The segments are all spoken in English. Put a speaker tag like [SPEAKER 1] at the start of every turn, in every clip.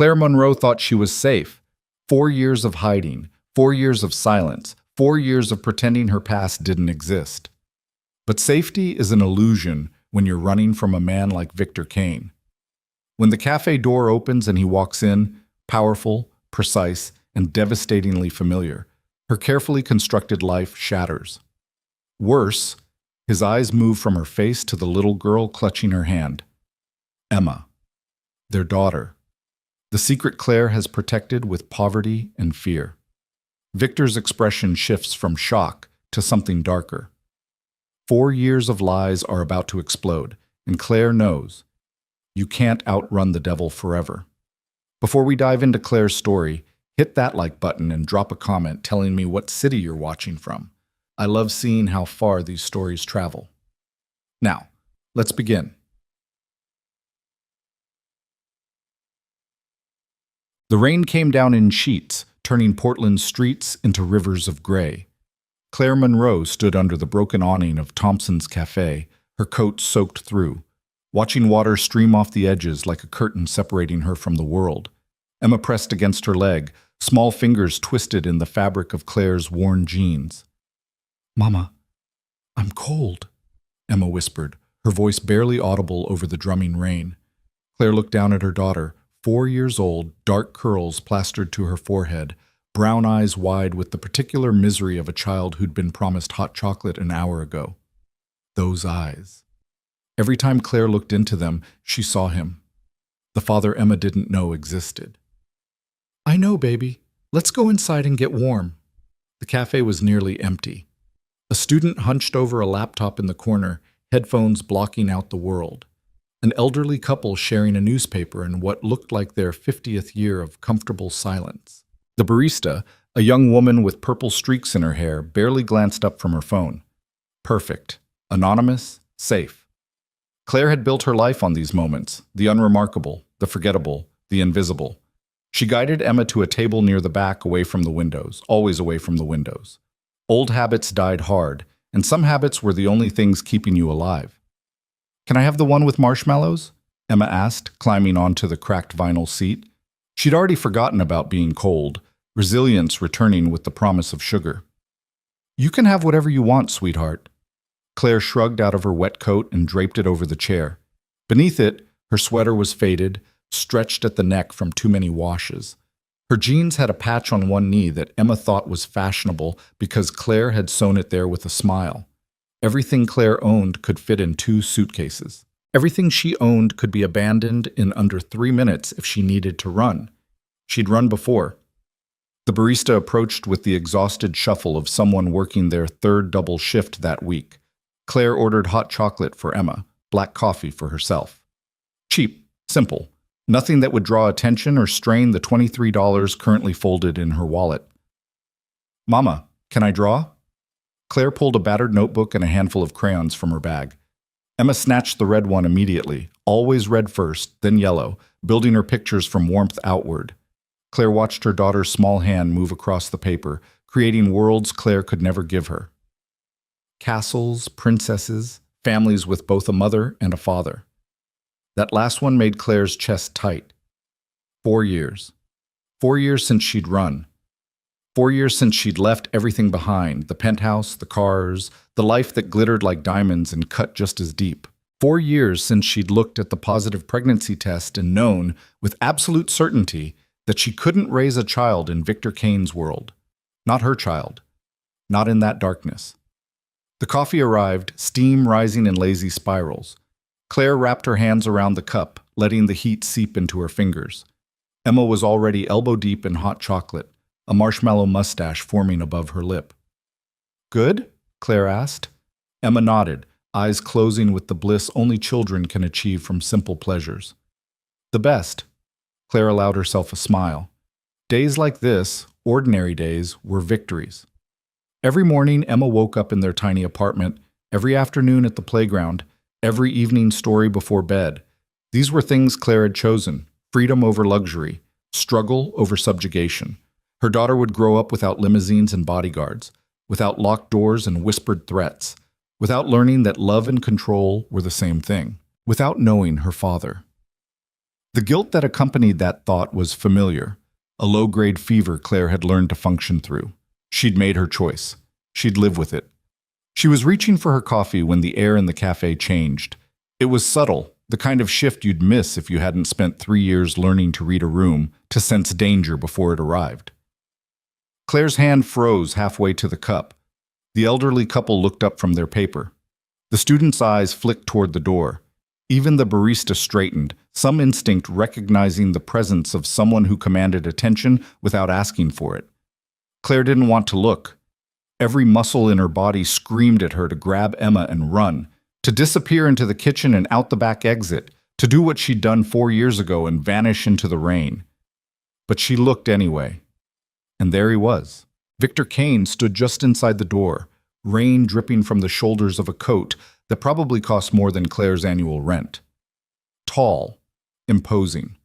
[SPEAKER 1] Claire Monroe thought she was safe. 4 years of hiding, 4 years of silence, 4 years of pretending her past didn't exist. But safety is an illusion when you're running from a man like Victor Kaine. When the cafe door opens and he walks in, powerful, precise, and devastatingly familiar, her carefully constructed life shatters. Worse, his eyes move from her face to the little girl clutching her hand. Emma, their daughter. The secret Claire has protected with poverty and fear. Victor's expression shifts from shock to something darker. 4 years of lies are about to explode, and Claire knows. You can't outrun the devil forever. Before we dive into Claire's story, hit that like button and drop a comment telling me what city you're watching from. I love seeing how far these stories travel. Now, let's begin. The rain came down in sheets, turning Portland's streets into rivers of gray. Claire Monroe stood under the broken awning of Thompson's Café, her coat soaked through, watching water stream off the edges like a curtain separating her from the world. Emma pressed against her leg, small fingers twisted in the fabric of Claire's worn jeans. "Mama, I'm cold," Emma whispered, her voice barely audible over the drumming rain. Claire looked down at her daughter, 4 years old, dark curls plastered to her forehead, brown eyes wide with the particular misery of a child who'd been promised hot chocolate an hour ago. Those eyes. Every time Claire looked into them, she saw him. The father Emma didn't know existed. "I know, baby. Let's go inside and get warm." The cafe was nearly empty. A student hunched over a laptop in the corner, headphones blocking out the world. An elderly couple sharing a newspaper in what looked like their 50th year of comfortable silence. The barista, a young woman with purple streaks in her hair, barely glanced up from her phone. Perfect. Anonymous. Safe. Claire had built her life on these moments, the unremarkable, the forgettable, the invisible. She guided Emma to a table near the back, away from the windows, always away from the windows. Old habits died hard, and some habits were the only things keeping you alive. "Can I have the one with marshmallows?" Emma asked, climbing onto the cracked vinyl seat. She'd already forgotten about being cold, resilience returning with the promise of sugar. "You can have whatever you want, sweetheart." Claire shrugged out of her wet coat and draped it over the chair. Beneath it, her sweater was faded, stretched at the neck from too many washes. Her jeans had a patch on one knee that Emma thought was fashionable because Claire had sewn it there with a smile. Everything Claire owned could fit in 2 suitcases. Everything she owned could be abandoned in under 3 minutes if she needed to run. She'd run before. The barista approached with the exhausted shuffle of someone working their 3rd double shift that week. Claire ordered hot chocolate for Emma, black coffee for herself. Cheap, simple, nothing that would draw attention or strain the $23 currently folded in her wallet. "Mama, can I draw?" Claire pulled a battered notebook and a handful of crayons from her bag. Emma snatched the red one immediately, always red first, then yellow, building her pictures from warmth outward. Claire watched her daughter's small hand move across the paper, creating worlds Claire could never give her. Castles, princesses, families with both a mother and a father. That last one made Claire's chest tight. 4 years. 4 years since she'd run. 4 years since she'd left everything behind, the penthouse, the cars, the life that glittered like diamonds and cut just as deep. 4 years since she'd looked at the positive pregnancy test and known, with absolute certainty, that she couldn't raise a child in Victor Kaine's world. Not her child. Not in that darkness. The coffee arrived, steam rising in lazy spirals. Claire wrapped her hands around the cup, letting the heat seep into her fingers. Emma was already elbow-deep in hot chocolate, a marshmallow mustache forming above her lip. "Good?" Claire asked. Emma nodded, eyes closing with the bliss only children can achieve from simple pleasures. "The best." Claire allowed herself a smile. Days like this, ordinary days, were victories. Every morning, Emma woke up in their tiny apartment, every afternoon at the playground, every evening story before bed. These were things Claire had chosen: freedom over luxury, struggle over subjugation. Her daughter would grow up without limousines and bodyguards, without locked doors and whispered threats, without learning that love and control were the same thing, without knowing her father. The guilt that accompanied that thought was familiar, a low-grade fever Claire had learned to function through. She'd made her choice. She'd live with it. She was reaching for her coffee when the air in the cafe changed. It was subtle, the kind of shift you'd miss if you hadn't spent 3 years learning to read a room, to sense danger before it arrived. Claire's hand froze halfway to the cup. The elderly couple looked up from their paper. The student's eyes flicked toward the door. Even the barista straightened, some instinct recognizing the presence of someone who commanded attention without asking for it. Claire didn't want to look. Every muscle in her body screamed at her to grab Emma and run, to disappear into the kitchen and out the back exit, to do what she'd done 4 years ago and vanish into the rain. But she looked anyway. And there he was. Victor Kaine stood just inside the door, rain dripping from the shoulders of a coat that probably cost more than Claire's annual rent. Tall, imposing,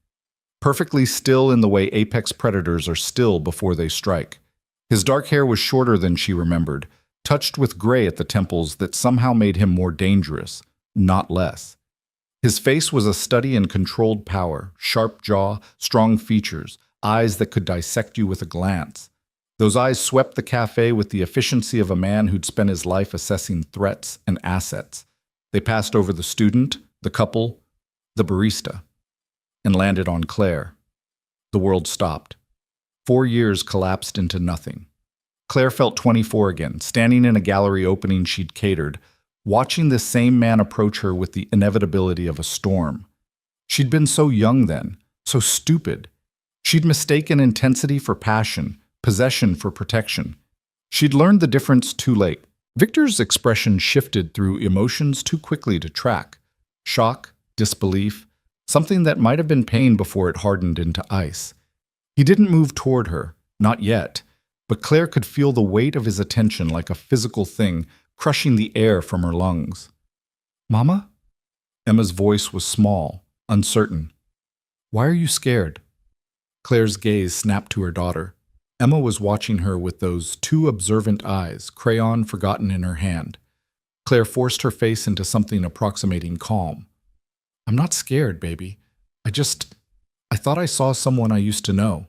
[SPEAKER 1] perfectly still in the way apex predators are still before they strike. His dark hair was shorter than she remembered, touched with gray at the temples that somehow made him more dangerous, not less. His face was a study in controlled power, sharp jaw, strong features, eyes that could dissect you with a glance. Those eyes swept the cafe with the efficiency of a man who'd spent his life assessing threats and assets. They passed over the student, the couple, the barista, and landed on Claire. The world stopped. 4 years collapsed into nothing. Claire felt 24 again, standing in a gallery opening she'd catered, watching this same man approach her with the inevitability of a storm. She'd been so young then, so stupid. She'd mistaken intensity for passion, possession for protection. She'd learned the difference too late. Victor's expression shifted through emotions too quickly to track. Shock, disbelief, something that might have been pain before it hardened into ice. He didn't move toward her, not yet, but Claire could feel the weight of his attention like a physical thing, crushing the air from her lungs. "Mama?" Emma's voice was small, uncertain. "Why are you scared?" Claire's gaze snapped to her daughter. Emma was watching her with those two observant eyes, crayon forgotten in her hand. Claire forced her face into something approximating calm. "I'm not scared, baby. I thought I saw someone I used to know."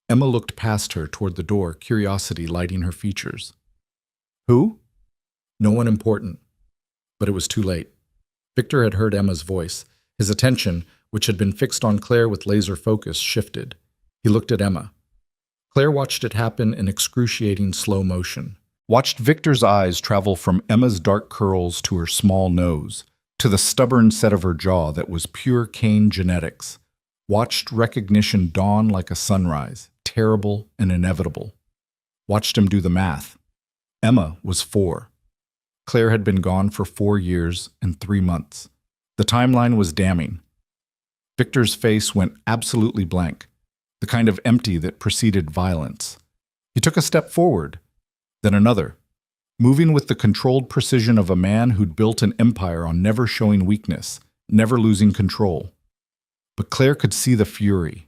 [SPEAKER 1] Emma looked past her toward the door, curiosity lighting her features. "Who?" "No one important." But it was too late. Victor had heard Emma's voice. His attention, which had been fixed on Claire with laser focus, shifted. He looked at Emma. Claire watched it happen in excruciating slow motion. Watched Victor's eyes travel from Emma's dark curls to her small nose, to the stubborn set of her jaw that was pure Kaine genetics. Watched recognition dawn like a sunrise, terrible and inevitable. Watched him do the math. Emma was 4. Claire had been gone for 4 years and 3 months. The timeline was damning. Victor's face went absolutely blank, the kind of empty that preceded violence. He took a step forward, then another, moving with the controlled precision of a man who'd built an empire on never showing weakness, never losing control. But Claire could see the fury.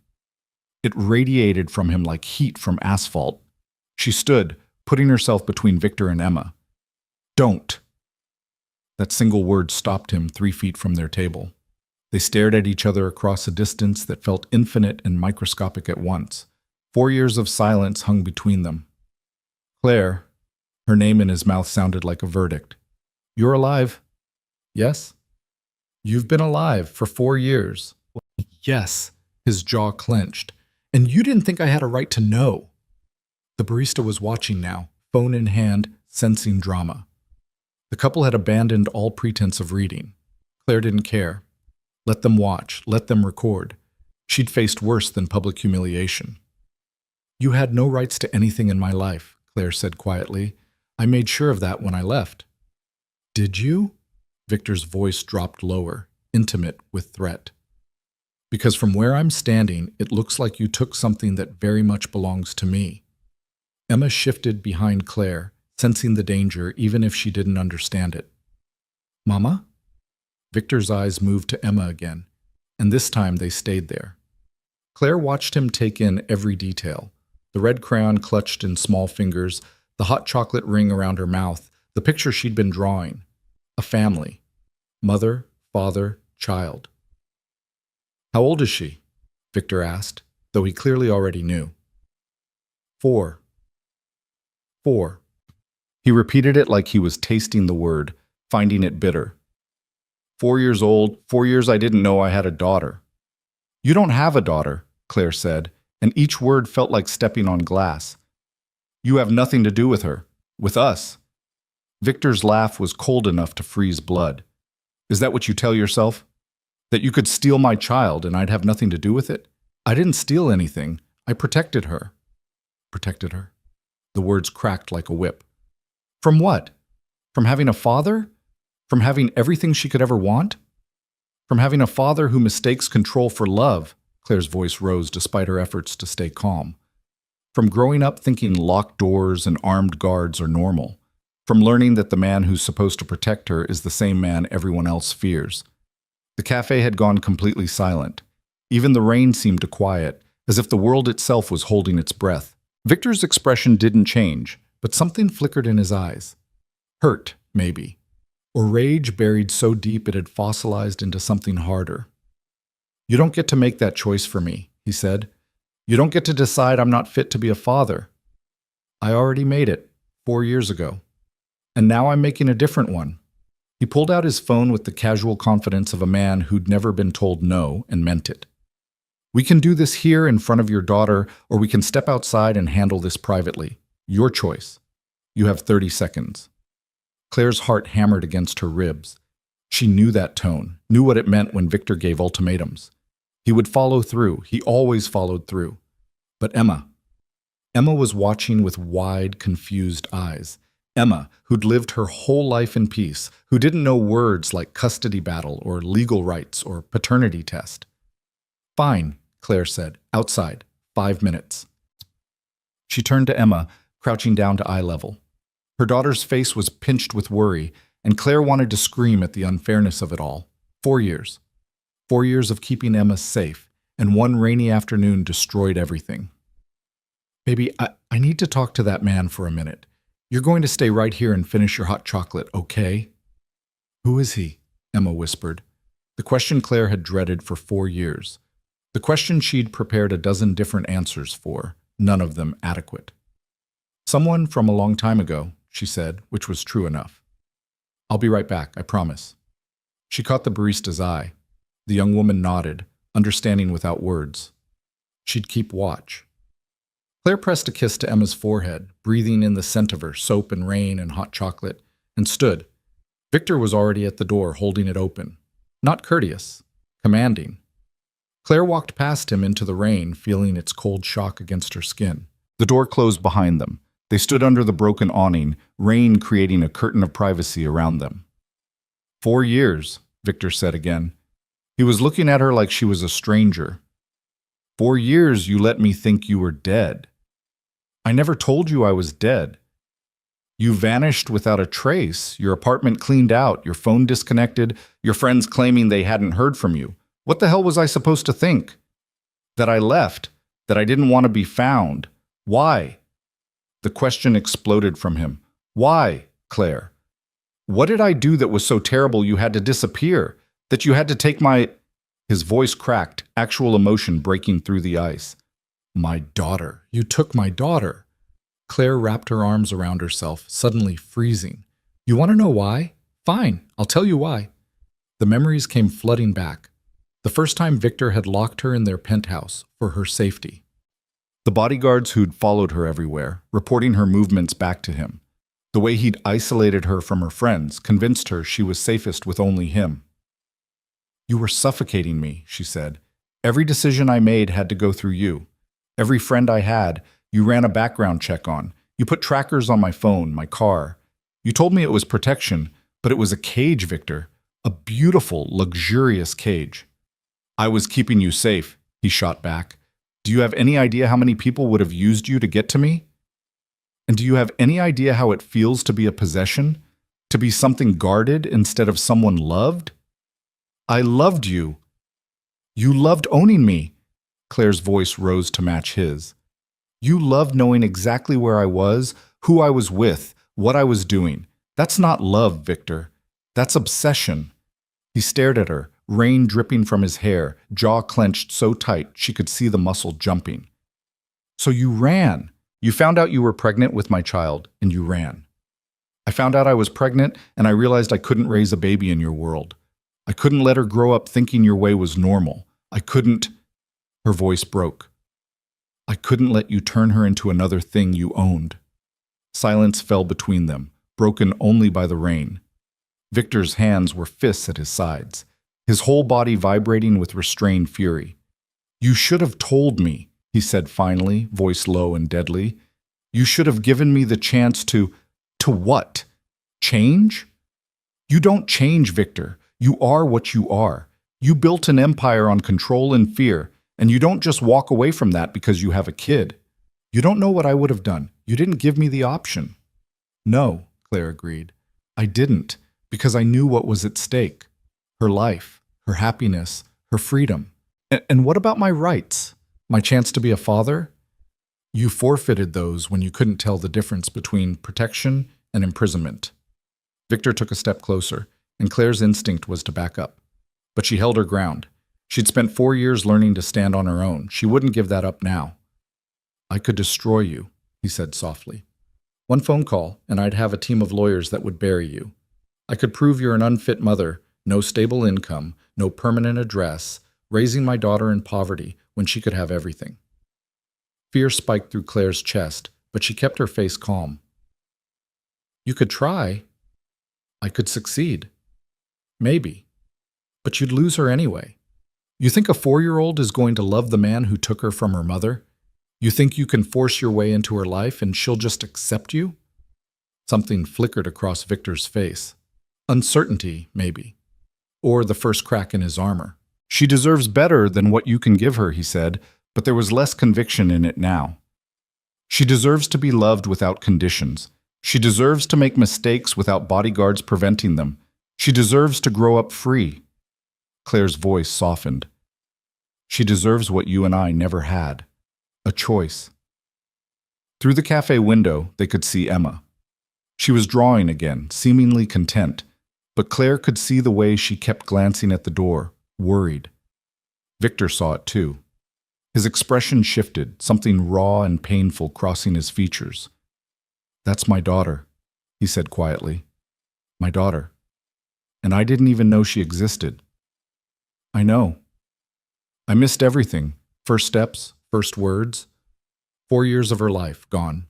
[SPEAKER 1] It radiated from him like heat from asphalt. She stood, putting herself between Victor and Emma. "Don't." That single word stopped him 3 feet from their table. They stared at each other across a distance that felt infinite and microscopic at once. 4 years of silence hung between them. "Claire," her name in his mouth sounded like a verdict. "You're alive." "Yes." "You've been alive for 4 years." "Yes." His jaw clenched. "And you didn't think I had a right to know." The barista was watching now, phone in hand, sensing drama. The couple had abandoned all pretense of reading. Claire didn't care. Let them watch, let them record. She'd faced worse than public humiliation. "You had no rights to anything in my life," Claire said quietly. "I made sure of that when I left." "Did you?" Victor's voice dropped lower, intimate with threat. "Because from where I'm standing, it looks like you took something that very much belongs to me." Emma shifted behind Claire, sensing the danger even if she didn't understand it. "Mama?" Victor's eyes moved to Emma again, and this time they stayed there. Claire watched him take in every detail. The red crayon clutched in small fingers, the hot chocolate ring around her mouth, the picture she'd been drawing. A family. Mother, father, child. How old is she? Victor asked, though he clearly already knew. 4. 4. He repeated it like he was tasting the word, finding it bitter. 4 years old, 4 years I didn't know I had a daughter. You don't have a daughter, Claire said, and each word felt like stepping on glass. You have nothing to do with her, with us. Victor's laugh was cold enough to freeze blood. Is that what you tell yourself? That you could steal my child and I'd have nothing to do with it? I didn't steal anything. I protected her. Protected her. The words cracked like a whip. From what? From having a father? From having everything she could ever want? From having a father who mistakes control for love? Claire's voice rose despite her efforts to stay calm. From growing up thinking locked doors and armed guards are normal. From learning that the man who's supposed to protect her is the same man everyone else fears. The cafe had gone completely silent. Even the rain seemed to quiet, as if the world itself was holding its breath. Victor's expression didn't change, but something flickered in his eyes. Hurt, maybe. Or rage buried so deep it had fossilized into something harder. You don't get to make that choice for me, he said. You don't get to decide I'm not fit to be a father. I already made it, 4 years ago. And now I'm making a different one. He pulled out his phone with the casual confidence of a man who'd never been told no and meant it. We can do this here in front of your daughter, or we can step outside and handle this privately. Your choice. You have 30 seconds. Claire's heart hammered against her ribs. She knew that tone, knew what it meant when Victor gave ultimatums. He would follow through. He always followed through. But Emma was watching with wide, confused eyes. Emma, who'd lived her whole life in peace, who didn't know words like custody battle or legal rights or paternity test. Fine, Claire said, outside, 5 minutes. She turned to Emma, crouching down to eye level. Her daughter's face was pinched with worry, and Claire wanted to scream at the unfairness of it all. 4 years. 4 years of keeping Emma safe, and one rainy afternoon destroyed everything. Baby, I need to talk to that man for a minute. You're going to stay right here and finish your hot chocolate, okay? Who is he? Emma whispered. The question Claire had dreaded for 4 years. The question she'd prepared a dozen different answers for, none of them adequate. Someone from a long time ago, she said, which was true enough. I'll be right back, I promise. She caught the barista's eye. The young woman nodded, understanding without words. She'd keep watch. Claire pressed a kiss to Emma's forehead, breathing in the scent of her soap and rain and hot chocolate, and stood. Victor was already at the door, holding it open. Not courteous, commanding. Claire walked past him into the rain, feeling its cold shock against her skin. The door closed behind them. They stood under the broken awning, rain creating a curtain of privacy around them. 4 years, Victor said again. He was looking at her like she was a stranger. 4 years you let me think you were dead. I never told you I was dead. You vanished without a trace, your apartment cleaned out, your phone disconnected, your friends claiming they hadn't heard from you. What the hell was I supposed to think? That I left, that I didn't want to be found. Why? The question exploded from him. Why, Claire? What did I do that was so terrible you had to disappear? That you had to take my... His voice cracked, actual emotion breaking through the ice. My daughter. You took my daughter. Claire wrapped her arms around herself, suddenly freezing. You want to know why? Fine, I'll tell you why. The memories came flooding back. The first time Victor had locked her in their penthouse for her safety. The bodyguards who'd followed her everywhere, reporting her movements back to him. The way he'd isolated her from her friends, convinced her she was safest with only him. You were suffocating me, she said. Every decision I made had to go through you. Every friend I had, you ran a background check on. You put trackers on my phone, my car. You told me it was protection, but it was a cage, Victor. A beautiful, luxurious cage. I was keeping you safe, he shot back. Do you have any idea how many people would have used you to get to me? And do you have any idea how it feels to be a possession? To be something guarded instead of someone loved? I loved you. You loved owning me. Claire's voice rose to match his. You loved knowing exactly where I was, who I was with, what I was doing. That's not love, Victor. That's obsession. He stared at her, rain dripping from his hair, jaw clenched so tight she could see the muscle jumping. So you ran. You found out you were pregnant with my child, and you ran. I found out I was pregnant, and I realized I couldn't raise a baby in your world. I couldn't let her grow up thinking your way was normal. I couldn't. Her voice broke. I couldn't let you turn her into another thing you owned. Silence fell between them, broken only by the rain. Victor's hands were fists at his sides, his whole body vibrating with restrained fury. You should have told me, he said finally, voice low and deadly. You should have given me the chance to what? Change? You don't change, Victor. You are what you are. You built an empire on control and fear, and you don't just walk away from that because you have a kid. You don't know what I would have done. You didn't give me the option. No, Claire agreed. I didn't, because I knew what was at stake. Her life, her happiness, her freedom. And what about my rights? My chance to be a father? You forfeited those when you couldn't tell the difference between protection and imprisonment. Victor took a step closer, and Claire's instinct was to back up. But she held her ground. She'd spent 4 years learning to stand on her own. She wouldn't give that up now. I could destroy you, he said softly. One phone call, and I'd have a team of lawyers that would bury you. I could prove you're an unfit mother, no stable income, no permanent address, raising my daughter in poverty when she could have everything. Fear spiked through Claire's chest, but she kept her face calm. You could try. I could succeed. Maybe. But you'd lose her anyway. You think a 4-year-old is going to love the man who took her from her mother? You think you can force your way into her life and she'll just accept you? Something flickered across Victor's face. Uncertainty, maybe. Or the first crack in his armor. She deserves better than what you can give her, he said, but there was less conviction in it now. She deserves to be loved without conditions. She deserves to make mistakes without bodyguards preventing them. She deserves to grow up free. Claire's voice softened. She deserves what you and I never had. A choice. Through the cafe window, they could see Emma. She was drawing again, seemingly content, but Claire could see the way she kept glancing at the door, worried. Victor saw it too. His expression shifted, something raw and painful crossing his features. That's my daughter, he said quietly. My daughter. And I didn't even know she existed. I know. I missed everything. First steps, first words. 4 years of her life gone.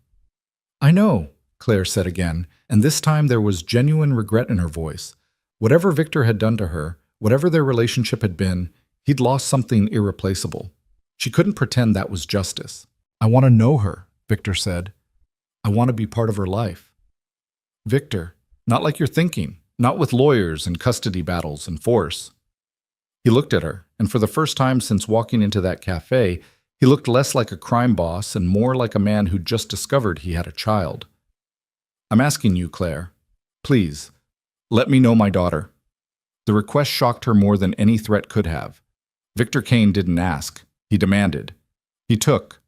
[SPEAKER 1] I know, Claire said again, and this time there was genuine regret in her voice. Whatever Victor had done to her, whatever their relationship had been, he'd lost something irreplaceable. She couldn't pretend that was justice. I want to know her, Victor said. I want to be part of her life. Victor, not like you're thinking, not with lawyers and custody battles and force. He looked at her, and for the first time since walking into that cafe, he looked less like a crime boss and more like a man who'd just discovered he had a child. I'm asking you, Claire. Please, let me know my daughter. The request shocked her more than any threat could have. Victor Kaine didn't ask. He demanded. He took.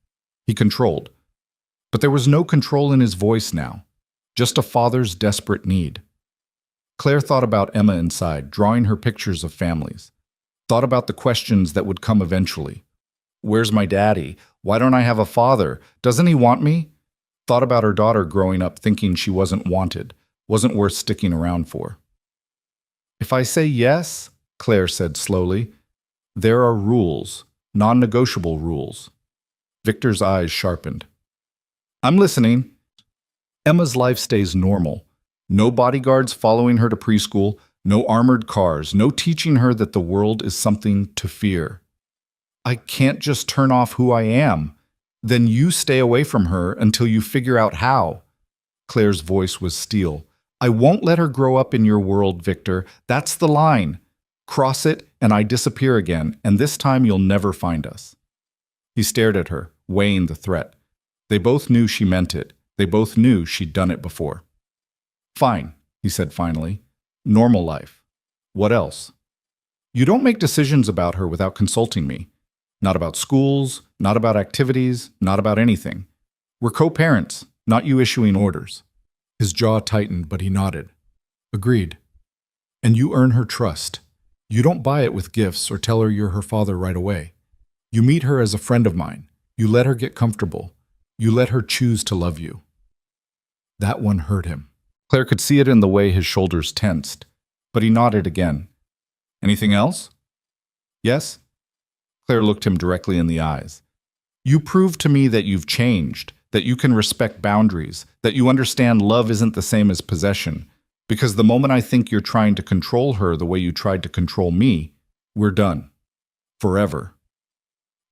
[SPEAKER 1] He controlled. But there was no control in his voice now, just a father's desperate need. Claire thought about Emma inside, drawing her pictures of families. Thought about the questions that would come eventually. Where's my daddy? Why don't I have a father? Doesn't he want me? Thought about her daughter growing up thinking she wasn't wanted, wasn't worth sticking around for. If I say yes, Claire said slowly, there are rules, non-negotiable rules. Victor's eyes sharpened. I'm listening. Emma's life stays normal. No bodyguards following her to preschool, no armored cars, no teaching her that the world is something to fear. I can't just turn off who I am. Then you stay away from her until you figure out how. Claire's voice was steel. I won't let her grow up in your world, Victor. That's the line. Cross it and I disappear again, and this time you'll never find us. He stared at her, weighing the threat. They both knew she meant it. They both knew she'd done it before. Fine, he said finally. Normal life. What else? You don't make decisions about her without consulting me. Not about schools, not about activities, not about anything. We're co-parents, not you issuing orders. His jaw tightened, but he nodded. Agreed. And you earn her trust. You don't buy it with gifts or tell her you're her father right away. You meet her as a friend of mine. You let her get comfortable. You let her choose to love you. That one hurt him. Claire could see it in the way his shoulders tensed, but he nodded again. Anything else? Yes? Claire looked him directly in the eyes. You prove to me that you've changed, that you can respect boundaries, that you understand love isn't the same as possession. Because the moment I think you're trying to control her the way you tried to control me, we're done. Forever.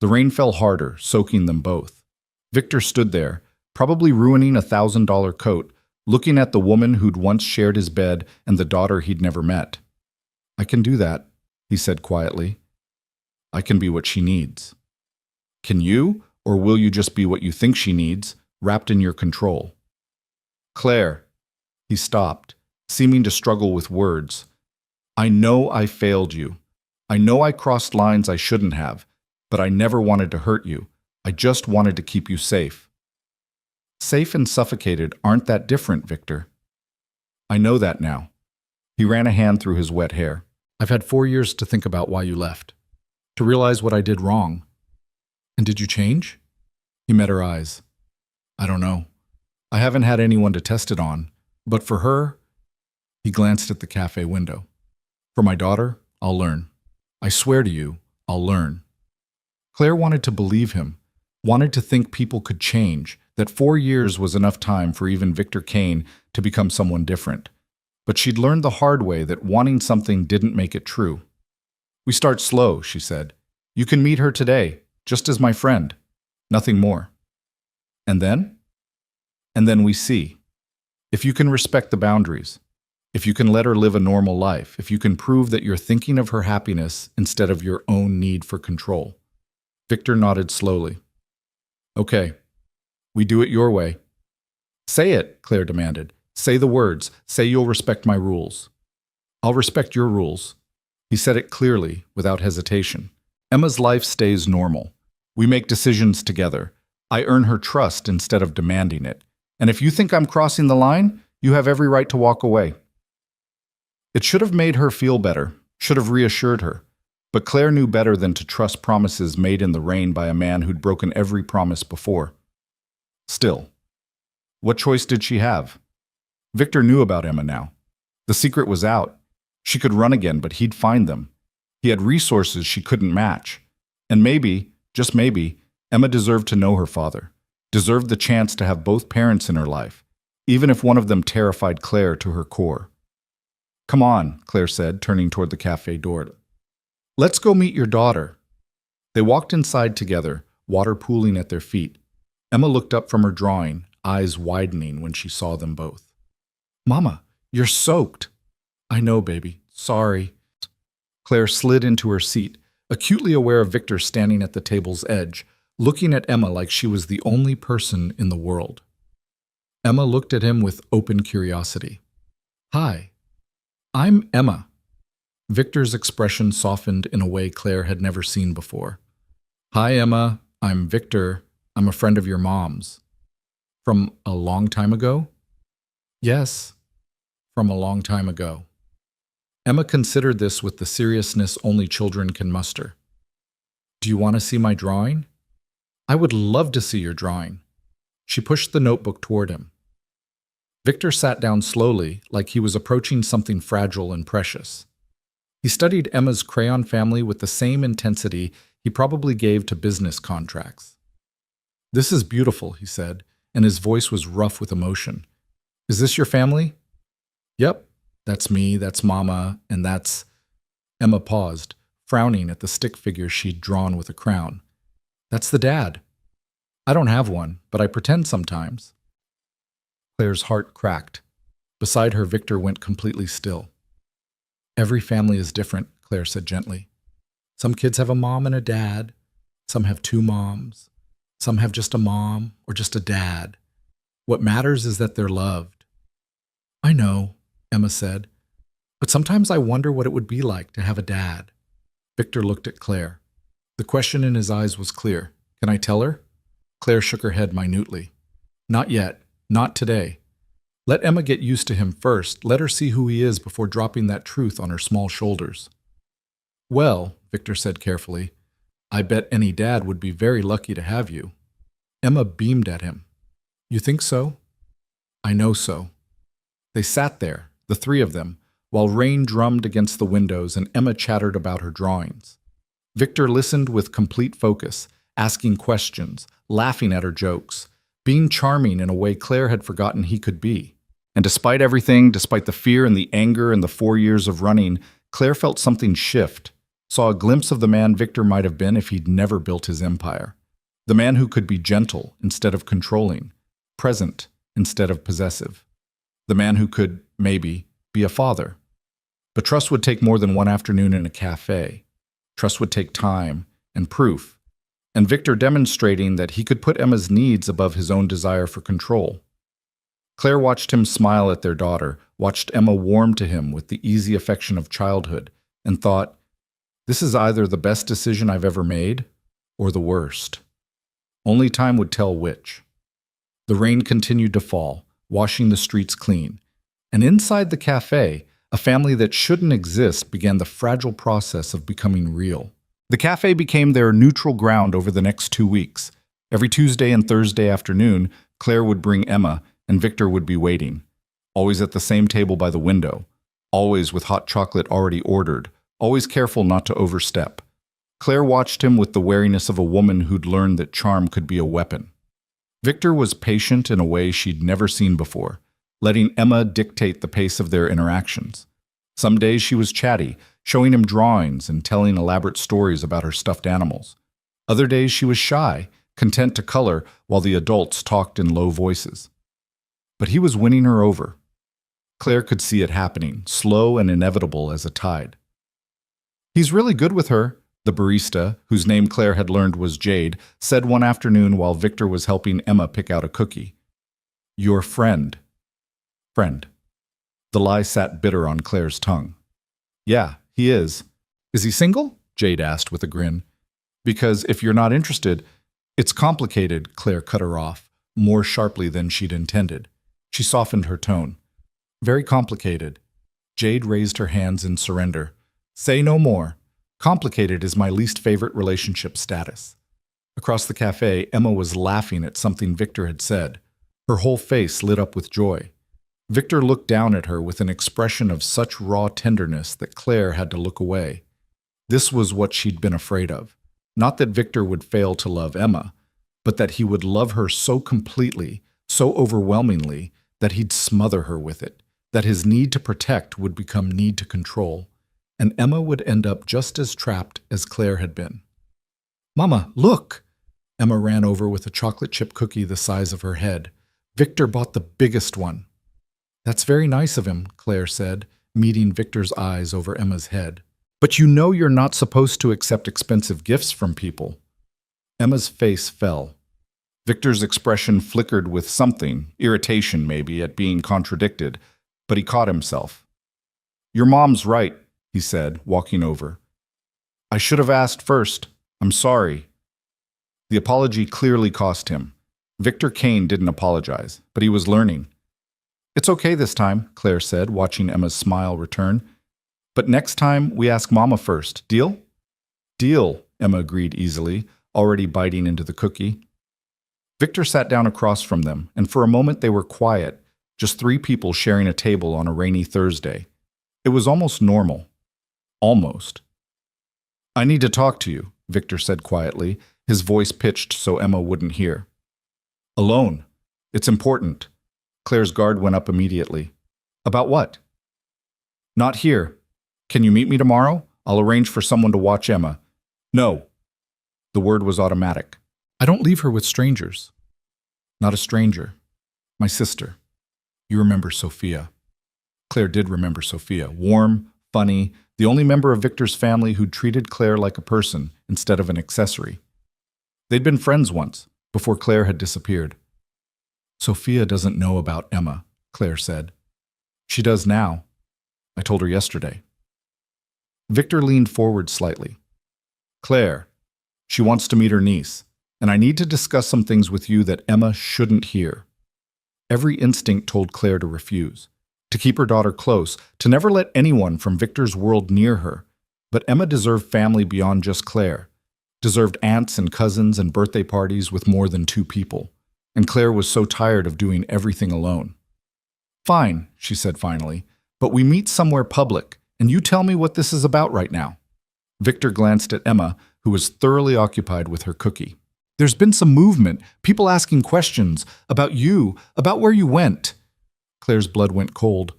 [SPEAKER 1] The rain fell harder, soaking them both. Victor stood there, probably ruining a $1,000 coat, looking at the woman who'd once shared his bed and the daughter he'd never met. I can do that, he said quietly. I can be what she needs. Can you, or will you just be what you think she needs, wrapped in your control? Claire. He stopped, seeming to struggle with words. I know I failed you. I know I crossed lines I shouldn't have, but I never wanted to hurt you. I just wanted to keep you safe. Safe and suffocated aren't that different, Victor. I know that now. He ran a hand through his wet hair. I've had 4 years to think about why you left, to realize what I did wrong. And did you change? He met her eyes. I don't know. I haven't had anyone to test it on, but for her, he glanced at the cafe window. For my daughter, I'll learn. I swear to you, I'll learn. Claire wanted to believe him, wanted to think people could change, that 4 years was enough time for even Victor Kaine to become someone different. But she'd learned the hard way that wanting something didn't make it true. We start slow, she said. You can meet her today, just as my friend. Nothing more. And then? And then we see. If you can respect the boundaries, if you can let her live a normal life, if you can prove that you're thinking of her happiness instead of your own need for control. Victor nodded slowly. Okay. We do it your way. Say it, Claire demanded. Say the words. Say you'll respect my rules. I'll respect your rules. He said it clearly, without hesitation. Emma's life stays normal. We make decisions together. I earn her trust instead of demanding it. And if you think I'm crossing the line, you have every right to walk away. It should have made her feel better, should have reassured her. But Claire knew better than to trust promises made in the rain by a man who'd broken every promise before. Still, what choice did she have? Victor knew about Emma now. The secret was out. She could run again, but he'd find them. He had resources she couldn't match. And maybe, just maybe, Emma deserved to know her father, deserved the chance to have both parents in her life, even if one of them terrified Claire to her core. Come on, Claire said, turning toward the cafe door. Let's go meet your daughter. They walked inside together, water pooling at their feet. Emma looked up from her drawing, eyes widening when she saw them both. Mama, you're soaked. I know, baby. Sorry. Claire slid into her seat, acutely aware of Victor standing at the table's edge, looking at Emma like she was the only person in the world. Emma looked at him with open curiosity. Hi, I'm Emma. Victor's expression softened in a way Claire had never seen before. Hi, Emma. I'm Victor. I'm a friend of your mom's. From a long time ago? Yes, from a long time ago. Emma considered this with the seriousness only children can muster. Do you want to see my drawing? I would love to see your drawing. She pushed the notebook toward him. Victor sat down slowly, like he was approaching something fragile and precious. He studied Emma's crayon family with the same intensity he probably gave to business contracts. This is beautiful, he said, and his voice was rough with emotion. Is this your family? Yep, that's me, that's Mama, and that's... Emma paused, frowning at the stick figure she'd drawn with a crown. That's the dad. I don't have one, but I pretend sometimes. Claire's heart cracked. Beside her, Victor went completely still. Every family is different, Claire said gently. Some kids have a mom and a dad. Some have 2 moms. Some have just a mom or just a dad. What matters is that they're loved. I know, Emma said, but sometimes I wonder what it would be like to have a dad. Victor looked at Claire. The question in his eyes was clear. Can I tell her? Claire shook her head minutely. Not yet. Not today. Let Emma get used to him first. Let her see who he is before dropping that truth on her small shoulders. Well, Victor said carefully, I bet any dad would be very lucky to have you. Emma beamed at him. You think so? I know so. They sat there, the three of them, while rain drummed against the windows and Emma chattered about her drawings. Victor listened with complete focus, asking questions, laughing at her jokes, being charming in a way Claire had forgotten he could be. And despite everything, despite the fear and the anger and the 4 years of running, Claire felt something shift, saw a glimpse of the man Victor might have been if he'd never built his empire. The man who could be gentle instead of controlling, present instead of possessive. The man who could, maybe, be a father. But trust would take more than one afternoon in a cafe. Trust would take time and proof, and Victor demonstrating that he could put Emma's needs above his own desire for control. Claire watched him smile at their daughter, watched Emma warm to him with the easy affection of childhood, and thought, this is either the best decision I've ever made, or the worst. Only time would tell which. The rain continued to fall, washing the streets clean, and inside the cafe, a family that shouldn't exist began the fragile process of becoming real. The cafe became their neutral ground over the next 2 weeks. Every Tuesday and Thursday afternoon, Claire would bring Emma, and Victor would be waiting, always at the same table by the window, always with hot chocolate already ordered, always careful not to overstep. Claire watched him with the wariness of a woman who'd learned that charm could be a weapon. Victor was patient in a way she'd never seen before, letting Emma dictate the pace of their interactions. Some days she was chatty, showing him drawings and telling elaborate stories about her stuffed animals. Other days she was shy, content to color while the adults talked in low voices. But he was winning her over. Claire could see it happening, slow and inevitable as a tide. He's really good with her, the barista, whose name Claire had learned was Jade, said one afternoon while Victor was helping Emma pick out a cookie. Your friend. Friend. The lie sat bitter on Claire's tongue. Yeah, he is. Is he single? Jade asked with a grin. Because if you're not interested, it's complicated, Claire cut her off, more sharply than she'd intended. She softened her tone. Very complicated. Jade raised her hands in surrender. Say no more. Complicated is my least favorite relationship status. Across the cafe, Emma was laughing at something Victor had said. Her whole face lit up with joy. Victor looked down at her with an expression of such raw tenderness that Claire had to look away. This was what she'd been afraid of. Not that Victor would fail to love Emma, but that he would love her so completely, so overwhelmingly, that he'd smother her with it, that his need to protect would become need to control, and Emma would end up just as trapped as Claire had been. Mama, look! Emma ran over with a chocolate chip cookie the size of her head. Victor bought the biggest one. That's very nice of him, Claire said, meeting Victor's eyes over Emma's head. But you know you're not supposed to accept expensive gifts from people. Emma's face fell. Victor's expression flickered with something, irritation maybe, at being contradicted, but he caught himself. Your mom's right, he said, walking over. I should have asked first. I'm sorry. The apology clearly cost him. Victor Kaine didn't apologize, but he was learning. It's okay this time, Claire said, watching Emma's smile return. But next time, we ask Mama first. Deal? Deal, Emma agreed easily, already biting into the cookie. Victor sat down across from them, and for a moment they were quiet, just 3 people sharing a table on a rainy Thursday. It was almost normal. Almost. I need to talk to you, Victor said quietly, his voice pitched so Emma wouldn't hear. Alone. It's important. Claire's guard went up immediately. About what? Not here. Can you meet me tomorrow? I'll arrange for someone to watch Emma. No. The word was automatic. I don't leave her with strangers. Not a stranger. My sister. You remember Sophia. Claire did remember Sophia. Warm, funny, the only member of Victor's family who'd treated Claire like a person instead of an accessory. They'd been friends once, before Claire had disappeared. Sophia doesn't know about Emma, Claire said. She does now. I told her yesterday. Victor leaned forward slightly. Claire, she wants to meet her niece, and I need to discuss some things with you that Emma shouldn't hear. Every instinct told Claire to refuse, to keep her daughter close, to never let anyone from Victor's world near her. But Emma deserved family beyond just Claire, deserved aunts and cousins and birthday parties with more than 2 people. And Claire was so tired of doing everything alone. "Fine," she said finally, "but we meet somewhere public, and you tell me what this is about right now." Victor glanced at Emma, who was thoroughly occupied with her cookie. "There's been some movement, people asking questions about you, about where you went." Claire's blood went cold.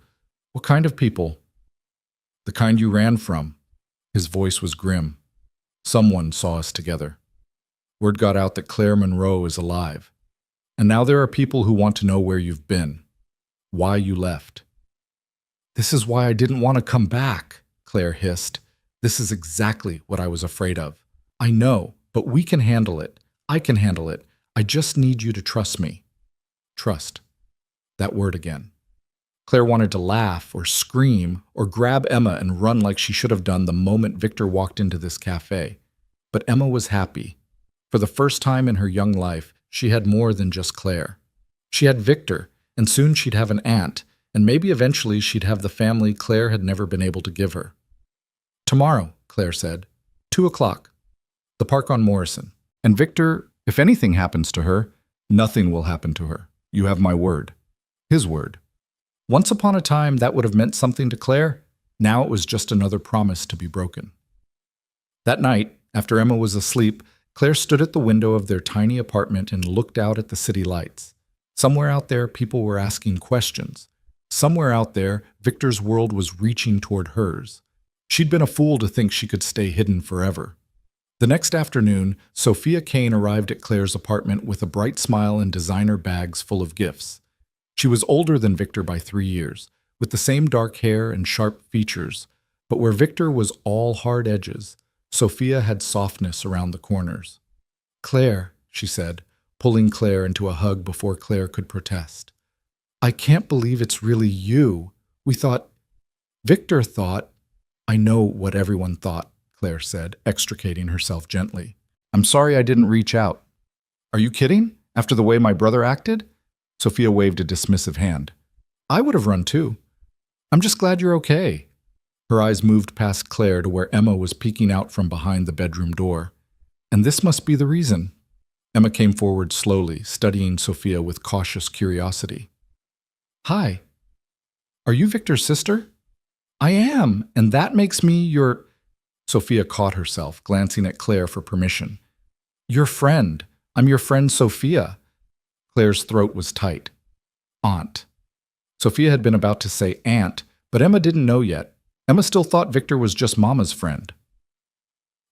[SPEAKER 1] "What kind of people?" "The kind you ran from." His voice was grim. "Someone saw us together. Word got out that Claire Monroe is alive. And now there are people who want to know where you've been, why you left." "This is why I didn't want to come back," Claire hissed. "This is exactly what I was afraid of. I know, but we can handle it. I can handle it. I just need you to trust me." Trust. That word again. Claire wanted to laugh or scream or grab Emma and run like she should have done the moment Victor walked into this cafe. But Emma was happy. For the first time in her young life, she had more than just Claire. She had Victor, and soon she'd have an aunt, and maybe eventually she'd have the family Claire had never been able to give her. "Tomorrow," Claire said. 2:00. The park on Morrison. And Victor, if anything happens to her, nothing will happen to her. You have my word." His word. Once upon a time, that would have meant something to Claire. Now it was just another promise to be broken. That night, after Emma was asleep, Claire stood at the window of their tiny apartment and looked out at the city lights. Somewhere out there, people were asking questions. Somewhere out there, Victor's world was reaching toward hers. She'd been a fool to think she could stay hidden forever. The next afternoon, Sophia Kaine arrived at Claire's apartment with a bright smile and designer bags full of gifts. She was older than Victor by 3 years, with the same dark hair and sharp features, but where Victor was all hard edges, Sophia had softness around the corners. "Claire," she said, pulling Claire into a hug before Claire could protest. "I can't believe it's really you. Victor thought—" "I know what everyone thought," Claire said, extricating herself gently. "I'm sorry I didn't reach out." "Are you kidding? After the way my brother acted?" Sophia waved a dismissive hand. "I would have run too. I'm just glad you're okay." Her eyes moved past Claire to where Emma was peeking out from behind the bedroom door. "And this must be the reason." Emma came forward slowly, studying Sophia with cautious curiosity. "Hi. Are you Victor's sister?" "I am, and that makes me your—" Sophia caught herself, glancing at Claire for permission. "Your friend. I'm your friend Sophia." Claire's throat was tight. "Aunt." Sophia had been about to say aunt, but Emma didn't know yet. Emma still thought Victor was just Mama's friend.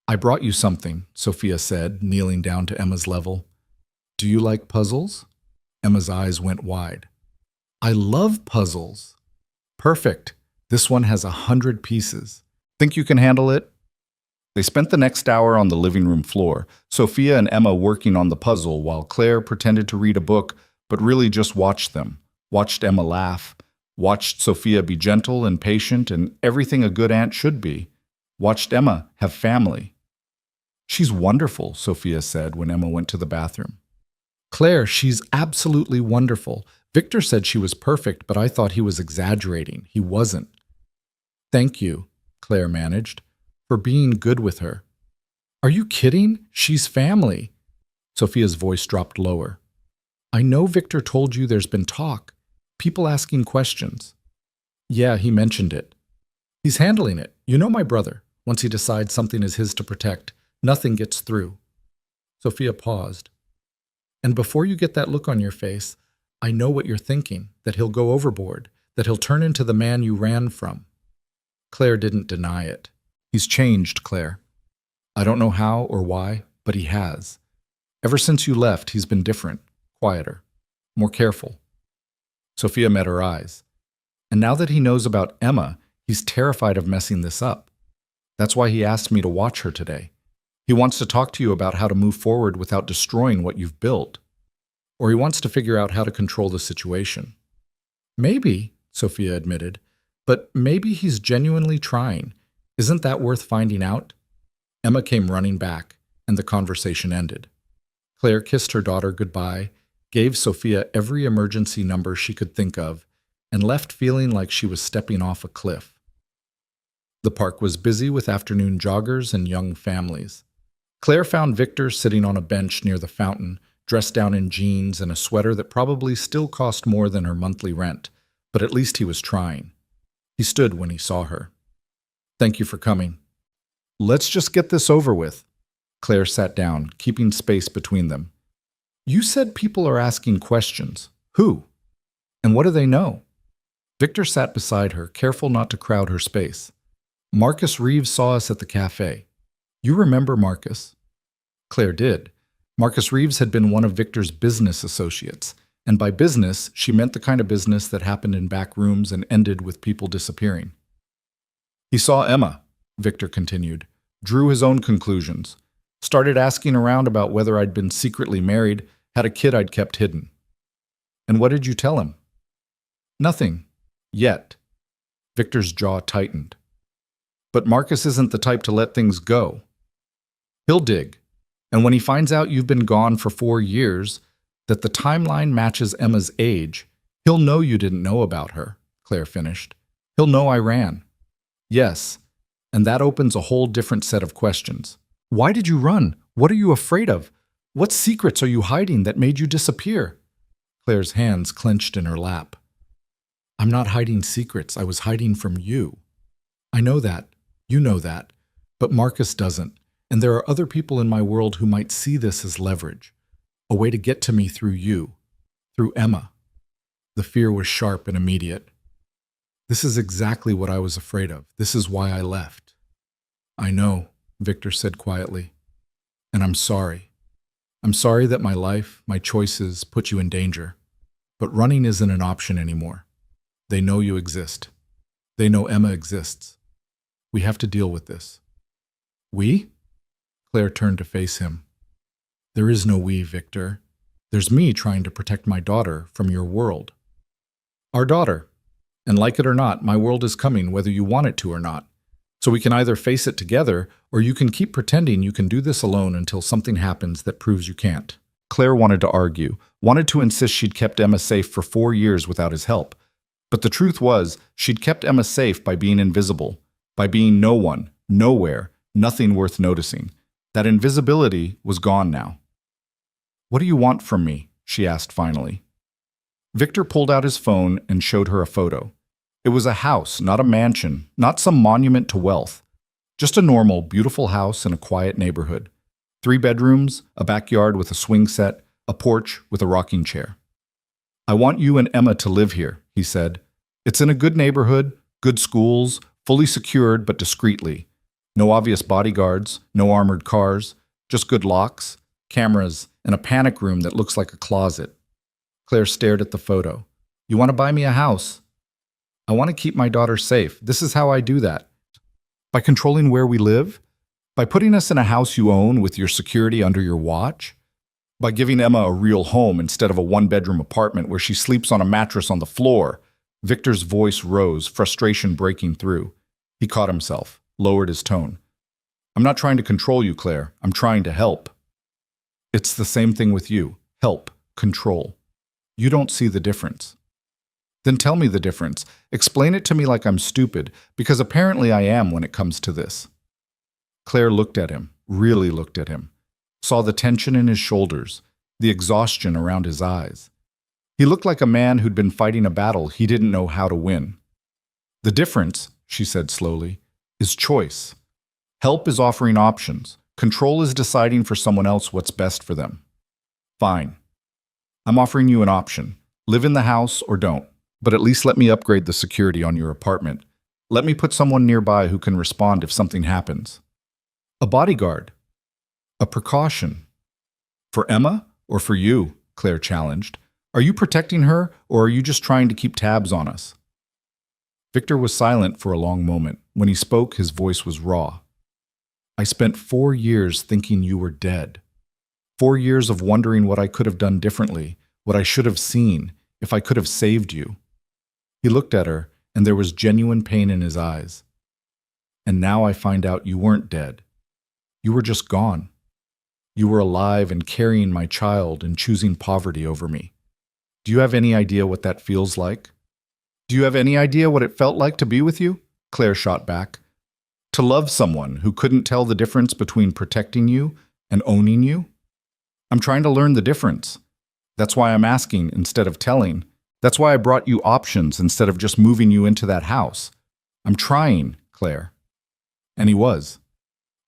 [SPEAKER 1] "I brought you something," Sophia said, kneeling down to Emma's level. "Do you like puzzles?" Emma's eyes went wide. "I love puzzles." "Perfect. This one has 100 pieces. Think you can handle it?" They spent the next hour on the living room floor, Sophia and Emma working on the puzzle while Claire pretended to read a book, but really just watched them, watched Emma laugh, watched Sophia be gentle and patient and everything a good aunt should be, watched Emma have family. "She's wonderful," Sophia said when Emma went to the bathroom. "Claire, she's absolutely wonderful. Victor said she was perfect, but I thought he was exaggerating. He wasn't." "Thank you," Claire managed, "for being good with her." "Are you kidding? She's family." Sophia's voice dropped lower. "I know Victor told you there's been talk. People asking questions." "Yeah, he mentioned it." "He's handling it. You know my brother. Once he decides something is his to protect, nothing gets through." Sophia paused. "And before you get that look on your face, I know what you're thinking, that he'll go overboard, that he'll turn into the man you ran from." Claire didn't deny it. "He's changed, Claire. I don't know how or why, but he has. Ever since you left, he's been different, quieter, more careful." Sophia met her eyes. "And now that he knows about Emma, he's terrified of messing this up. That's why he asked me to watch her today. He wants to talk to you about how to move forward without destroying what you've built. Or he wants to figure out how to control the situation." "Maybe," Sophia admitted, "but maybe he's genuinely trying. Isn't that worth finding out?" Emma came running back, and the conversation ended. Claire kissed her daughter goodbye, gave Sophia every emergency number she could think of, and left feeling like she was stepping off a cliff. The park was busy with afternoon joggers and young families. Claire found Victor sitting on a bench near the fountain, dressed down in jeans and a sweater that probably still cost more than her monthly rent, but at least he was trying. He stood when he saw her. "Thank you for coming." "Let's just get this over with." Claire sat down, keeping space between them. "You said people are asking questions. Who? And what do they know?" Victor sat beside her, careful not to crowd her space. "Marcus Reeves saw us at the cafe. You remember Marcus?" Claire did. Marcus Reeves had been one of Victor's business associates, and by business, she meant the kind of business that happened in back rooms and ended with people disappearing. "He saw Emma," Victor continued, "drew his own conclusions, started asking around about whether I'd been secretly married, had a kid I'd kept hidden." "And what did you tell him?" "Nothing. Yet." Victor's jaw tightened. "But Marcus isn't the type to let things go. He'll dig. And when he finds out you've been gone for 4 years, that the timeline matches Emma's age, he'll know you didn't know about her," Claire finished. "He'll know I ran." "Yes, and that opens a whole different set of questions. Why did you run? What are you afraid of? What secrets are you hiding that made you disappear?" Claire's hands clenched in her lap. "I'm not hiding secrets. I was hiding from you. I know that. You know that. But Marcus doesn't. And there are other people in my world who might see this as leverage. A way to get to me through you. Through Emma." The fear was sharp and immediate. "This is exactly what I was afraid of. This is why I left." "I know," Victor said quietly. "And I'm sorry. I'm sorry that my life, my choices, put you in danger. But running isn't an option anymore. They know you exist. They know Emma exists. We have to deal with this." "We?" Claire turned to face him. "There is no we, Victor. There's me trying to protect my daughter from your world." "Our daughter. And like it or not, my world is coming whether you want it to or not. So we can either face it together, or you can keep pretending you can do this alone until something happens that proves you can't." Claire wanted to argue, wanted to insist she'd kept Emma safe for 4 years without his help. But the truth was, she'd kept Emma safe by being invisible, by being no one, nowhere, nothing worth noticing. That invisibility was gone now. "What do you want from me?" she asked finally. Victor pulled out his phone and showed her a photo. It was a house, not a mansion, not some monument to wealth. Just a normal, beautiful house in a quiet neighborhood. 3 bedrooms, a backyard with a swing set, a porch with a rocking chair. "I want you and Emma to live here," he said. "It's in a good neighborhood, good schools, fully secured but discreetly. No obvious bodyguards, no armored cars, just good locks, cameras, and a panic room that looks like a closet." Claire stared at the photo. "You want to buy me a house?" "I want to keep my daughter safe. This is how I do that. By controlling where we live? By putting us in a house you own with your security under your watch? By giving Emma a real home instead of a 1-bedroom apartment where she sleeps on a mattress on the floor?" Victor's voice rose, frustration breaking through. He caught himself, lowered his tone. "I'm not trying to control you, Claire. I'm trying to help." "It's the same thing with you. Help, control. You don't see the difference." "Then tell me the difference. Explain it to me like I'm stupid, because apparently I am when it comes to this." Claire looked at him, really looked at him, saw the tension in his shoulders, the exhaustion around his eyes. He looked like a man who'd been fighting a battle he didn't know how to win. "The difference," she said slowly, "is choice. Help is offering options. Control is deciding for someone else what's best for them. Fine. I'm offering you an option. Live in the house or don't. But at least let me upgrade the security on your apartment. Let me put someone nearby who can respond if something happens. A bodyguard. A precaution. For Emma or for you?" Claire challenged. "Are you protecting her, or are you just trying to keep tabs on us?" Victor was silent for a long moment. When he spoke, his voice was raw. "I spent 4 years thinking you were dead. 4 years of wondering what I could have done differently, what I should have seen, if I could have saved you." He looked at her, and there was genuine pain in his eyes. "And now I find out you weren't dead. You were just gone. You were alive and carrying my child and choosing poverty over me. Do you have any idea what that feels like? Do you have any idea what it felt like to be with you?" Claire shot back. To love someone who couldn't tell the difference between protecting you and owning you? I'm trying to learn the difference. That's why I'm asking instead of telling. That's why I brought you options instead of just moving you into that house. I'm trying, Claire. And he was.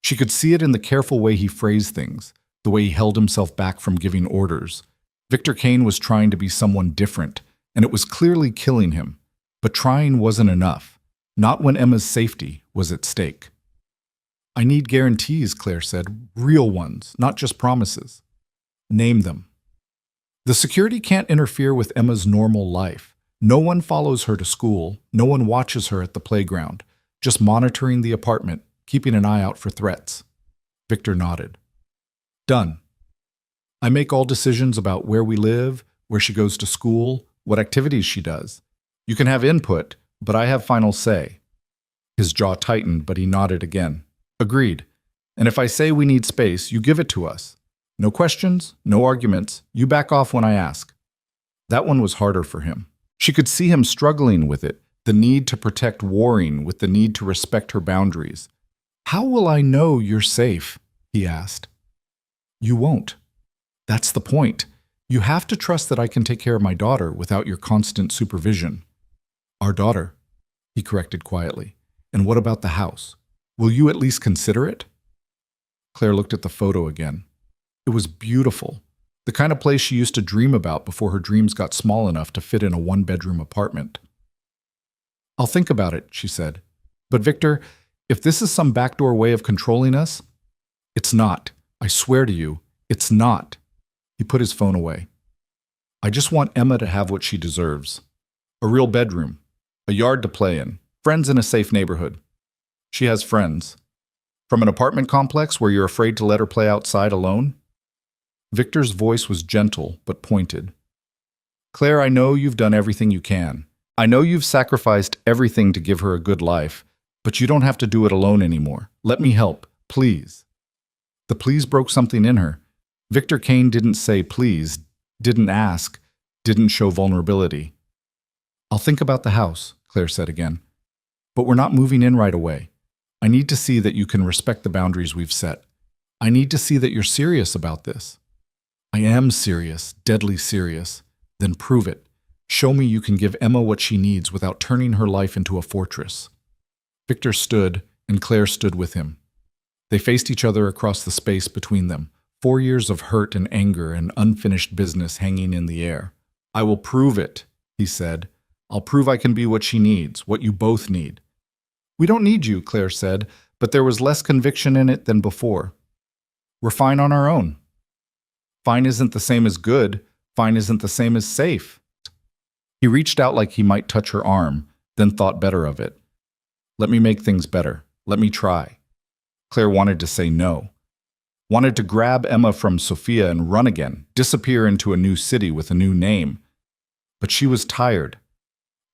[SPEAKER 1] She could see it in the careful way he phrased things, the way he held himself back from giving orders. Victor Kaine was trying to be someone different, and it was clearly killing him. But trying wasn't enough, not when Emma's safety was at stake. I need guarantees, Claire said, real ones, not just promises. Name them. The security can't interfere with Emma's normal life. No one follows her to school, no one watches her at the playground, just monitoring the apartment, keeping an eye out for threats. Victor nodded. Done. I make all decisions about where we live, where she goes to school, what activities she does. You can have input, but I have final say. His jaw tightened, but he nodded again. Agreed. And if I say we need space, you give it to us. No questions, no arguments. You back off when I ask. That one was harder for him. She could see him struggling with it, the need to protect warring with the need to respect her boundaries. How will I know you're safe? He asked. You won't. That's the point. You have to trust that I can take care of my daughter without your constant supervision. Our daughter, he corrected quietly. And what about the house? Will you at least consider it? Claire looked at the photo again. It was beautiful. The kind of place she used to dream about before her dreams got small enough to fit in a one-bedroom apartment. I'll think about it, she said. But Victor, if this is some backdoor way of controlling us, it's not. I swear to you, it's not. He put his phone away. I just want Emma to have what she deserves. A real bedroom, a yard to play in, friends in a safe neighborhood. She has friends. From an apartment complex where you're afraid to let her play outside alone? Victor's voice was gentle but pointed. Claire, I know you've done everything you can. I know you've sacrificed everything to give her a good life, but you don't have to do it alone anymore. Let me help, please. The please broke something in her. Victor Kaine didn't say please, didn't ask, didn't show vulnerability. I'll think about the house, Claire said again. But we're not moving in right away. I need to see that you can respect the boundaries we've set. I need to see that you're serious about this. I am serious, deadly serious. Then prove it. Show me you can give Emma what she needs without turning her life into a fortress. Victor stood, and Claire stood with him. They faced each other across the space between them, 4 years of hurt and anger and unfinished business hanging in the air. I will prove it, he said. I'll prove I can be what she needs, what you both need. We don't need you, Claire said, but there was less conviction in it than before. We're fine on our own. Fine isn't the same as good. Fine isn't the same as safe. He reached out like he might touch her arm, then thought better of it. Let me make things better. Let me try. Claire wanted to say no. Wanted to grab Emma from Sophia and run again, disappear into a new city with a new name. But she was tired.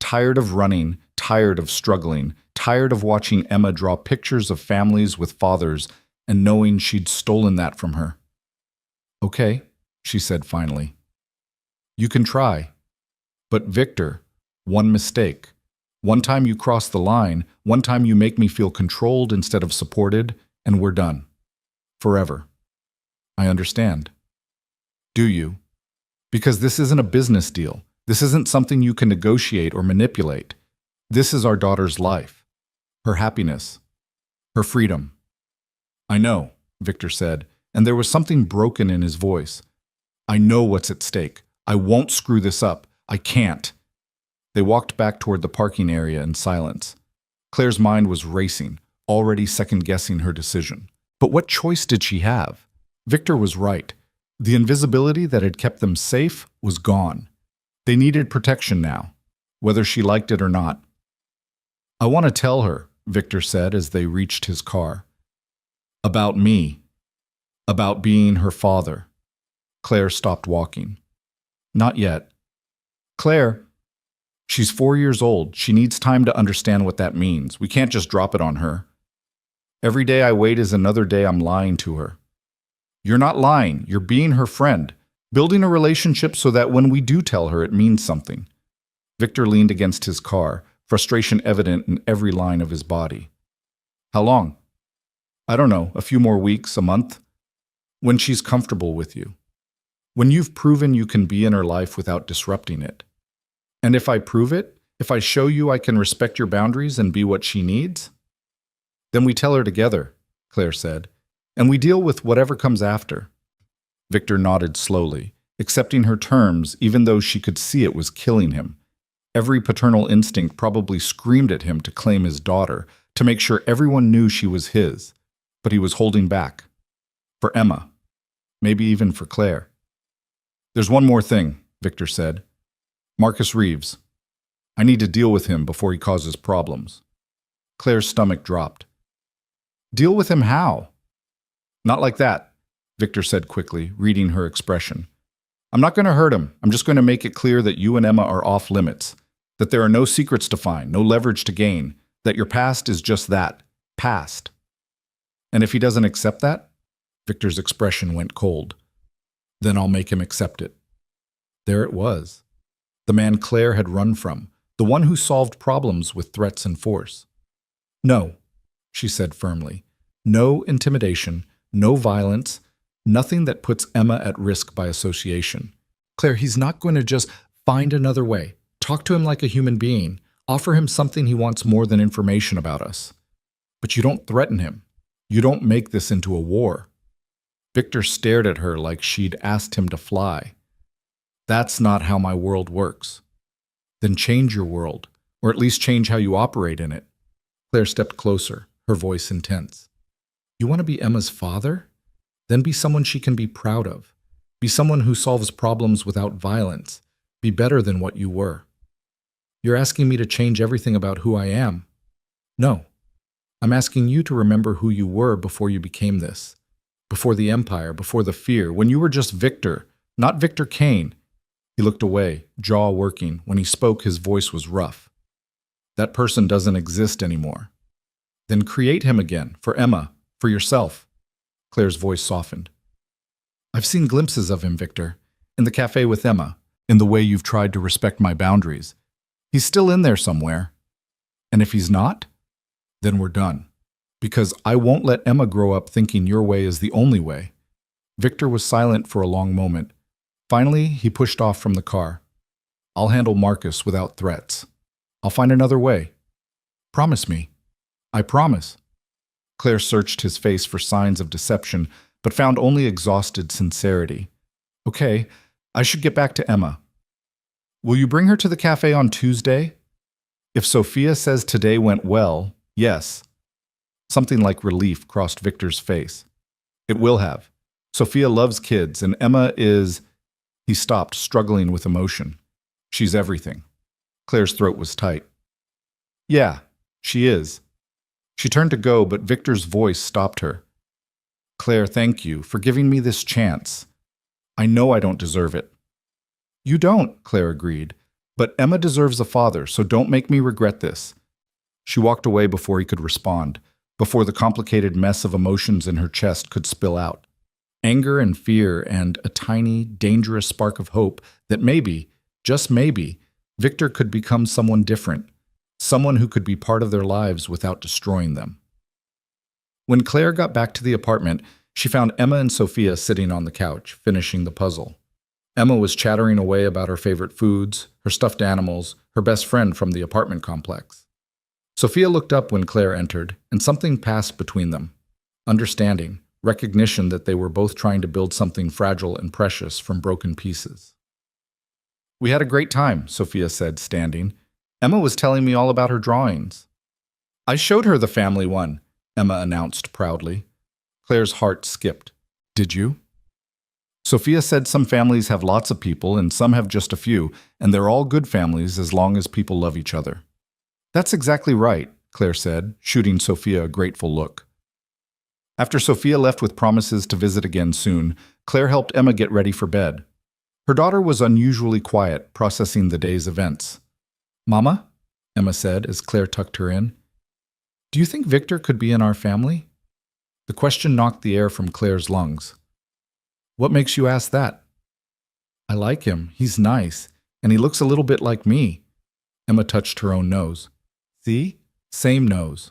[SPEAKER 1] Tired of running, tired of struggling, tired of watching Emma draw pictures of families with fathers and knowing she'd stolen that from her. Okay, she said finally. You can try. But Victor, one mistake. One time you cross the line, one time you make me feel controlled instead of supported, and we're done. Forever. I understand. Do you? Because this isn't a business deal. This isn't something you can negotiate or manipulate. This is our daughter's life. Her happiness. Her freedom. I know, Victor said, and there was something broken in his voice. I know what's at stake. I won't screw this up. I can't. They walked back toward the parking area in silence. Claire's mind was racing, already second-guessing her decision. But what choice did she have? Victor was right. The invisibility that had kept them safe was gone. They needed protection now, whether she liked it or not. I want to tell her, Victor said as they reached his car. About me. About being her father. Claire stopped walking. Not yet. Claire, she's 4 years old. She needs time to understand what that means. We can't just drop it on her. Every day I wait is another day I'm lying to her. You're not lying. You're being her friend, building a relationship so that when we do tell her, it means something. Victor leaned against his car, frustration evident in every line of his body. How long? I don't know, a few more weeks, a month. When she's comfortable with you. When you've proven you can be in her life without disrupting it. And if I prove it, if I show you I can respect your boundaries and be what she needs, then we tell her together, Claire said, and we deal with whatever comes after. Victor nodded slowly, accepting her terms even though she could see it was killing him. Every paternal instinct probably screamed at him to claim his daughter, to make sure everyone knew she was his, but he was holding back. For Emma. Maybe even for Claire. There's one more thing, Victor said. Marcus Reeves. I need to deal with him before he causes problems. Claire's stomach dropped. Deal with him how? Not like that, Victor said quickly, reading her expression. I'm not going to hurt him. I'm just going to make it clear that you and Emma are off limits, that there are no secrets to find, no leverage to gain, that your past is just that, past. And if he doesn't accept that, Victor's expression went cold. Then I'll make him accept it. There it was. The man Claire had run from, the one who solved problems with threats and force. No, she said firmly. No intimidation, no violence, nothing that puts Emma at risk by association. Claire, he's not going to just find another way. Talk to him like a human being. Offer him something he wants more than information about us. But you don't threaten him. You don't make this into a war. Victor stared at her like she'd asked him to fly. That's not how my world works. Then change your world, or at least change how you operate in it. Claire stepped closer, her voice intense. You want to be Emma's father? Then be someone she can be proud of. Be someone who solves problems without violence. Be better than what you were. You're asking me to change everything about who I am. No. I'm asking you to remember who you were before you became this. Before the empire, before the fear, when you were just Victor, not Victor Kaine. He looked away, jaw working. When he spoke, his voice was rough. That person doesn't exist anymore. Then create him again, for Emma, for yourself. Claire's voice softened. I've seen glimpses of him, Victor, in the cafe with Emma, in the way you've tried to respect my boundaries. He's still in there somewhere. And if he's not, then we're done. Because I won't let Emma grow up thinking your way is the only way. Victor was silent for a long moment. Finally, he pushed off from the car. I'll handle Marcus without threats. I'll find another way. Promise me. I promise. Claire searched his face for signs of deception, but found only exhausted sincerity. Okay, I should get back to Emma. Will you bring her to the cafe on Tuesday? If Sophia says today went well, yes. Something like relief crossed Victor's face. It will have. Sophia loves kids, and Emma is... He stopped, struggling with emotion. She's everything. Claire's throat was tight. Yeah, she is. She turned to go, but Victor's voice stopped her. Claire, thank you for giving me this chance. I know I don't deserve it. You don't, Claire agreed. But Emma deserves a father, so don't make me regret this. She walked away before he could respond, before the complicated mess of emotions in her chest could spill out. Anger and fear and a tiny, dangerous spark of hope that maybe, just maybe, Victor could become someone different, someone who could be part of their lives without destroying them. When Claire got back to the apartment, she found Emma and Sophia sitting on the couch, finishing the puzzle. Emma was chattering away about her favorite foods, her stuffed animals, her best friend from the apartment complex. Sophia looked up when Claire entered, and something passed between them. Understanding, recognition that they were both trying to build something fragile and precious from broken pieces. We had a great time, Sophia said, standing. Emma was telling me all about her drawings. I showed her the family one, Emma announced proudly. Claire's heart skipped. Did you? Sophia said some families have lots of people and some have just a few, and they're all good families as long as people love each other. That's exactly right, Claire said, shooting Sophia a grateful look. After Sophia left with promises to visit again soon, Claire helped Emma get ready for bed. Her daughter was unusually quiet, processing the day's events. Mama, Emma said as Claire tucked her in, do you think Victor could be in our family? The question knocked the air from Claire's lungs. What makes you ask that? I like him. He's nice. And he looks a little bit like me. Emma touched her own nose. See? Same nose.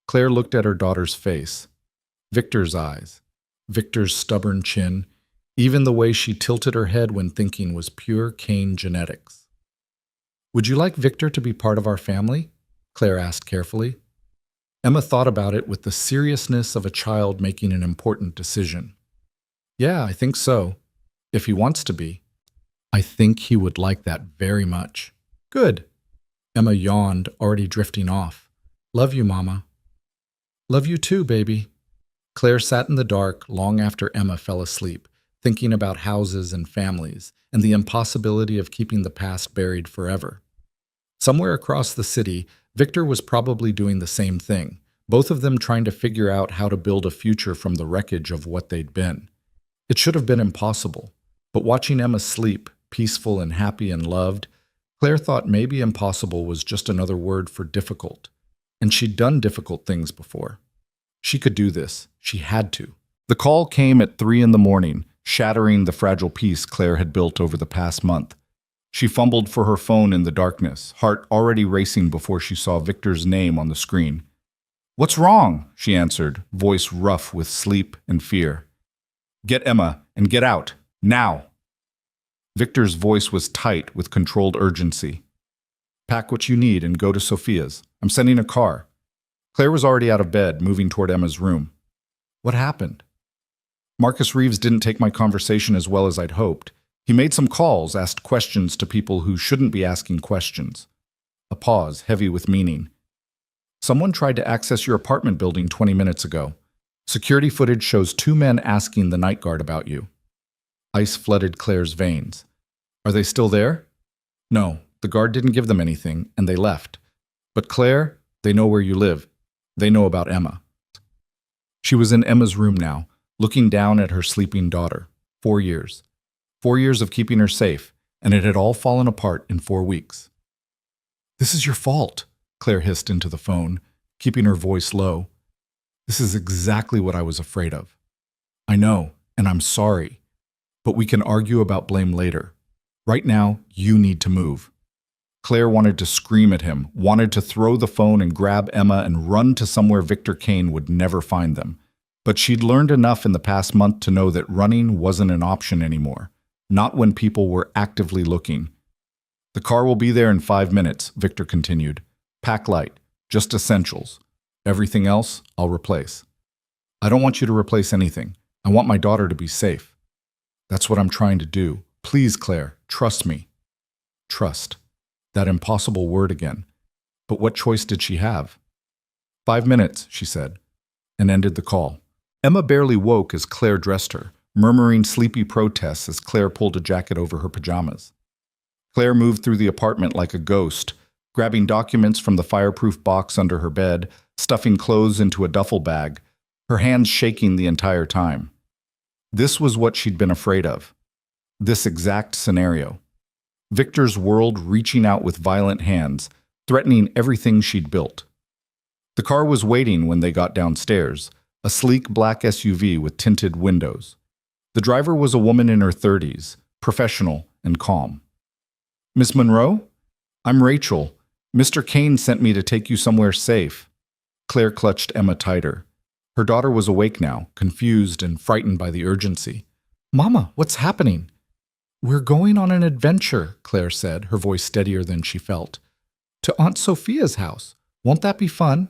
[SPEAKER 1] Claire looked at her daughter's face. Victor's eyes. Victor's stubborn chin. Even the way she tilted her head when thinking was pure Kaine genetics. "Would you like Victor to be part of our family?" Claire asked carefully. Emma thought about it with the seriousness of a child making an important decision. "Yeah, I think so. If he wants to be." "I think he would like that very much." "Good." Emma yawned, already drifting off. "Love you, Mama." "Love you too, baby." Claire sat in the dark long after Emma fell asleep, thinking about houses and families, and the impossibility of keeping the past buried forever. Somewhere across the city, Victor was probably doing the same thing, both of them trying to figure out how to build a future from the wreckage of what they'd been. It should have been impossible, but watching Emma sleep, peaceful and happy and loved, Claire thought maybe impossible was just another word for difficult. And she'd done difficult things before. She could do this. She had to. The call came at 3 in the morning, shattering the fragile peace Claire had built over the past month. She fumbled for her phone in the darkness, heart already racing before she saw Victor's name on the screen. "What's wrong?" she answered, voice rough with sleep and fear. "Get Emma and get out, now." Victor's voice was tight with controlled urgency. "Pack what you need and go to Sophia's. I'm sending a car." Claire was already out of bed, moving toward Emma's room. "What happened?" "Marcus Reeves didn't take my conversation as well as I'd hoped. He made some calls, asked questions to people who shouldn't be asking questions." A pause, heavy with meaning. "Someone tried to access your apartment building 20 minutes ago. Security footage shows 2 men asking the night guard about you." Ice flooded Claire's veins. "Are they still there?" "No, the guard didn't give them anything, and they left. But Claire, they know where you live. They know about Emma." She was in Emma's room now, looking down at her sleeping daughter. 4 years. 4 years of keeping her safe, and it had all fallen apart in 4 weeks. "This is your fault," Claire hissed into the phone, keeping her voice low. "This is exactly what I was afraid of. I know, and I'm sorry. But we can argue about blame later. Right now, you need to move." Claire wanted to scream at him, wanted to throw the phone and grab Emma and run to somewhere Victor Kaine would never find them. But she'd learned enough in the past month to know that running wasn't an option anymore, not when people were actively looking. "The car will be there in 5 minutes, Victor continued. "Pack light, just essentials. Everything else, I'll replace." "I don't want you to replace anything. I want my daughter to be safe." "That's what I'm trying to do. Please, Claire, trust me." Trust. That impossible word again. But what choice did she have? 5 minutes, she said, and ended the call. Emma barely woke as Claire dressed her, murmuring sleepy protests as Claire pulled a jacket over her pajamas. Claire moved through the apartment like a ghost, grabbing documents from the fireproof box under her bed, stuffing clothes into a duffel bag, her hands shaking the entire time. This was what she'd been afraid of. This exact scenario. Victor's world reaching out with violent hands, threatening everything she'd built. The car was waiting when they got downstairs, a sleek black SUV with tinted windows. The driver was a woman in her 30s, professional and calm. "Miss Monroe? I'm Rachel. Mr. Kaine sent me to take you somewhere safe." Claire clutched Emma tighter. Her daughter was awake now, confused and frightened by the urgency. "Mama, what's happening?" "We're going on an adventure," Claire said, her voice steadier than she felt. "To Aunt Sophia's house. Won't that be fun?"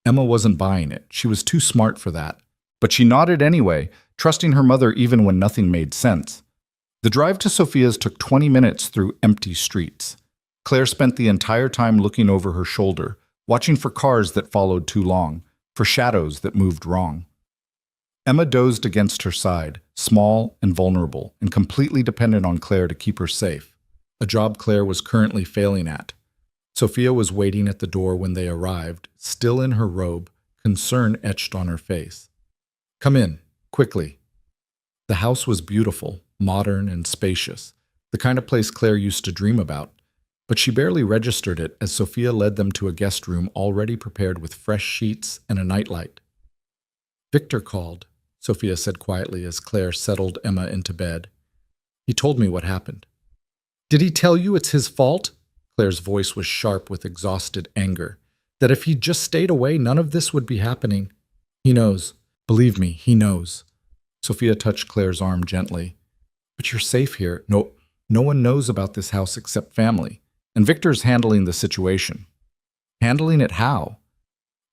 [SPEAKER 1] Emma wasn't buying it. She was too smart for that. But she nodded anyway, trusting her mother even when nothing made sense. The drive to Sophia's took 20 minutes through empty streets. Claire spent the entire time looking over her shoulder, watching for cars that followed too long, for shadows that moved wrong. Emma dozed against her side, small and vulnerable, and completely dependent on Claire to keep her safe, a job Claire was currently failing at. Sophia was waiting at the door when they arrived, still in her robe, concern etched on her face. "Come in, quickly." The house was beautiful, modern and spacious, the kind of place Claire used to dream about, but she barely registered it as Sophia led them to a guest room already prepared with fresh sheets and a nightlight. "Victor called," Sophia said quietly as Claire settled Emma into bed. "He told me what happened." "Did he tell you it's his fault?" Claire's voice was sharp with exhausted anger. That if he'd just stayed away, none of this would be happening. He knows. Believe me, he knows. Sophia touched Claire's arm gently. But you're safe here. No one knows about this house except family. And Victor's handling the situation. Handling it how?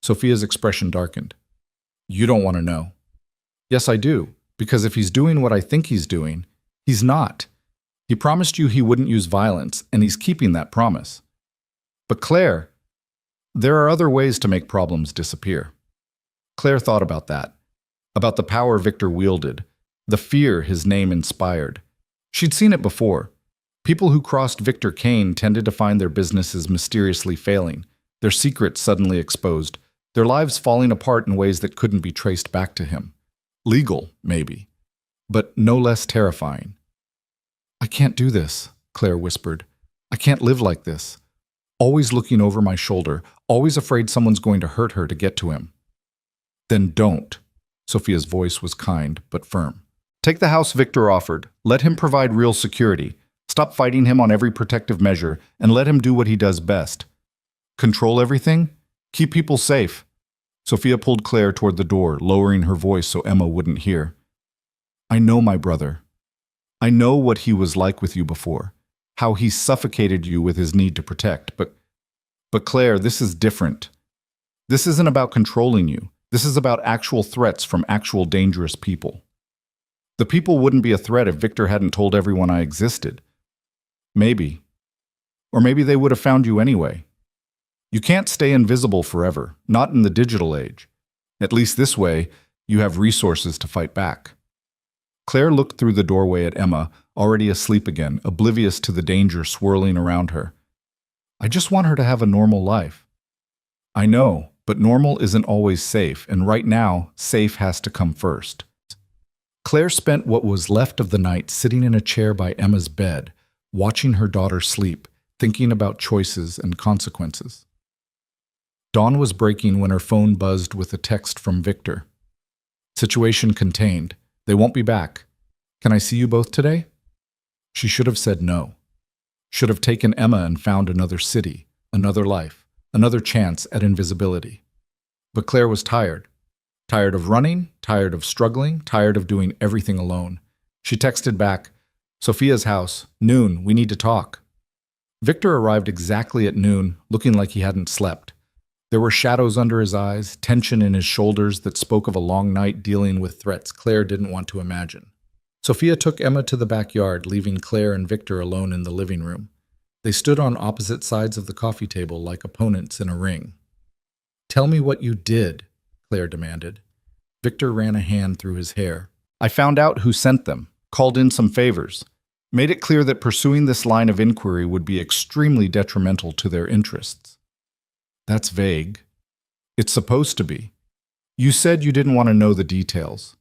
[SPEAKER 1] Sophia's expression darkened. You don't want to know. Yes, I do. Because if he's doing what I think he's doing, he's not. He promised you he wouldn't use violence, and he's keeping that promise. But Claire, there are other ways to make problems disappear. Claire thought about that, about the power Victor wielded, the fear his name inspired. She'd seen it before. People who crossed Victor Kaine tended to find their businesses mysteriously failing, their secrets suddenly exposed, their lives falling apart in ways that couldn't be traced back to him. Legal, maybe, but no less terrifying. I can't do this, Claire whispered. I can't live like this. Always looking over my shoulder, always afraid someone's going to hurt her to get to him. Then don't. Sophia's voice was kind, but firm. Take the house Victor offered. Let him provide real security. Stop fighting him on every protective measure, and let him do what he does best. Control everything? Keep people safe. Sophia pulled Claire toward the door, lowering her voice so Emma wouldn't hear. I know my brother. I know what he was like with you before, how he suffocated you with his need to protect. But Claire, this is different. This isn't about controlling you. This is about actual threats from actual dangerous people. The people wouldn't be a threat if Victor hadn't told everyone I existed. Maybe. Or maybe they would have found you anyway. You can't stay invisible forever, not in the digital age. At least this way, you have resources to fight back. Claire looked through the doorway at Emma, already asleep again, oblivious to the danger swirling around her. I just want her to have a normal life. I know, but normal isn't always safe, and right now, safe has to come first. Claire spent what was left of the night sitting in a chair by Emma's bed, watching her daughter sleep, thinking about choices and consequences. Dawn was breaking when her phone buzzed with a text from Victor. Situation contained. They won't be back. Can I see you both today? She should have said no. Should have taken Emma and found another city, another life, another chance at invisibility. But Claire was tired. Tired of running, tired of struggling, tired of doing everything alone. She texted back, Sophia's house, noon, we need to talk. Victor arrived exactly at noon, looking like he hadn't slept. There were shadows under his eyes, tension in his shoulders that spoke of a long night dealing with threats Claire didn't want to imagine. Sophia took Emma to the backyard, leaving Claire and Victor alone in the living room. They stood on opposite sides of the coffee table like opponents in a ring. Tell me what you did, Claire demanded. Victor ran a hand through his hair. I found out who sent them, called in some favors, made it clear that pursuing this line of inquiry would be extremely detrimental to their interests. That's vague. It's supposed to be. You said you didn't want to know the details.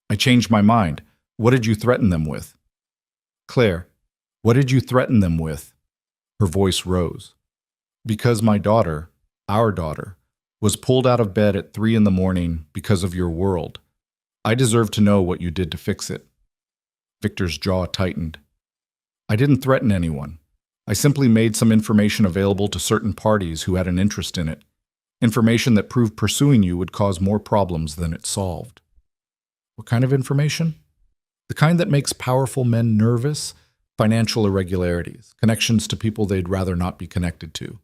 [SPEAKER 1] I changed my mind. What did you threaten them with? Claire, what did you threaten them with? Her voice rose. Because my daughter, our daughter, was pulled out of bed at 3 a.m. because of your world. I deserve to know what you did to fix it. Victor's jaw tightened. I didn't threaten anyone. I simply made some information available to certain parties who had an interest in it. Information that proved pursuing you would cause more problems than it solved. What kind of information? The kind that makes powerful men nervous, financial irregularities, connections to people they'd rather not be connected to.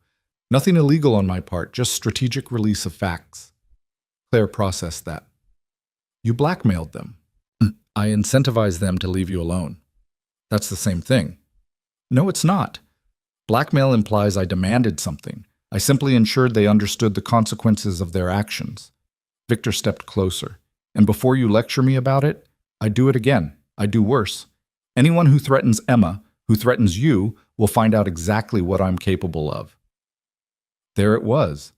[SPEAKER 1] Nothing illegal on my part, just strategic release of facts. Claire processed that. You blackmailed them. I incentivized them to leave you alone. That's the same thing. No, it's not. Blackmail implies I demanded something. I simply ensured they understood the consequences of their actions. Victor stepped closer. And before you lecture me about it, I do it again. I do worse. Anyone who threatens Emma, who threatens you, will find out exactly what I'm capable of. There it was.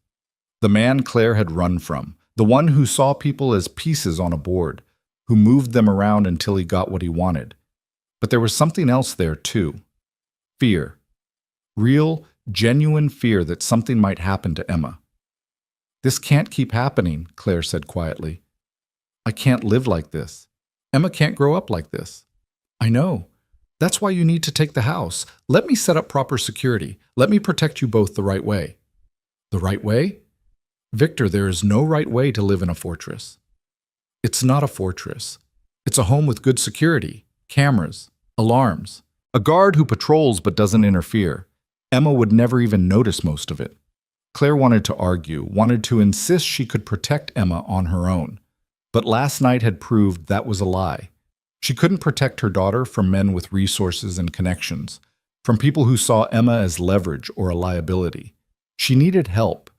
[SPEAKER 1] The man Claire had run from. The one who saw people as pieces on a board, who moved them around until he got what he wanted. But there was something else there, too. Fear. Real, genuine fear that something might happen to Emma. This can't keep happening, Claire said quietly. I can't live like this. Emma can't grow up like this. I know. That's why you need to take the house. Let me set up proper security. Let me protect you both the right way. The right way? Victor, there is no right way to live in a fortress. It's not a fortress. It's a home with good security, cameras, alarms, a guard who patrols but doesn't interfere. Emma would never even notice most of it. Claire wanted to argue, wanted to insist she could protect Emma on her own. But last night had proved that was a lie. She couldn't protect her daughter from men with resources and connections, from people who saw Emma as leverage or a liability. She needed help.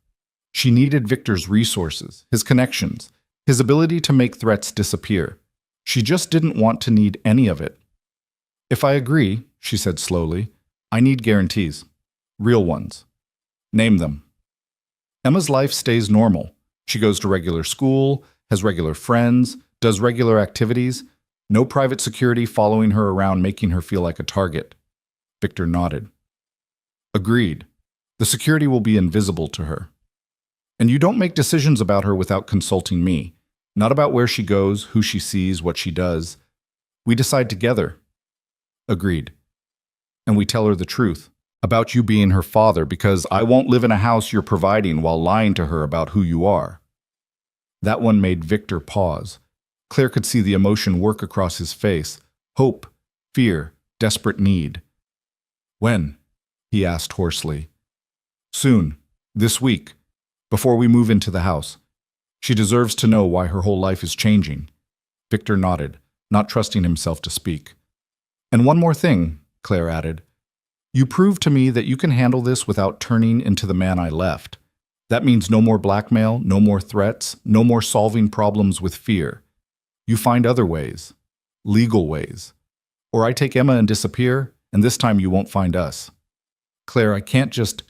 [SPEAKER 1] She needed Victor's resources, his connections, his ability to make threats disappear. She just didn't want to need any of it. If I agree, she said slowly, I need guarantees. Real ones. Name them. Emma's life stays normal. She goes to regular school, has regular friends, does regular activities. No private security following her around making her feel like a target. Victor nodded. Agreed. The security will be invisible to her. And you don't make decisions about her without consulting me. Not about where she goes, who she sees, what she does. We decide together. Agreed. And we tell her the truth about you being her father, because I won't live in a house you're providing while lying to her about who you are. That one made Victor pause. Claire could see the emotion work across his face. Hope, fear, desperate need. When? He asked hoarsely. Soon. This week. Before we move into the house. She deserves to know why her whole life is changing. Victor nodded, not trusting himself to speak. And one more thing, Claire added. You proved to me that you can handle this without turning into the man I left. That means no more blackmail, no more threats, no more solving problems with fear. You find other ways, legal ways. Or I take Emma and disappear, and this time you won't find us. Claire, I can't just...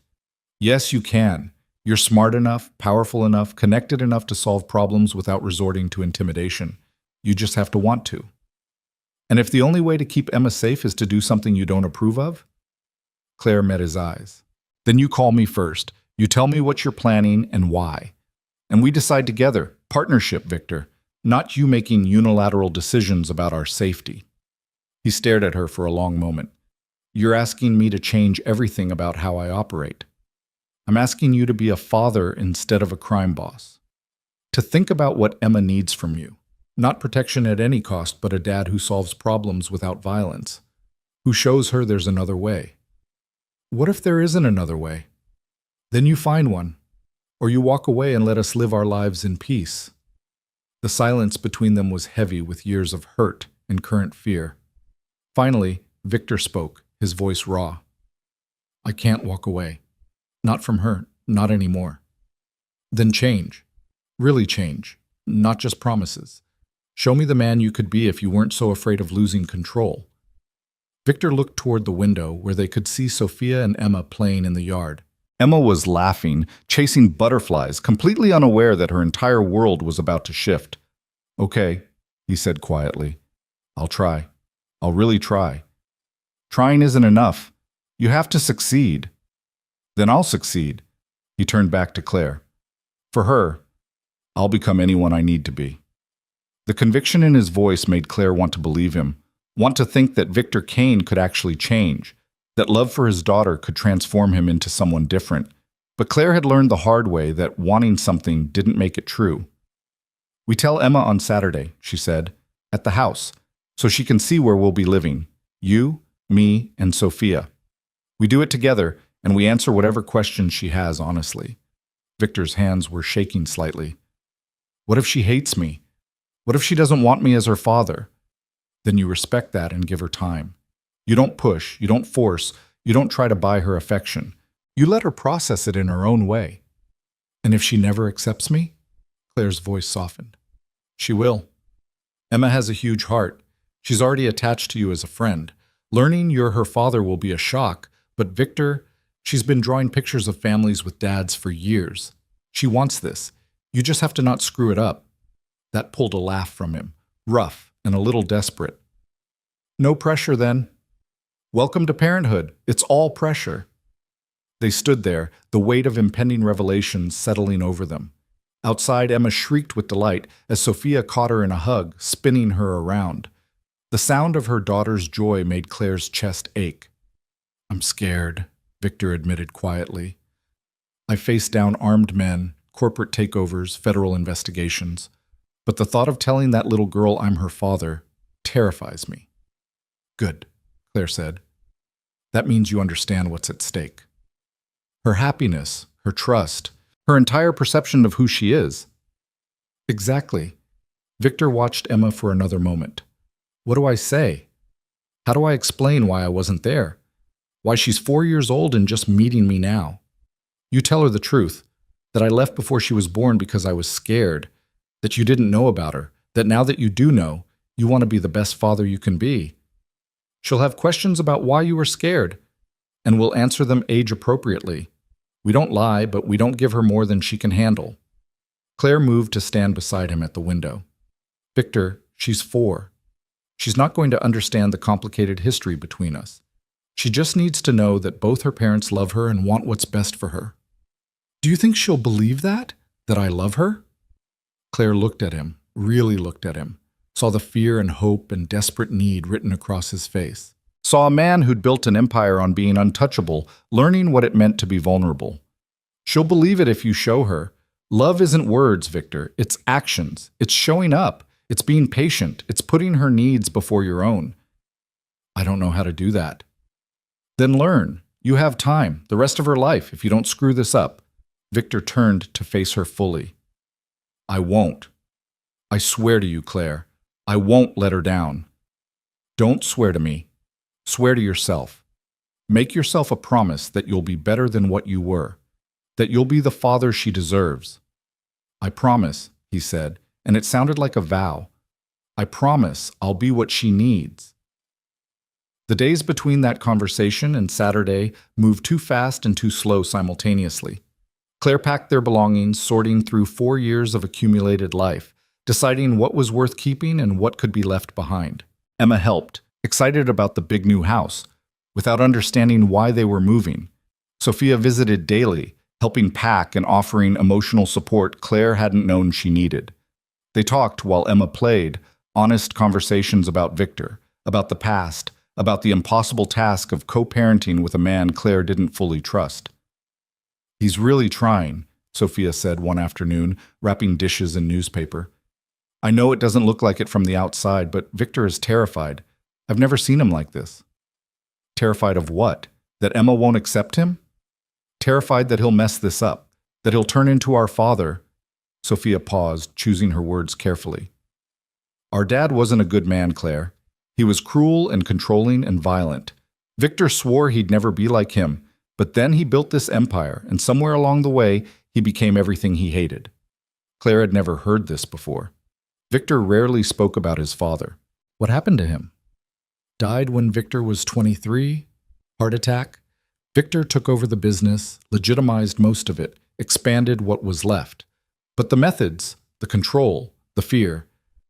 [SPEAKER 1] Yes, you can. You're smart enough, powerful enough, connected enough to solve problems without resorting to intimidation. You just have to want to. And if the only way to keep Emma safe is to do something you don't approve of? Claire met his eyes. Then you call me first. You tell me what you're planning and why. And we decide together. Partnership, Victor. Not you making unilateral decisions about our safety. He stared at her for a long moment. You're asking me to change everything about how I operate. I'm asking you to be a father instead of a crime boss. To think about what Emma needs from you. Not protection at any cost, but a dad who solves problems without violence. Who shows her there's another way. What if there isn't another way? Then you find one. Or you walk away and let us live our lives in peace. The silence between them was heavy with years of hurt and current fear. Finally, Victor spoke, his voice raw. I can't walk away. Not from her, not anymore. Then change. Really change. Not just promises. Show me the man you could be if you weren't so afraid of losing control. Victor looked toward the window where they could see Sophia and Emma playing in the yard. Emma was laughing, chasing butterflies, completely unaware that her entire world was about to shift. Okay, he said quietly. I'll try. I'll really try. Trying isn't enough. You have to succeed. Then I'll succeed. He turned back to Claire. For her, I'll become anyone I need to be. The conviction in his voice made Claire want to believe him, want to think that Victor Kaine could actually change, that love for his daughter could transform him into someone different. But Claire had learned the hard way that wanting something didn't make it true. We tell Emma on Saturday, she said, at the house, so she can see where we'll be living. You, me, and Sophia. We do it together, and we answer whatever questions she has honestly. Victor's hands were shaking slightly. What if she hates me? What if she doesn't want me as her father? Then you respect that and give her time. You don't push, you don't force, you don't try to buy her affection. You let her process it in her own way. And if she never accepts me? Claire's voice softened. She will. Emma has a huge heart. She's already attached to you as a friend. Learning you're her father will be a shock, but Victor... She's been drawing pictures of families with dads for years. She wants this. You just have to not screw it up. That pulled a laugh from him, rough and a little desperate. No pressure then. Welcome to parenthood. It's all pressure. They stood there, the weight of impending revelations settling over them. Outside, Emma shrieked with delight as Sophia caught her in a hug, spinning her around. The sound of her daughter's joy made Claire's chest ache. I'm scared, Victor admitted quietly. I face down armed men, corporate takeovers, federal investigations. But the thought of telling that little girl I'm her father terrifies me. Good, Claire said. That means you understand what's at stake. Her happiness, her trust, her entire perception of who she is. Exactly. Victor watched Emma for another moment. What do I say? How do I explain why I wasn't there? Why she's 4 years old and just meeting me now? You tell her the truth, that I left before she was born because I was scared, that you didn't know about her, that now that you do know, you want to be the best father you can be. She'll have questions about why you were scared, and we'll answer them age-appropriately. We don't lie, but we don't give her more than she can handle. Claire moved to stand beside him at the window. Victor, she's 4. She's not going to understand the complicated history between us. She just needs to know that both her parents love her and want what's best for her. Do you think she'll believe that? That I love her? Claire looked at him, really looked at him, saw the fear and hope and desperate need written across his face. Saw a man who'd built an empire on being untouchable, learning what it meant to be vulnerable. She'll believe it if you show her. Love isn't words, Victor. It's actions. It's showing up. It's being patient. It's putting her needs before your own. I don't know how to do that. Then learn. You have time, the rest of her life, if you don't screw this up. Victor turned to face her fully. I won't. I swear to you, Claire. I won't let her down. Don't swear to me. Swear to yourself. Make yourself a promise that you'll be better than what you were, that you'll be the father she deserves. I promise, he said, and it sounded like a vow. I promise I'll be what she needs. The days between that conversation and Saturday moved too fast and too slow simultaneously. Claire packed their belongings, sorting through 4 years of accumulated life, deciding what was worth keeping and what could be left behind. Emma helped, excited about the big new house, without understanding why they were moving. Sophia visited daily, helping pack and offering emotional support Claire hadn't known she needed. They talked while Emma played, honest conversations about Victor, about the past, about the impossible task of co-parenting with a man Claire didn't fully trust. He's really trying, Sophia said one afternoon, wrapping dishes in newspaper. I know it doesn't look like it from the outside, but Victor is terrified. I've never seen him like this. Terrified of what? That Emma won't accept him? Terrified that he'll mess this up, that he'll turn into our father. Sophia paused, choosing her words carefully. Our dad wasn't a good man, Claire. He was cruel and controlling and violent. Victor swore he'd never be like him, but then he built this empire, and somewhere along the way, he became everything he hated. Claire had never heard this before. Victor rarely spoke about his father. What happened to him? Died when Victor was 23? Heart attack? Victor took over the business, legitimized most of it, expanded what was left. But the methods, the control, the fear,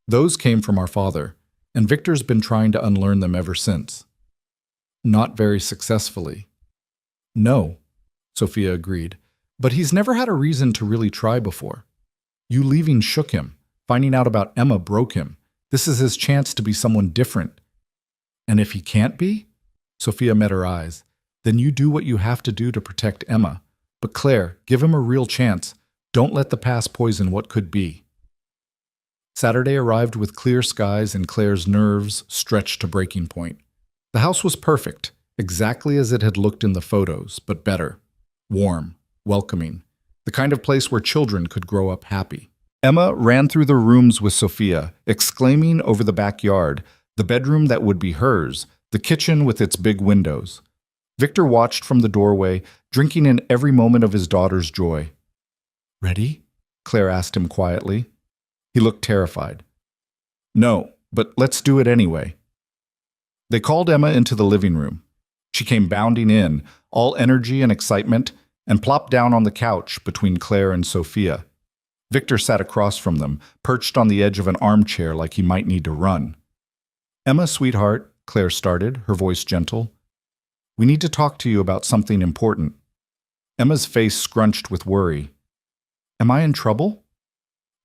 [SPEAKER 1] those came from our father, and Victor's been trying to unlearn them ever since. Not very successfully. No, Sophia agreed, but he's never had a reason to really try before. You leaving shook him. Finding out about Emma broke him. This is his chance to be someone different. And if he can't be? Sophia met her eyes. Then you do what you have to do to protect Emma. But Claire, give him a real chance. Don't let the past poison what could be. Saturday arrived with clear skies and Claire's nerves stretched to breaking point. The house was perfect, exactly as it had looked in the photos, but better. Warm, welcoming. The kind of place where children could grow up happy. Emma ran through the rooms with Sophia, exclaiming over the backyard, the bedroom that would be hers, the kitchen with its big windows. Victor watched from the doorway, drinking in every moment of his daughter's joy. Ready? Claire asked him quietly. He looked terrified. No, but let's do it anyway. They called Emma into the living room. She came bounding in, all energy and excitement, and plopped down on the couch between Claire and Sophia. Victor sat across from them, perched on the edge of an armchair like he might need to run. Emma, sweetheart, Claire started, her voice gentle. We need to talk to you about something important. Emma's face scrunched with worry. Am I in trouble?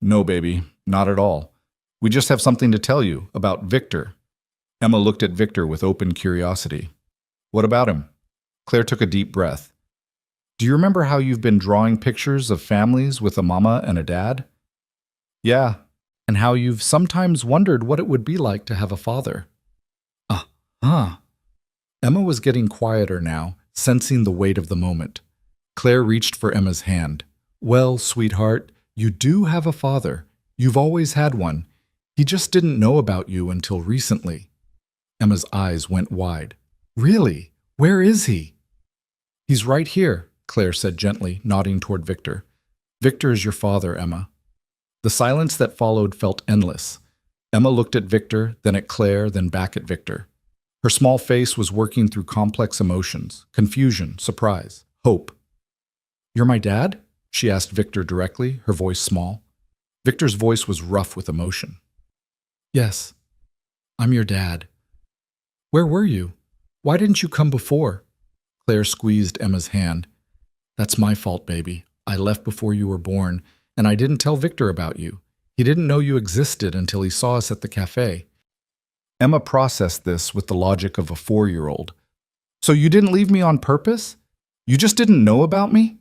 [SPEAKER 1] No, baby, not at all. We just have something to tell you about Victor. Emma looked at Victor with open curiosity. What about him? Claire took a deep breath. Do you remember how you've been drawing pictures of families with a mama and a dad? Yeah, and how you've sometimes wondered what it would be like to have a father. Uh-huh. Emma was getting quieter now, sensing the weight of the moment. Claire reached for Emma's hand. Well, sweetheart, you do have a father. You've always had one. He just didn't know about you until recently. Emma's eyes went wide. Really? Where is he? He's right here, Claire said gently, nodding toward Victor. Victor is your father, Emma. The silence that followed felt endless. Emma looked at Victor, then at Claire, then back at Victor. Her small face was working through complex emotions, confusion, surprise, hope. You're my dad? She asked Victor directly, her voice small. Victor's voice was rough with emotion. Yes, I'm your dad. Where were you? Why didn't you come before? Claire squeezed Emma's hand. That's my fault, baby. I left before you were born, and I didn't tell Victor about you. He didn't know you existed until he saw us at the cafe. Emma processed this with the logic of a 4-year-old. So you didn't leave me on purpose? You just didn't know about me?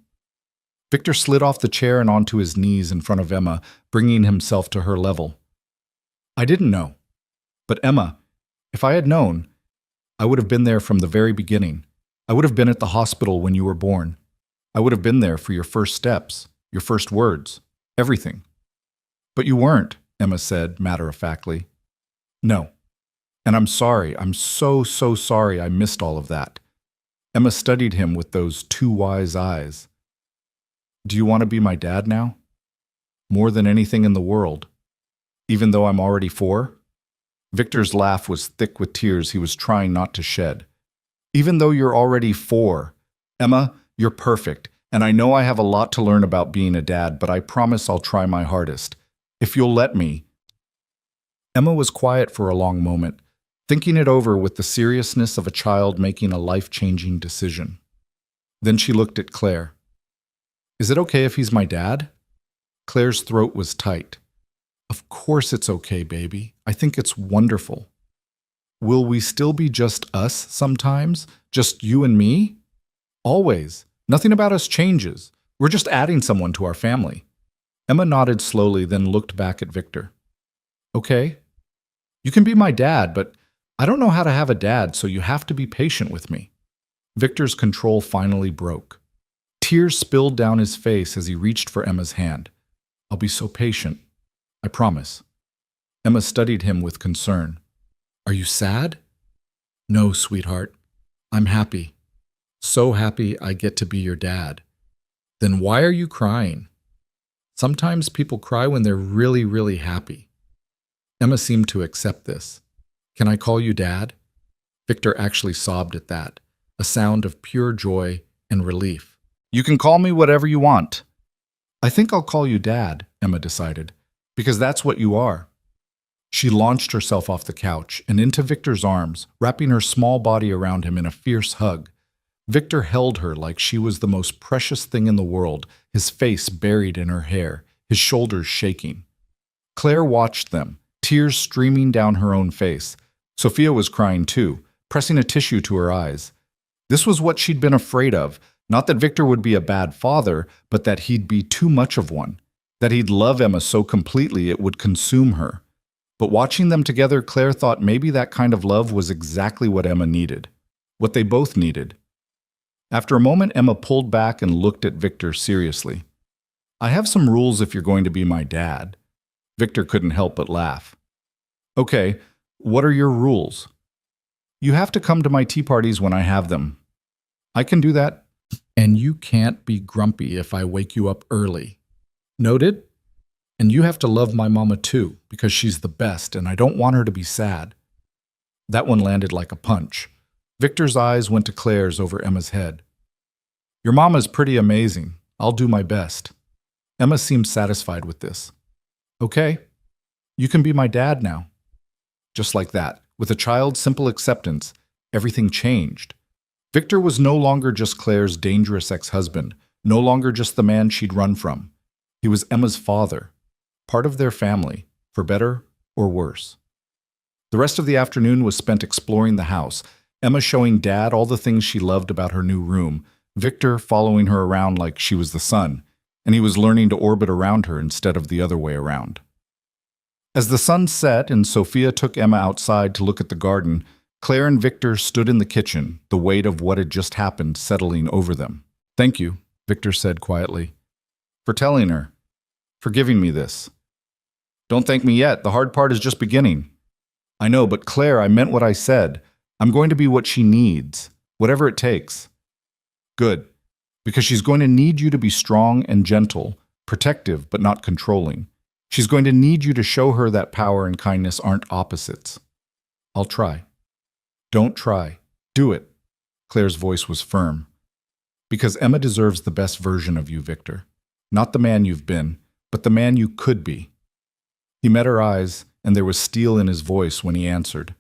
[SPEAKER 1] Victor slid off the chair and onto his knees in front of Emma, bringing himself to her level. I didn't know. But Emma, if I had known, I would have been there from the very beginning. I would have been at the hospital when you were born. I would have been there for your first steps, your first words, everything. But you weren't, Emma said matter-of-factly. No. And I'm sorry, I'm so sorry I missed all of that. Emma studied him with those 2 wise eyes. Do you want to be my dad now? More than anything in the world. Even though I'm already 4? Victor's laugh was thick with tears he was trying not to shed. Even though you're already 4. Emma, you're perfect, and I know I have a lot to learn about being a dad, but I promise I'll try my hardest. If you'll let me. Emma was quiet for a long moment, thinking it over with the seriousness of a child making a life-changing decision. Then she looked at Claire. Is it okay if he's my dad? Claire's throat was tight. Of course it's okay, baby. I think it's wonderful. Will we still be just us sometimes? Just you and me? Always. Nothing about us changes. We're just adding someone to our family. Emma nodded slowly, then looked back at Victor. Okay. You can be my dad, but I don't know how to have a dad, so you have to be patient with me. Victor's control finally broke. Tears spilled down his face as he reached for Emma's hand. I'll be so patient. I promise. Emma studied him with concern. Are you sad? No, sweetheart. I'm happy. So happy I get to be your dad. Then why are you crying? Sometimes people cry when they're really happy. Emma seemed to accept this. Can I call you Dad? Victor actually sobbed at that, a sound of pure joy and relief. You can call me whatever you want. I think I'll call you Dad, Emma decided, because that's what you are. She launched herself off the couch and into Victor's arms, wrapping her small body around him in a fierce hug. Victor held her like she was the most precious thing in the world, his face buried in her hair, his shoulders shaking. Claire watched them, tears streaming down her own face. Sophia was crying too, pressing a tissue to her eyes. This was what she'd been afraid of, not that Victor would be a bad father, but that he'd be too much of one, that he'd love Emma so completely it would consume her. But watching them together, Claire thought maybe that kind of love was exactly what Emma needed, what they both needed. After a moment, Emma pulled back and looked at Victor seriously. I have some rules if you're going to be my dad. Victor couldn't help but laugh. Okay, what are your rules? You have to come to my tea parties when I have them. I can do that. And you can't be grumpy if I wake you up early. Noted? And you have to love my mama too, because she's the best and I don't want her to be sad. That one landed like a punch. Victor's eyes went to Claire's over Emma's head. Your mama's pretty amazing. I'll do my best. Emma seemed satisfied with this. Okay, you can be my dad now. Just like that, with a child's simple acceptance, everything changed. Victor was no longer just Claire's dangerous ex-husband, no longer just the man she'd run from. He was Emma's father, part of their family, for better or worse. The rest of the afternoon was spent exploring the house, Emma showing Dad all the things she loved about her new room, Victor following her around like she was the sun, and he was learning to orbit around her instead of the other way around. As the sun set and Sophia took Emma outside to look at the garden, Claire and Victor stood in the kitchen, the weight of what had just happened settling over them. "Thank you," Victor said quietly, "for telling her, for giving me this." "Don't thank me yet. The hard part is just beginning." "I know, but Claire, I meant what I said. I'm going to be what she needs, whatever it takes." "Good, because she's going to need you to be strong and gentle, protective but not controlling. She's going to need you to show her that power and kindness aren't opposites." "I'll try." "Don't try. Do it." Claire's voice was firm. "Because Emma deserves the best version of you, Victor. Not the man you've been, but the man you could be." He met her eyes, and there was steel in his voice when he answered.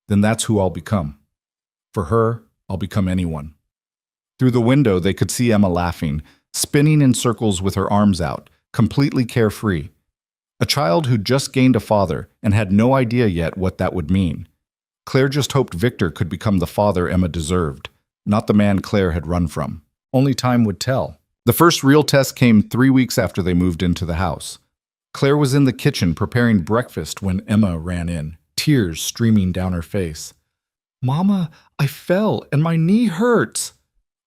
[SPEAKER 1] "Then that's who I'll become. For her, I'll become anyone." Through the window, they could see Emma laughing, spinning in circles with her arms out, completely carefree. A child who'd just gained a father and had no idea yet what that would mean. Claire just hoped Victor could become the father Emma deserved, not the man Claire had run from. Only time would tell. The first real test came 3 weeks after they moved into the house. Claire was in the kitchen preparing breakfast when Emma ran in, tears streaming down her face. "Mama, I fell and my knee hurts."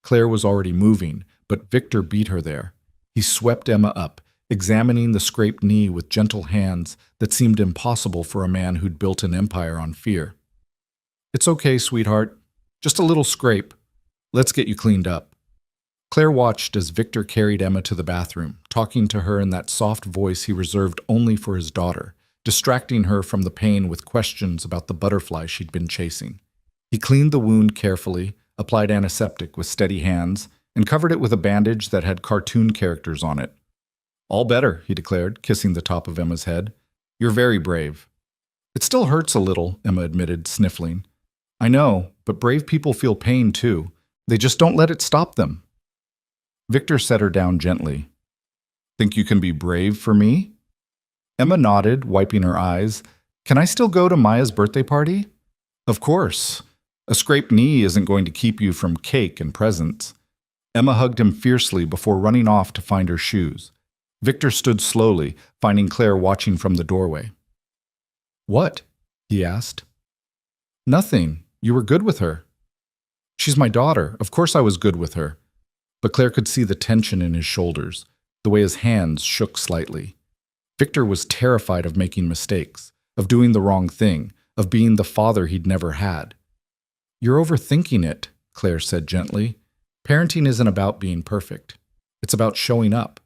[SPEAKER 1] Claire was already moving, but Victor beat her there. He swept Emma up, examining the scraped knee with gentle hands that seemed impossible for a man who'd built an empire on fear. "It's okay, sweetheart. Just a little scrape. Let's get you cleaned up." Claire watched as Victor carried Emma to the bathroom, talking to her in that soft voice he reserved only for his daughter, distracting her from the pain with questions about the butterfly she'd been chasing. He cleaned the wound carefully, applied antiseptic with steady hands, and covered it with a bandage that had cartoon characters on it. "All better," he declared, kissing the top of Emma's head. "You're very brave." "It still hurts a little," Emma admitted, sniffling. "I know, but brave people feel pain too. They just don't let it stop them." Victor set her down gently. "Think you can be brave for me?" Emma nodded, wiping her eyes. "Can I still go to Maya's birthday party?" "Of course. A scraped knee isn't going to keep you from cake and presents." Emma hugged him fiercely before running off to find her shoes. Victor stood slowly, finding Claire watching from the doorway. "What?" he asked. "Nothing. You were good with her." "She's my daughter. Of course I was good with her." But Claire could see the tension in his shoulders, the way his hands shook slightly. Victor was terrified of making mistakes, of doing the wrong thing, of being the father he'd never had. "You're overthinking it," Claire said gently. "Parenting isn't about being perfect. It's about showing up."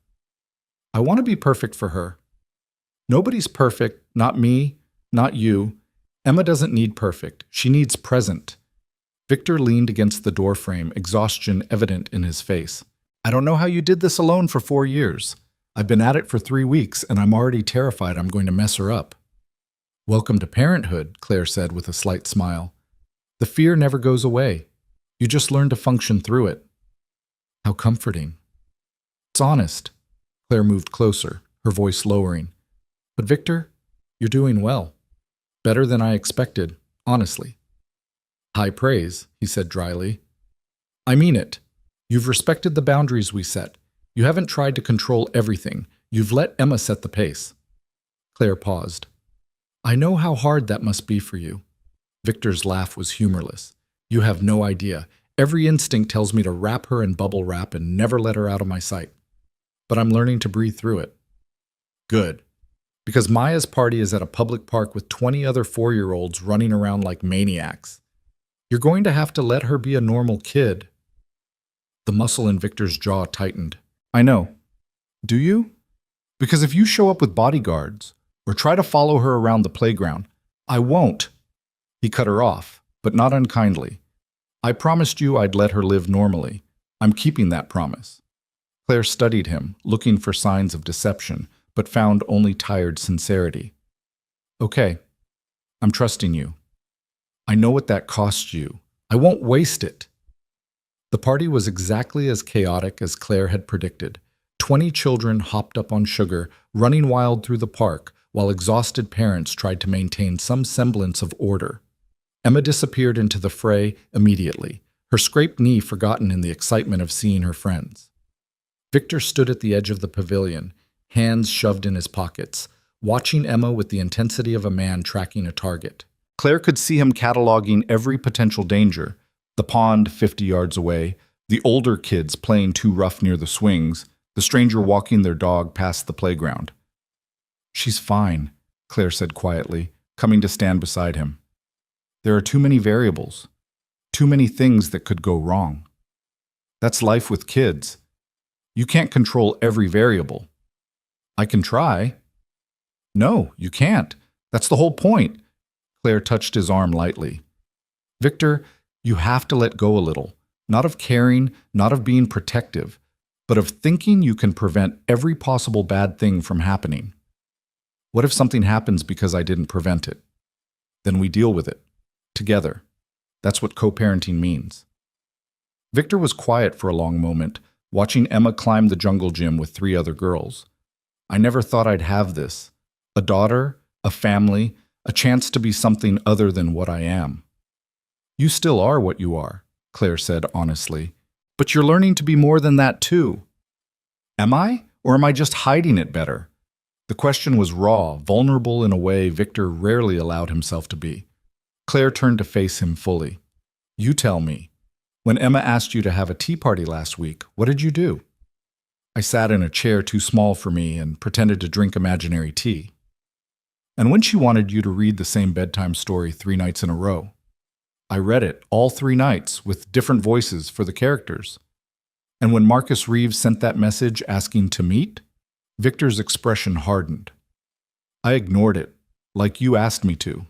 [SPEAKER 1] "I want to be perfect for her." "Nobody's perfect, not me, not you. Emma doesn't need perfect. She needs present." Victor leaned against the doorframe, exhaustion evident in his face. "I don't know how you did this alone for 4 years. I've been at it for 3 weeks, and I'm already terrified I'm going to mess her up." "Welcome to parenthood," Claire said with a slight smile. "The fear never goes away. You just learn to function through it." "How comforting." "It's honest." Claire moved closer, her voice lowering. "But Victor, you're doing well. Better than I expected, honestly." "High praise," he said dryly. "I mean it. You've respected the boundaries we set. You haven't tried to control everything. You've let Emma set the pace." Claire paused. "I know how hard that must be for you." Victor's laugh was humorless. "You have no idea. Every instinct tells me to wrap her in bubble wrap and never let her out of my sight. But I'm learning to breathe through it." "Good. Because Maya's party is at a public park with 20 other 4-year-olds running around like maniacs. You're going to have to let her be a normal kid." The muscle in Victor's jaw tightened. "I know. Do you? Because if you show up with bodyguards or try to follow her around the playground, I won't." He cut her off, but not unkindly. "I promised you I'd let her live normally. I'm keeping that promise." Claire studied him, looking for signs of deception, but found only tired sincerity. "Okay, I'm trusting you. I know what that costs you. I won't waste it." The party was exactly as chaotic as Claire had predicted. 20 children hopped up on sugar, running wild through the park, while exhausted parents tried to maintain some semblance of order. Emma disappeared into the fray immediately, her scraped knee forgotten in the excitement of seeing her friends. Victor stood at the edge of the pavilion, hands shoved in his pockets, watching Emma with the intensity of a man tracking a target. Claire could see him cataloging every potential danger: the pond 50 yards away, the older kids playing too rough near the swings, the stranger walking their dog past the playground. "She's fine," Claire said quietly, coming to stand beside him. "There are too many variables, too many things that could go wrong. That's life with kids. You can't control every variable." "I can try." "No, you can't. That's the whole point." Claire touched his arm lightly. "Victor, you have to let go a little, not of caring, not of being protective, but of thinking you can prevent every possible bad thing from happening. What if something happens because I didn't prevent it? Then we deal with it. Together. That's what co-parenting means." Victor was quiet for a long moment, watching Emma climb the jungle gym with 3 other girls. "I never thought I'd have this. A daughter, a family, a chance to be something other than what I am." "You still are what you are," Claire said honestly. "But you're learning to be more than that too." "Am I? Or am I just hiding it better?" The question was raw, vulnerable in a way Victor rarely allowed himself to be. Claire turned to face him fully. "You tell me. When Emma asked you to have a tea party last week, what did you do?" "I sat in a chair too small for me and pretended to drink imaginary tea." "And when she wanted you to read the same bedtime story 3 nights in a row?" "I read it all 3 nights with different voices for the characters." "And when Marcus Reeves sent that message asking to meet?" Victor's expression hardened. "I ignored it, like you asked me to."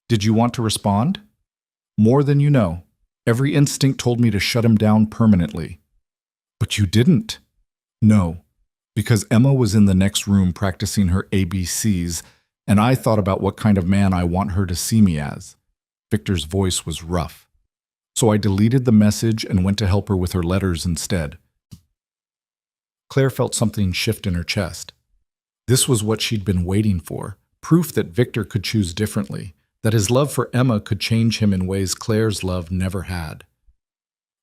[SPEAKER 1] "Did you want to respond?" "More than you know. Every instinct told me to shut him down permanently." "But you didn't." "No, because Emma was in the next room practicing her ABCs, and I thought about what kind of man I want her to see me as." Victor's voice was rough. "So I deleted the message and went to help her with her letters instead." Claire felt something shift in her chest. This was what she'd been waiting for, proof that Victor could choose differently, that his love for Emma could change him in ways Claire's love never had.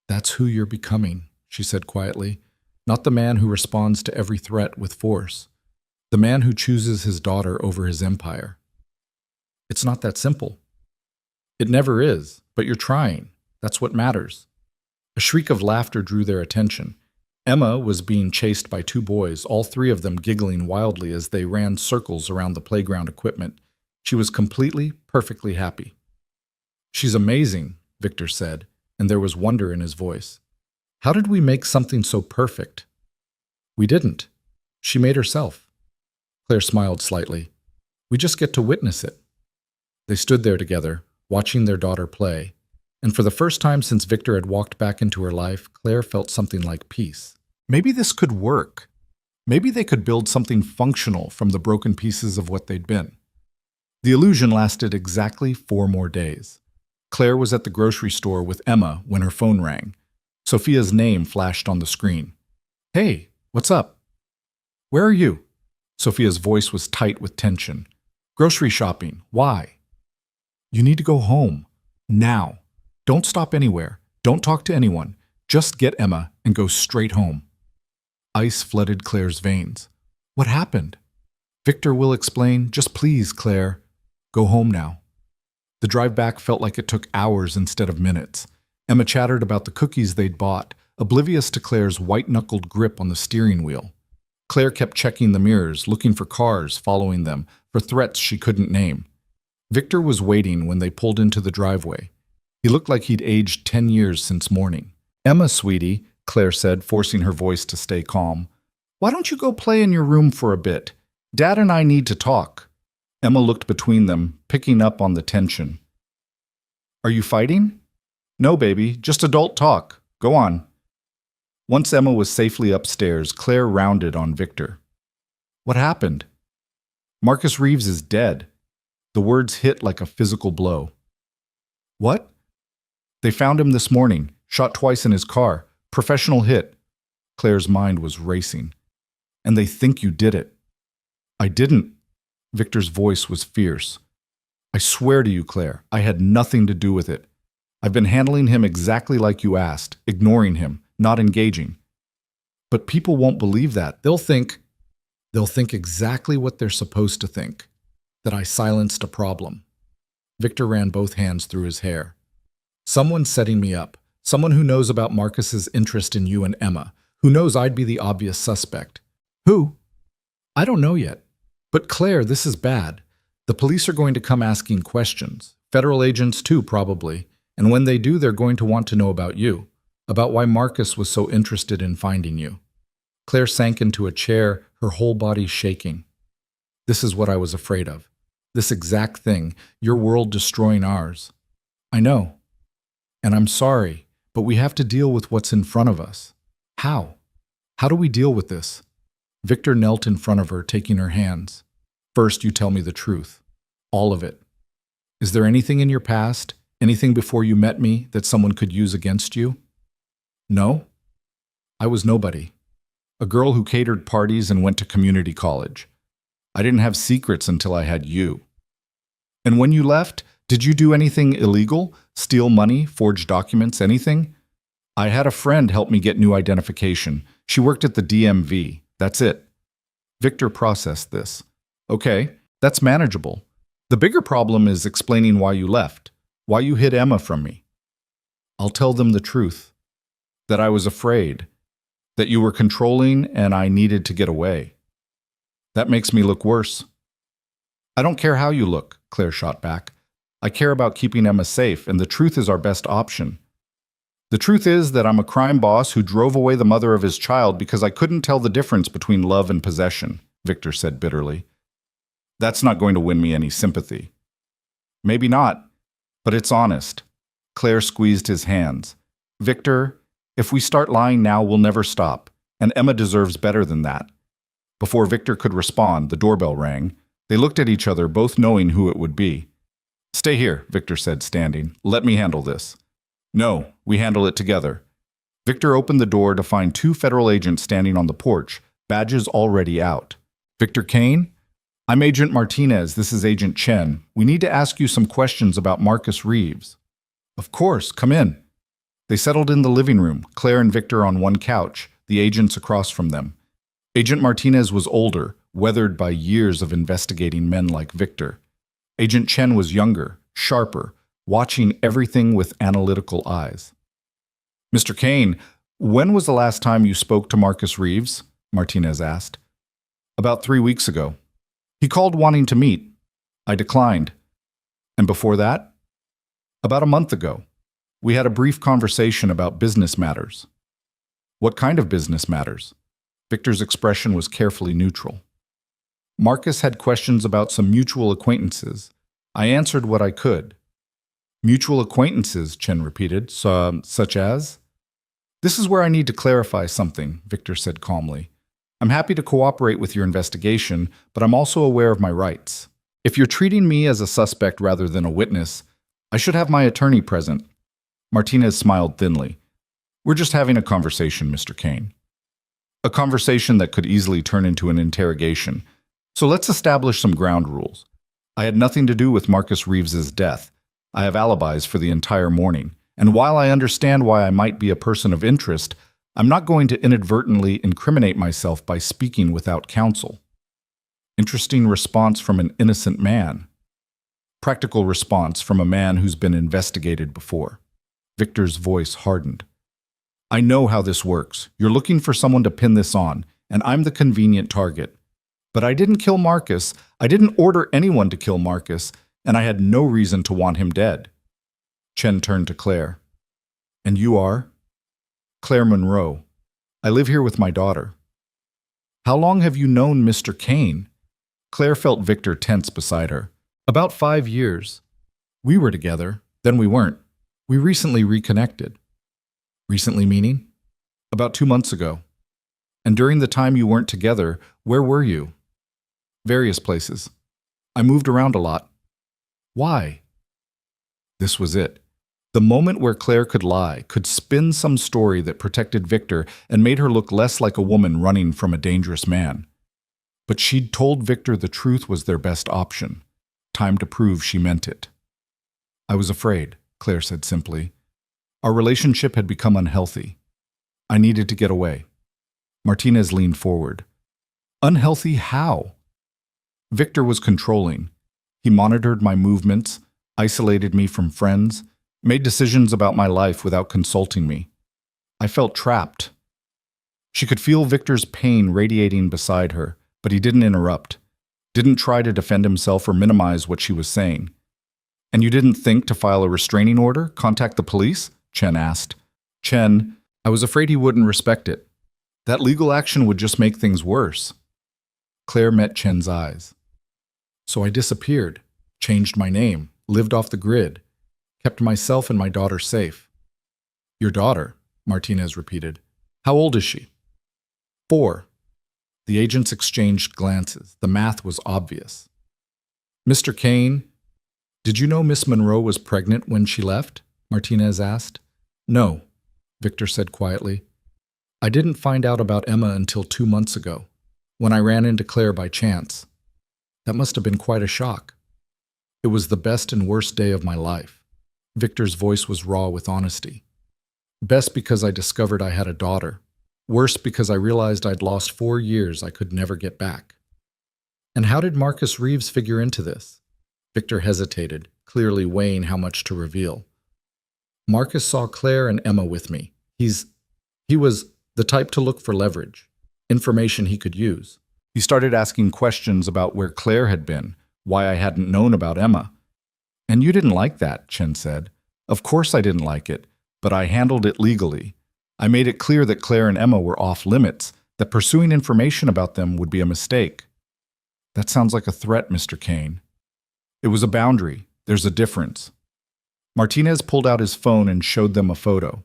[SPEAKER 1] "That's who you're becoming," she said quietly. "Not the man who responds to every threat with force. The man who chooses his daughter over his empire." "It's not that simple." "It never is, but you're trying. That's what matters." A shriek of laughter drew their attention. Emma was being chased by 2 boys, all 3 of them giggling wildly as they ran circles around the playground equipment. She was completely, perfectly happy. "She's amazing," Victor said, and there was wonder in his voice. "How did we make something so perfect?" "We didn't. She made herself." Claire smiled slightly. "We just get to witness it." They stood there together, watching their daughter play, and for the first time since Victor had walked back into her life, Claire felt something like peace. Maybe this could work. Maybe they could build something functional from the broken pieces of what they'd been. The illusion lasted exactly 4 more days. Claire was at the grocery store with Emma when her phone rang. Sophia's name flashed on the screen. "Hey, what's up?" "Where are you?" Sophia's voice was tight with tension. "Grocery shopping. Why?" "You need to go home. Now. Don't stop anywhere. Don't talk to anyone. Just get Emma and go straight home." Ice flooded Claire's veins. "What happened?" "Victor will explain. Just please, Claire. Go home now." The drive back felt like it took hours instead of minutes. Emma chattered about the cookies they'd bought, oblivious to Claire's white-knuckled grip on the steering wheel. Claire kept checking the mirrors, looking for cars following them, for threats she couldn't name. Victor was waiting when they pulled into the driveway. He looked like he'd aged 10 years since morning. "Emma, sweetie," Claire said, forcing her voice to stay calm. "Why don't you go play in your room for a bit? Dad and I need to talk." Emma looked between them, picking up on the tension. "Are you fighting?" "No, baby, just adult talk. Go on." Once Emma was safely upstairs, Claire rounded on Victor. "What happened?" "Marcus Reeves is dead." The words hit like a physical blow. "What?" "They found him this morning, shot twice in his car. Professional hit." Claire's mind was racing. "And they think you did it." "I didn't." Victor's voice was fierce. "I swear to you, Claire, I had nothing to do with it. I've been handling him exactly like you asked, ignoring him, not engaging. But people won't believe that. They'll think exactly what they're supposed to think, that I silenced a problem. Victor ran both hands through his hair. Someone's setting me up. Someone who knows about Marcus's interest in you and Emma, who knows I'd be the obvious suspect. Who? I don't know yet. But Claire, this is bad. The police are going to come asking questions. Federal agents too, probably. And when they do, they're going to want to know about you, about why Marcus was so interested in finding you. Claire sank into a chair, her whole body shaking. This is what I was afraid of. This exact thing, your world destroying ours. I know. And I'm sorry, but we have to deal with what's in front of us. How? How do we deal with this? Victor knelt in front of her, taking her hands. First, you tell me the truth. All of it. Is there anything in your past, anything before you met me, that someone could use against you? No? I was nobody. A girl who catered parties and went to community college. I didn't have secrets until I had you. And when you left, did you do anything illegal? Steal money, forge documents, anything? I had a friend help me get new identification. She worked at the DMV. That's it. Victor processed this. Okay, that's manageable. The bigger problem is explaining why you left, why you hid Emma from me. I'll tell them the truth. That I was afraid. That you were controlling and I needed to get away. That makes me look worse. I don't care how you look, Claire shot back. I care about keeping Emma safe, and the truth is our best option. The truth is that I'm a crime boss who drove away the mother of his child because I couldn't tell the difference between love and possession, Victor said bitterly. That's not going to win me any sympathy. Maybe not, but it's honest. Claire squeezed his hands. Victor, if we start lying now, we'll never stop, and Emma deserves better than that. Before Victor could respond, the doorbell rang. They looked at each other, both knowing who it would be. Stay here, Victor said, standing. Let me handle this. No, we handle it together. Victor opened the door to find 2 federal agents standing on the porch, badges already out. Victor Kaine? I'm Agent Martinez. This is Agent Chen. We need to ask you some questions about Marcus Reeves. Of course, come in. They settled in the living room, Claire and Victor on one couch, the agents across from them. Agent Martinez was older, weathered by years of investigating men like Victor. Agent Chen was younger, sharper, watching everything with analytical eyes. Mr. Kaine, when was the last time you spoke to Marcus Reeves? Martinez asked. About 3 weeks ago. He called wanting to meet. I declined. And before that? About a month ago. We had a brief conversation about business matters. What kind of business matters? Victor's expression was carefully neutral. Marcus had questions about some mutual acquaintances. I answered what I could. Mutual acquaintances, Chen repeated, such as? This is where I need to clarify something, Victor said calmly. I'm happy to cooperate with your investigation, but I'm also aware of my rights. If you're treating me as a suspect rather than a witness, I should have my attorney present. Martinez smiled thinly. We're just having a conversation, Mr. Kaine. A conversation that could easily turn into an interrogation. So let's establish some ground rules. I had nothing to do with Marcus Reeves's death. I have alibis for the entire morning. And while I understand why I might be a person of interest, I'm not going to inadvertently incriminate myself by speaking without counsel. Interesting response from an innocent man. Practical response from a man who's been investigated before. Victor's voice hardened. I know how this works. You're looking for someone to pin this on, and I'm the convenient target. But I didn't kill Marcus. I didn't order anyone to kill Marcus, and I had no reason to want him dead. Chen turned to Claire. And you are? Claire Monroe. I live here with my daughter. How long have you known Mr. Kaine? Claire felt Victor tense beside her. About 5 years. We were together, then we weren't. We recently reconnected. Recently meaning? About 2 months ago. And during the time you weren't together, where were you? Various places. I moved around a lot. Why? This was it. The moment where Claire could lie, could spin some story that protected Victor and made her look less like a woman running from a dangerous man. But she'd told Victor the truth was their best option. Time to prove she meant it. I was afraid. Claire said simply. Our relationship had become unhealthy. I needed to get away. Martinez leaned forward. Unhealthy how? Victor was controlling. He monitored my movements, isolated me from friends, made decisions about my life without consulting me. I felt trapped. She could feel Victor's pain radiating beside her, but he didn't interrupt, didn't try to defend himself or minimize what she was saying. And you didn't think to file a restraining order, contact the police? Chen asked. Chen, I was afraid he wouldn't respect it. That legal action would just make things worse. Claire met Chen's eyes. So I disappeared, changed my name, lived off the grid, kept myself and my daughter safe. Your daughter, Martinez repeated. How old is she? 4. The agents exchanged glances. The math was obvious. Mr. Kaine, did you know Miss Monroe was pregnant when she left? Martinez asked. No, Victor said quietly. I didn't find out about Emma until 2 months ago, when I ran into Claire by chance. That must have been quite a shock. It was the best and worst day of my life. Victor's voice was raw with honesty. Best because I discovered I had a daughter. Worse because I realized I'd lost 4 years I could never get back. And how did Marcus Reeves figure into this? Victor hesitated, clearly weighing how much to reveal. Marcus saw Claire and Emma with me. He was the type to look for leverage, information he could use. He started asking questions about where Claire had been, why I hadn't known about Emma. And you didn't like that, Chen said. Of course I didn't like it, but I handled it legally. I made it clear that Claire and Emma were off limits, that pursuing information about them would be a mistake. That sounds like a threat, Mr. Kaine. It was a boundary. There's a difference. Martinez pulled out his phone and showed them a photo.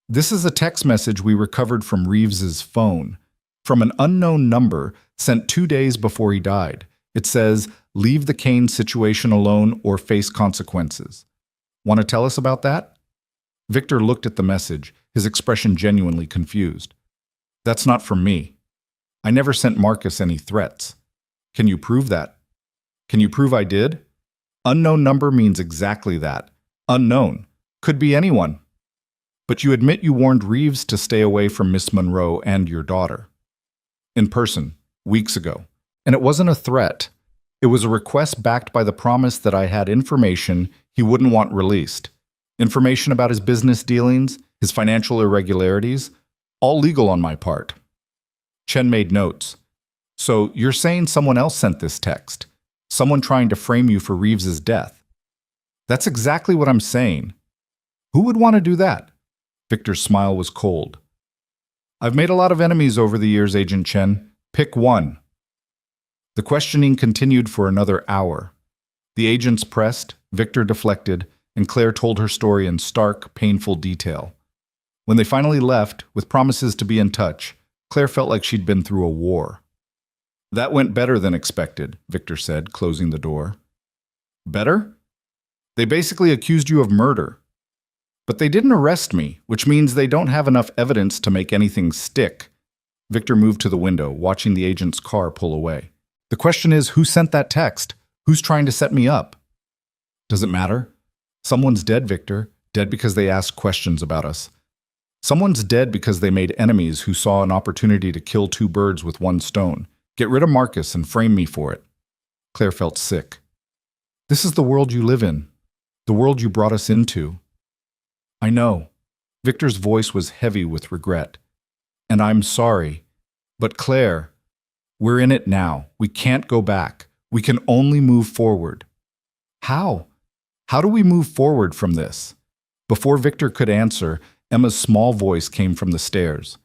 [SPEAKER 1] This is a text message we recovered from Reeves's phone, from an unknown number sent 2 days before he died. It says, leave the Kaine situation alone or face consequences. Want to tell us about that? Victor looked at the message, his expression genuinely confused. That's not from me. I never sent Marcus any threats. Can you prove that? Can you prove I did? Unknown number means exactly that. Unknown. Could be anyone. But you admit you warned Reeves to stay away from Miss Monroe and your daughter. In person, weeks ago. And it wasn't a threat. It was a request backed by the promise that I had information he wouldn't want released. Information about his business dealings, his financial irregularities, all legal on my part. Chen made notes. So you're saying someone else sent this text? Someone trying to frame you for Reeves's death? That's exactly what I'm saying. Who would want to do that? Victor's smile was cold. I've made a lot of enemies over the years, Agent Chen. Pick one. The questioning continued for another hour. The agents pressed, Victor deflected, and Claire told her story in stark, painful detail. When they finally left, with promises to be in touch, Claire felt like she'd been through a war. That went better than expected, Victor said, closing the door. Better? They basically accused you of murder. But they didn't arrest me, which means they don't have enough evidence to make anything stick. Victor moved to the window, watching the agent's car pull away. The question is, who sent that text? Who's trying to set me up? Does it matter? Someone's dead, Victor. Dead because they asked questions about us. Someone's dead because they made enemies who saw an opportunity to kill 2 birds with 1 stone. Get rid of Marcus and frame me for it. Claire felt sick. This is the world you live in. The world you brought us into. I know. Victor's voice was heavy with regret. And I'm sorry. But Claire, we're in it now. We can't go back. We can only move forward. How? How do we move forward from this? Before Victor could answer, Emma's small voice came from the stairs.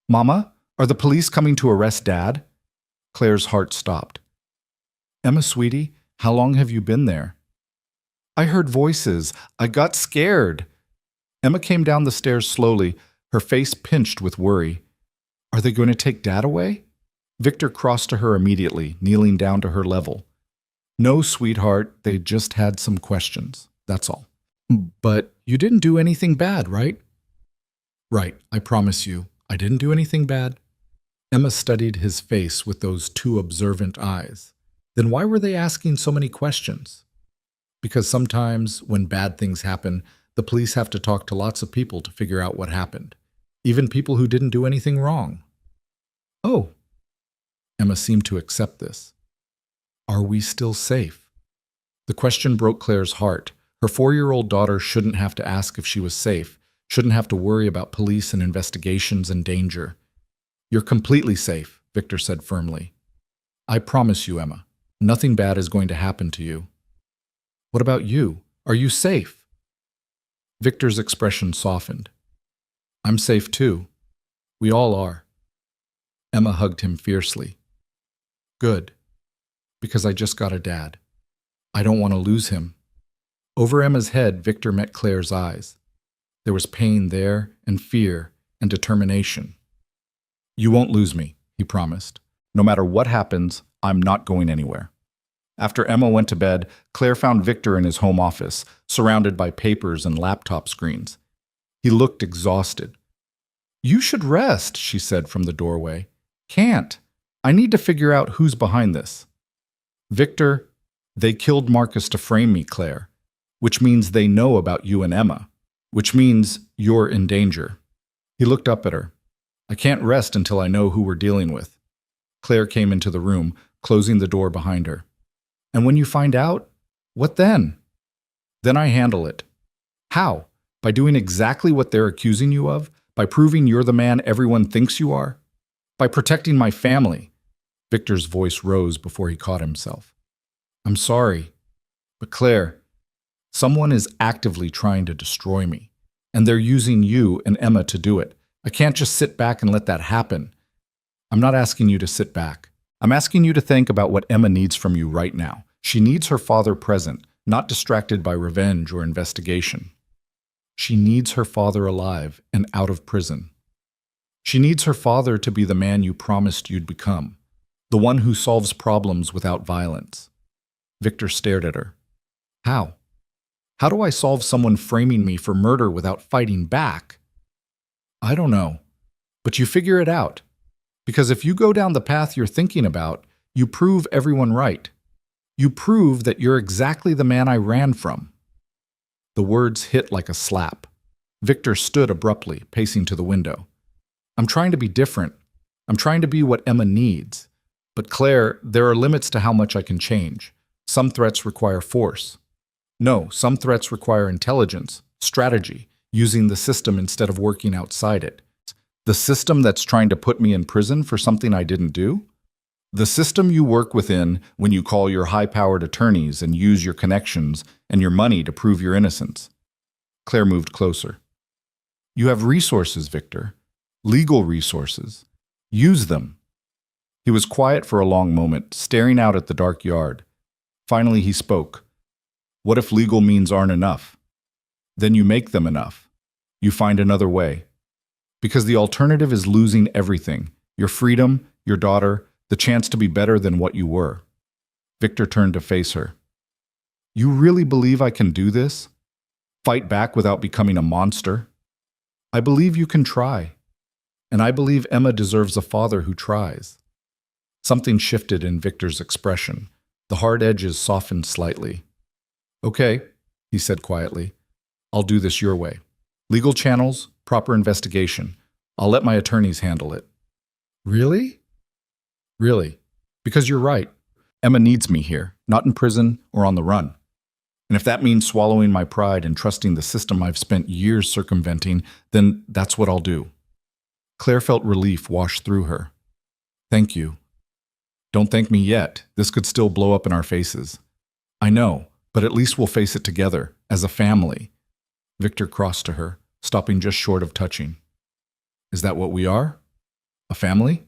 [SPEAKER 1] Mama, are the police coming to arrest Dad? Claire's heart stopped. Emma, sweetie, how long have you been there? I heard voices. I got scared. Emma came down the stairs slowly, her face pinched with worry. Are they going to take Dad away? Victor crossed to her immediately, kneeling down to her level. No, sweetheart, they just had some questions, that's all. But you didn't do anything bad, right? Right, I promise you, I didn't do anything bad. Emma studied his face with those 2 observant eyes. Then why were they asking so many questions? Because sometimes when bad things happen, the police have to talk to lots of people to figure out what happened, even people who didn't do anything wrong. Oh, Emma seemed to accept this. Are we still safe? The question broke Claire's heart. Her 4-year-old daughter shouldn't have to ask if she was safe, shouldn't have to worry about police and investigations and danger. You're completely safe, Victor said firmly. I promise you, Emma, nothing bad is going to happen to you. What about you? Are you safe? Victor's expression softened. I'm safe too. We all are. Emma hugged him fiercely. Good. Because I just got a dad. I don't want to lose him. Over Emma's head, Victor met Claire's eyes. There was pain there, and fear, and determination. You won't lose me, he promised. No matter what happens, I'm not going anywhere. After Emma went to bed, Claire found Victor in his home office, surrounded by papers and laptop screens. He looked exhausted. You should rest, she said from the doorway. Can't. I need to figure out who's behind this. Victor, they killed Marcus to frame me, Claire, which means they know about you and Emma, which means you're in danger. He looked up at her. I can't rest until I know who we're dealing with. Claire came into the room, closing the door behind her. And when you find out, what then? Then I handle it. How? By doing exactly what they're accusing you of? By proving you're the man everyone thinks you are? By protecting my family? Victor's voice rose before he caught himself. I'm sorry, but Claire, someone is actively trying to destroy me, and they're using you and Emma to do it. I can't just sit back and let that happen. I'm not asking you to sit back. I'm asking you to think about what Emma needs from you right now. She needs her father present, not distracted by revenge or investigation. She needs her father alive and out of prison. She needs her father to be the man you promised you'd become, the one who solves problems without violence. Victor stared at her. How? How do I solve someone framing me for murder without fighting back? I don't know, but you figure it out. Because if you go down the path you're thinking about, you prove everyone right. You prove that you're exactly the man I ran from. The words hit like a slap. Victor stood abruptly, pacing to the window. I'm trying to be different. I'm trying to be what Emma needs. But Claire, there are limits to how much I can change. Some threats require force. No, some threats require intelligence, strategy, using the system instead of working outside it. The system that's trying to put me in prison for something I didn't do? The system you work within when you call your high-powered attorneys and use your connections and your money to prove your innocence. Claire moved closer. You have resources, Victor. Legal resources. Use them. He was quiet for a long moment, staring out at the dark yard. Finally, he spoke. What if legal means aren't enough? Then you make them enough. You find another way. Because the alternative is losing everything. Your freedom, your daughter, the chance to be better than what you were. Victor turned to face her. You really believe I can do this? Fight back without becoming a monster? I believe you can try. And I believe Emma deserves a father who tries. Something shifted in Victor's expression. The hard edges softened slightly. Okay, he said quietly. I'll do this your way. Legal channels, proper investigation. I'll let my attorneys handle it. Really? Really. Because you're right. Emma needs me here, not in prison or on the run. And if that means swallowing my pride and trusting the system I've spent years circumventing, then that's what I'll do. Claire felt relief wash through her. Thank you. Don't thank me yet. This could still blow up in our faces. I know, but at least we'll face it together, as a family. Victor crossed to her, stopping just short of touching. Is that what we are? A family?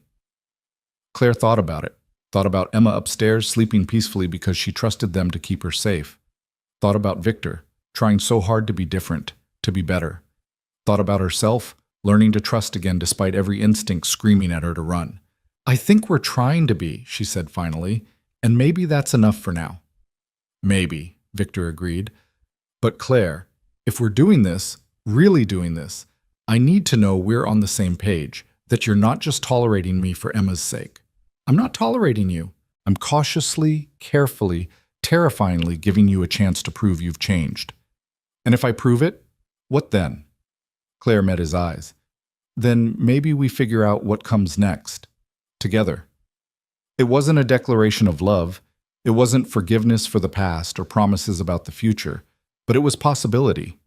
[SPEAKER 1] Claire thought about it. Thought about Emma upstairs sleeping peacefully because she trusted them to keep her safe. Thought about Victor, trying so hard to be different, to be better. Thought about herself, learning to trust again despite every instinct screaming at her to run. I think we're trying to be, she said finally, and maybe that's enough for now. Maybe, Victor agreed. But Claire, if we're doing this, really doing this, I need to know we're on the same page, that you're not just tolerating me for Emma's sake. I'm not tolerating you. I'm cautiously, carefully, terrifyingly giving you a chance to prove you've changed. And if I prove it, what then? Claire met his eyes. Then maybe we figure out what comes next, together. It wasn't a declaration of love. It wasn't forgiveness for the past or promises about the future, but it was possibility.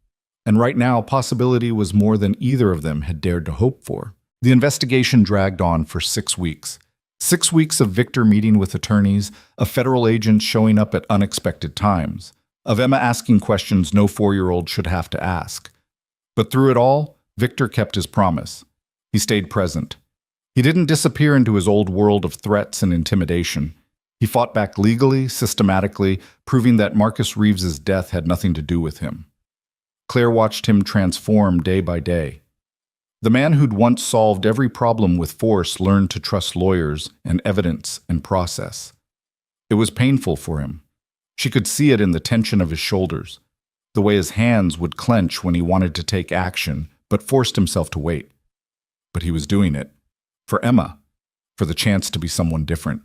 [SPEAKER 1] And right now, possibility was more than either of them had dared to hope for. The investigation dragged on for 6 weeks. 6 weeks of Victor meeting with attorneys, of federal agents showing up at unexpected times, of Emma asking questions no 4-year-old should have to ask. But through it all, Victor kept his promise. He stayed present. He didn't disappear into his old world of threats and intimidation. He fought back legally, systematically, proving that Marcus Reeves's death had nothing to do with him. Claire watched him transform day by day. The man who'd once solved every problem with force learned to trust lawyers and evidence and process. It was painful for him. She could see it in the tension of his shoulders, the way his hands would clench when he wanted to take action, but forced himself to wait. But he was doing it. For Emma. For the chance to be someone different.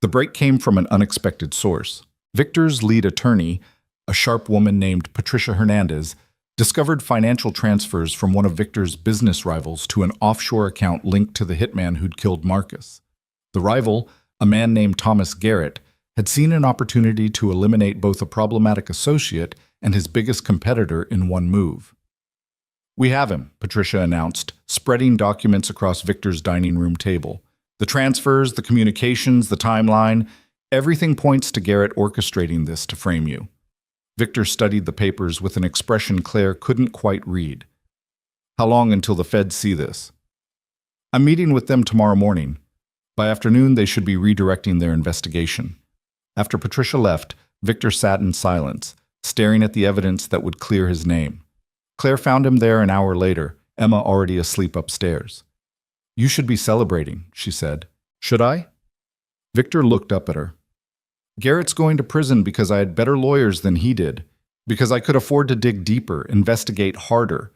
[SPEAKER 1] The break came from an unexpected source. Victor's lead attorney, a sharp woman named Patricia Hernandez, discovered financial transfers from one of Victor's business rivals to an offshore account linked to the hitman who'd killed Marcus. The rival, a man named Thomas Garrett, had seen an opportunity to eliminate both a problematic associate and his biggest competitor in one move. "We have him," Patricia announced, spreading documents across Victor's dining room table. The transfers, the communications, the timeline, everything points to Garrett orchestrating this to frame you. Victor studied the papers with an expression Claire couldn't quite read. "How long until the feds see this?" "I'm meeting with them tomorrow morning. By afternoon, they should be redirecting their investigation." After Patricia left, Victor sat in silence, staring at the evidence that would clear his name. Claire found him there an hour later, Emma already asleep upstairs. "You should be celebrating," she said. "Should I?" Victor looked up at her. "Garrett's going to prison because I had better lawyers than he did, because I could afford to dig deeper, investigate harder.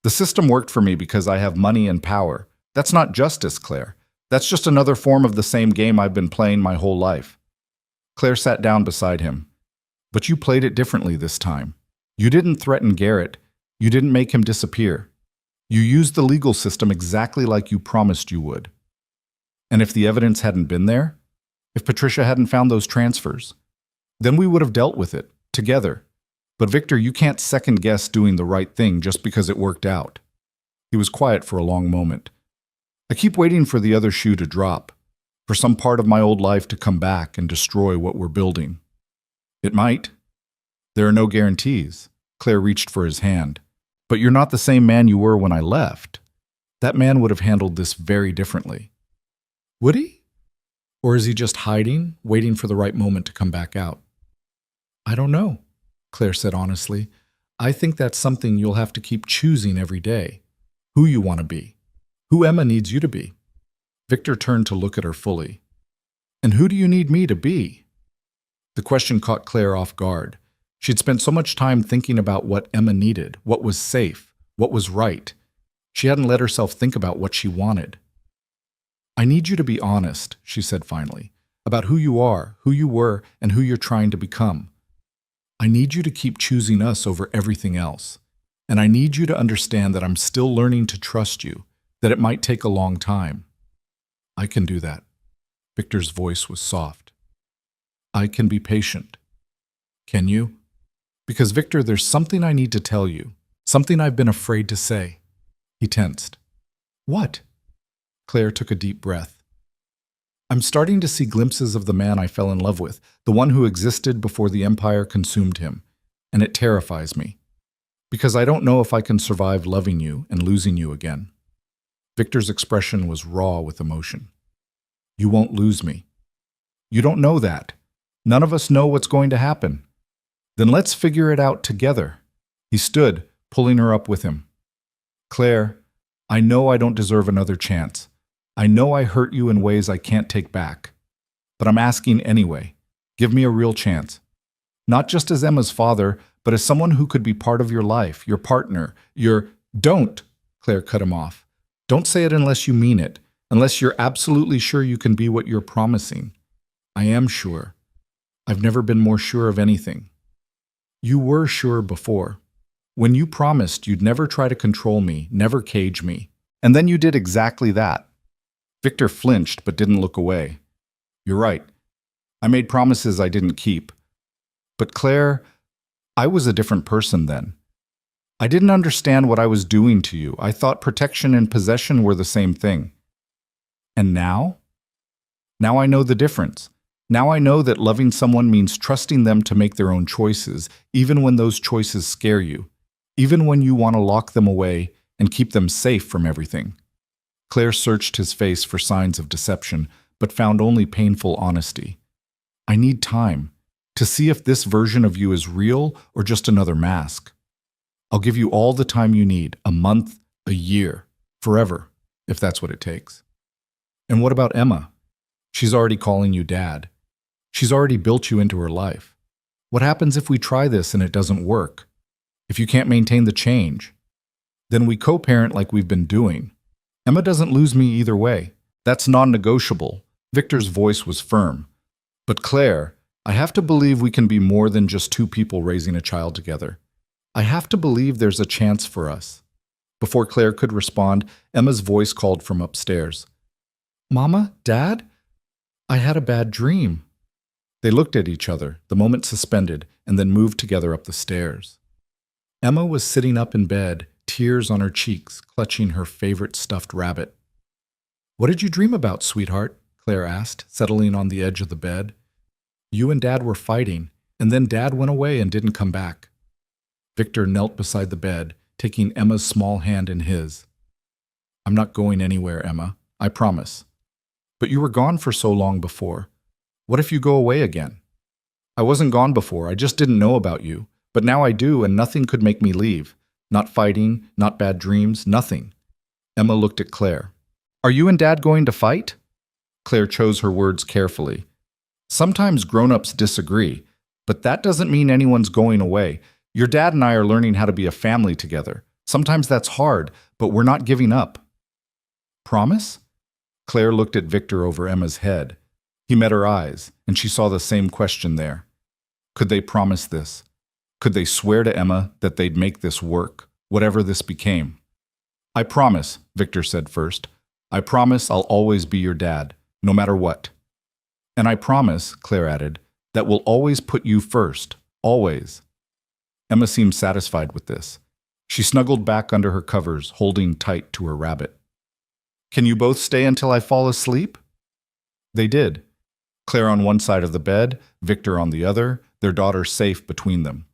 [SPEAKER 1] The system worked for me because I have money and power. That's not justice, Claire. That's just another form of the same game I've been playing my whole life." Claire sat down beside him. "But you played it differently this time. You didn't threaten Garrett. You didn't make him disappear. You used the legal system exactly like you promised you would. And if the evidence hadn't been there, if Patricia hadn't found those transfers, then we would have dealt with it, together. But Victor, you can't second-guess doing the right thing just because it worked out." He was quiet for a long moment. "I keep waiting for the other shoe to drop, for some part of my old life to come back and destroy what we're building. It might. There are no guarantees." Claire reached for his hand. "But you're not the same man you were when I left. That man would have handled this very differently." "Would he? Or is he just hiding, waiting for the right moment to come back out?" "I don't know," Claire said honestly. "I think that's something you'll have to keep choosing every day. Who you want to be. Who Emma needs you to be." Victor turned to look at her fully. "And who do you need me to be?" The question caught Claire off guard. She'd spent so much time thinking about what Emma needed, what was safe, what was right. She hadn't let herself think about what she wanted. "I need you to be honest," she said finally, "about who you are, who you were, and who you're trying to become. I need you to keep choosing us over everything else. And I need you to understand that I'm still learning to trust you, that it might take a long time." "I can do that." Victor's voice was soft. "I can be patient." "Can you?" "Because, Victor, there's something I need to tell you, something I've been afraid to say." He tensed. "What?" Claire took a deep breath. "I'm starting to see glimpses of the man I fell in love with, the one who existed before the Empire consumed him, and it terrifies me. Because I don't know if I can survive loving you and losing you again." Victor's expression was raw with emotion. "You won't lose me. You don't know that. None of us know what's going to happen. Then let's figure it out together." He stood, pulling her up with him. "Claire, I know I don't deserve another chance. I know I hurt you in ways I can't take back. But I'm asking anyway. Give me a real chance. Not just as Emma's father, but as someone who could be part of your life, your partner, your—" "Don't!" Claire cut him off. "Don't say it unless you mean it, unless you're absolutely sure you can be what you're promising." "I am sure." I've never been more sure of anything. You were sure before. When you promised you'd never try to control me, never cage me. And then you did exactly that. Victor flinched but didn't look away. You're right. I made promises I didn't keep. But Claire, I was a different person then. I didn't understand what I was doing to you. I thought protection and possession were the same thing. And now? Now I know the difference. Now I know that loving someone means trusting them to make their own choices, even when those choices scare you, even when you want to lock them away and keep them safe from everything. Claire searched his face for signs of deception, but found only painful honesty. I need time to see if this version of you is real or just another mask. I'll give you all the time you need, a month, a year, forever, if that's what it takes. And what about Emma? She's already calling you dad. She's already built you into her life. What happens if we try this and it doesn't work? If you can't maintain the change? Then we co-parent like we've been doing. Emma doesn't lose me either way. That's non-negotiable. Victor's voice was firm. But Claire, I have to believe we can be more than just two people raising a child together. I have to believe there's a chance for us. Before Claire could respond, Emma's voice called from upstairs. Mama? Dad? I had a bad dream. They looked at each other, the moment suspended, and then moved together up the stairs. Emma was sitting up in bed, tears on her cheeks, clutching her favorite stuffed rabbit. What did you dream about, sweetheart? Claire asked, settling on the edge of the bed. You and Dad were fighting, and then Dad went away and didn't come back. Victor knelt beside the bed, taking Emma's small hand in his. I'm not going anywhere, Emma. I promise. But you were gone for so long before. What if you go away again? I wasn't gone before, I just didn't know about you. But now I do, and nothing could make me leave. Not fighting, not bad dreams, nothing. Emma looked at Claire. Are you and Dad going to fight? Claire chose her words carefully. Sometimes grown-ups disagree, but that doesn't mean anyone's going away. Your dad and I are learning how to be a family together. Sometimes that's hard, but we're not giving up. Promise? Claire looked at Victor over Emma's head. He met her eyes, and she saw the same question there. Could they promise this? Could they swear to Emma that they'd make this work, whatever this became? I promise, Victor said first. I promise I'll always be your dad, no matter what. And I promise, Claire added, that we'll always put you first, always. Emma seemed satisfied with this. She snuggled back under her covers, holding tight to her rabbit. Can you both stay until I fall asleep? They did. Claire on one side of the bed, Victor on the other, their daughter safe between them.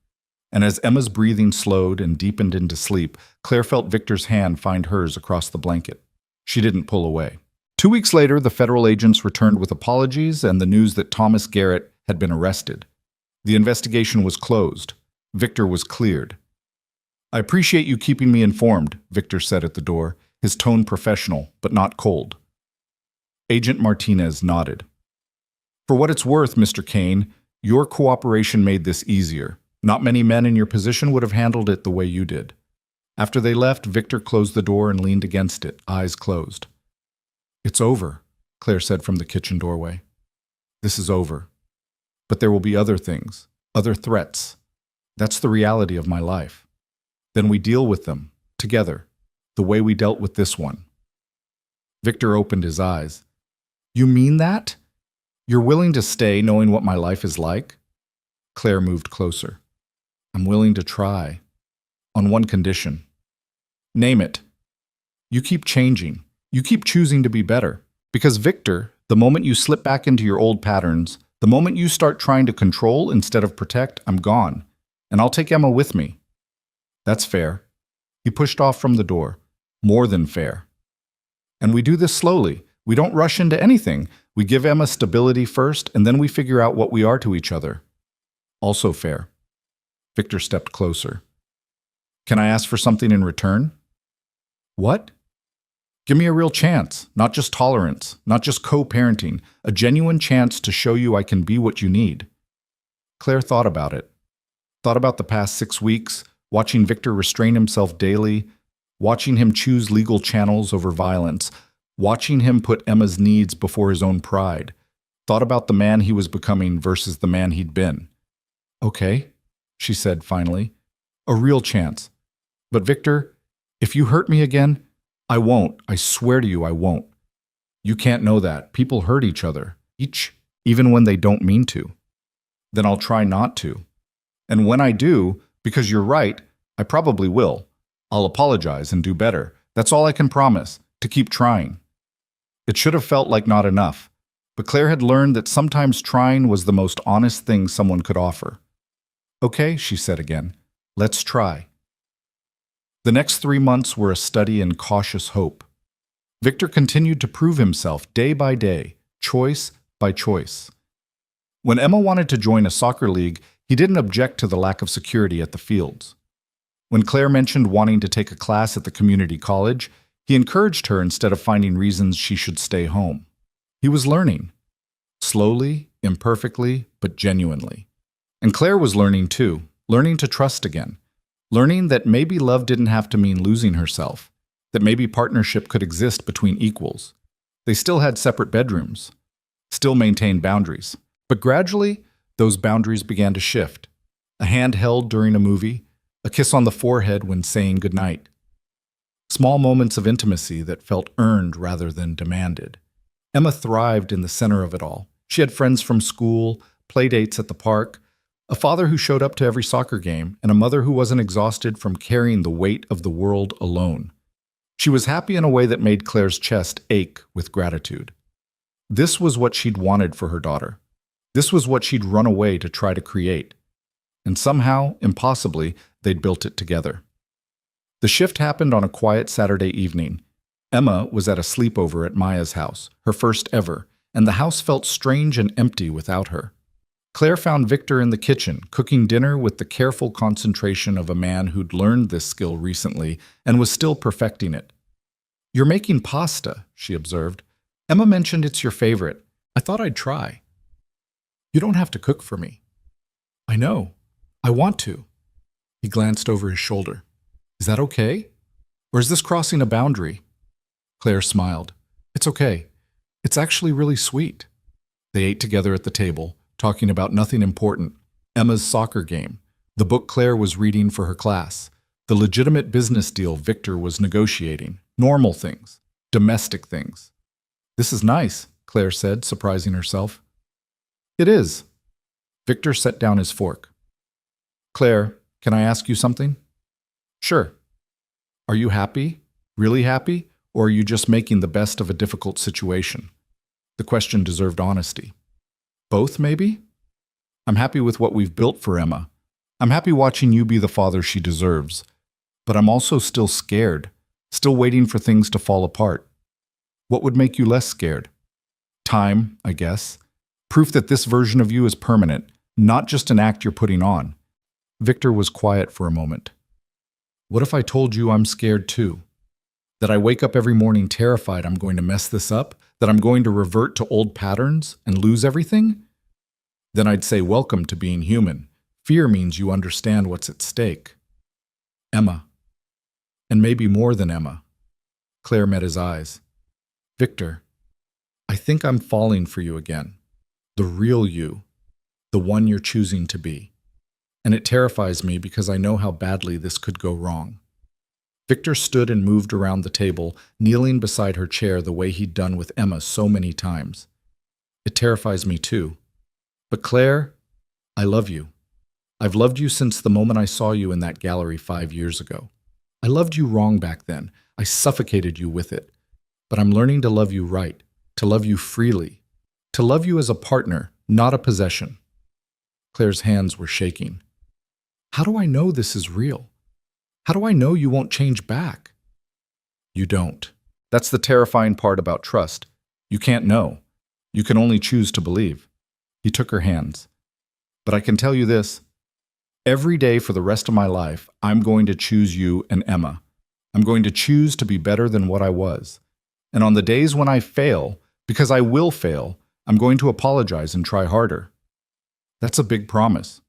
[SPEAKER 1] And as Emma's breathing slowed and deepened into sleep, Claire felt Victor's hand find hers across the blanket. She didn't pull away. 2 weeks later, the federal agents returned with apologies and the news that Thomas Garrett had been arrested. The investigation was closed. Victor was cleared. I appreciate you keeping me informed, Victor said at the door, his tone professional, but not cold. Agent Martinez nodded. For what it's worth, Mr. Kaine, your cooperation made this easier. Not many men in your position would have handled it the way you did. After they left, Victor closed the door and leaned against it, eyes closed. It's over, Claire said from the kitchen doorway. This is over. But there will be other things, other threats. That's the reality of my life. Then we deal with them, together, the way we dealt with this one. Victor opened his eyes. You mean that? You're willing to stay knowing what my life is like? Claire moved closer. I'm willing to try. On one condition. Name it. You keep changing. You keep choosing to be better. Because Victor, the moment you slip back into your old patterns, the moment you start trying to control instead of protect, I'm gone. And I'll take Emma with me. That's fair. He pushed off from the door. More than fair. And we do this slowly. We don't rush into anything. We give Emma stability first, and then we figure out what we are to each other. Also fair. Victor stepped closer. Can I ask for something in return? What? Give me a real chance, not just tolerance, not just co-parenting, a genuine chance to show you I can be what you need. Claire thought about it. Thought about the past 6 weeks, watching Victor restrain himself daily, watching him choose legal channels over violence, watching him put Emma's needs before his own pride. thought about the man he was becoming versus the man he'd been. Okay, she said finally. A real chance. But Victor, if you hurt me again, I won't. I swear to you I won't. You can't know that. People hurt each other. Even when they don't mean to. Then I'll try not to. And when I do, because you're right, I probably will. I'll apologize and do better. That's all I can promise, to keep trying. It should have felt like not enough, but Claire had learned that sometimes trying was the most honest thing someone could offer. Okay, she said again, let's try. The next 3 months were a study in cautious hope. Victor continued to prove himself day by day, choice by choice. When Emma wanted to join a soccer league, he didn't object to the lack of security at the fields. When Claire mentioned wanting to take a class at the community college, he encouraged her instead of finding reasons she should stay home. He was learning. Slowly, imperfectly, but genuinely. And Claire was learning too, learning to trust again. Learning that maybe love didn't have to mean losing herself, that maybe partnership could exist between equals. They still had separate bedrooms, still maintained boundaries. But gradually, those boundaries began to shift. A hand held during a movie, a kiss on the forehead when saying goodnight. Small moments of intimacy that felt earned rather than demanded. Emma thrived in the center of it all. She had friends from school, playdates at the park, a father who showed up to every soccer game, and a mother who wasn't exhausted from carrying the weight of the world alone. She was happy in a way that made Claire's chest ache with gratitude. This was what she'd wanted for her daughter. This was what she'd run away to try to create. And somehow, impossibly, they'd built it together. The shift happened on a quiet Saturday evening. Emma was at a sleepover at Maya's house, her first ever, and the house felt strange and empty without her. Claire found Victor in the kitchen, cooking dinner with the careful concentration of a man who'd learned this skill recently and was still perfecting it. "You're making pasta," she observed. "Emma mentioned it's your favorite. I thought I'd try." "You don't have to cook for me." "I know. I want to." He glanced over his shoulder. "Is that okay? Or is this crossing a boundary?" Claire smiled. "It's okay. It's actually really sweet." They ate together at the table, talking about nothing important. Emma's soccer game, the book Claire was reading for her class, the legitimate business deal Victor was negotiating, normal things, domestic things. "This is nice," Claire said, surprising herself. "It is." Victor set down his fork. "Claire, can I ask you something?" "Sure." "Are you happy? Really happy? Or are you just making the best of a difficult situation?" The question deserved honesty. "Both, maybe?" "I'm happy with what we've built for Emma. I'm happy watching you be the father she deserves. But I'm also still scared, still waiting for things to fall apart. What would make you less scared?" "Time, I guess. Proof that this version of you is permanent, not just an act you're putting on." Victor was quiet for a moment. "What if I told you I'm scared too? That I wake up every morning terrified I'm going to mess this up? That I'm going to revert to old patterns and lose everything?" Then I'd say welcome to being human. Fear means you understand what's at stake. Emma. And maybe more than Emma. Claire met his eyes. "Victor, I think I'm falling for you again. The real you. The one you're choosing to be. And it terrifies me because I know how badly this could go wrong." Victor stood and moved around the table, kneeling beside her chair the way he'd done with Emma so many times. "It terrifies me too. But Claire, I love you. I've loved you since the moment I saw you in that gallery 5 years ago. I loved you wrong back then. I suffocated you with it. But I'm learning to love you right, to love you freely, to love you as a partner, not a possession." Claire's hands were shaking. "How do I know this is real? How do I know you won't change back?" "You don't. That's the terrifying part about trust. You can't know. You can only choose to believe." He took her hands. "But I can tell you this. Every day for the rest of my life, I'm going to choose you and Emma. I'm going to choose to be better than what I was. And on the days when I fail, because I will fail, I'm going to apologize and try harder." That's a big promise.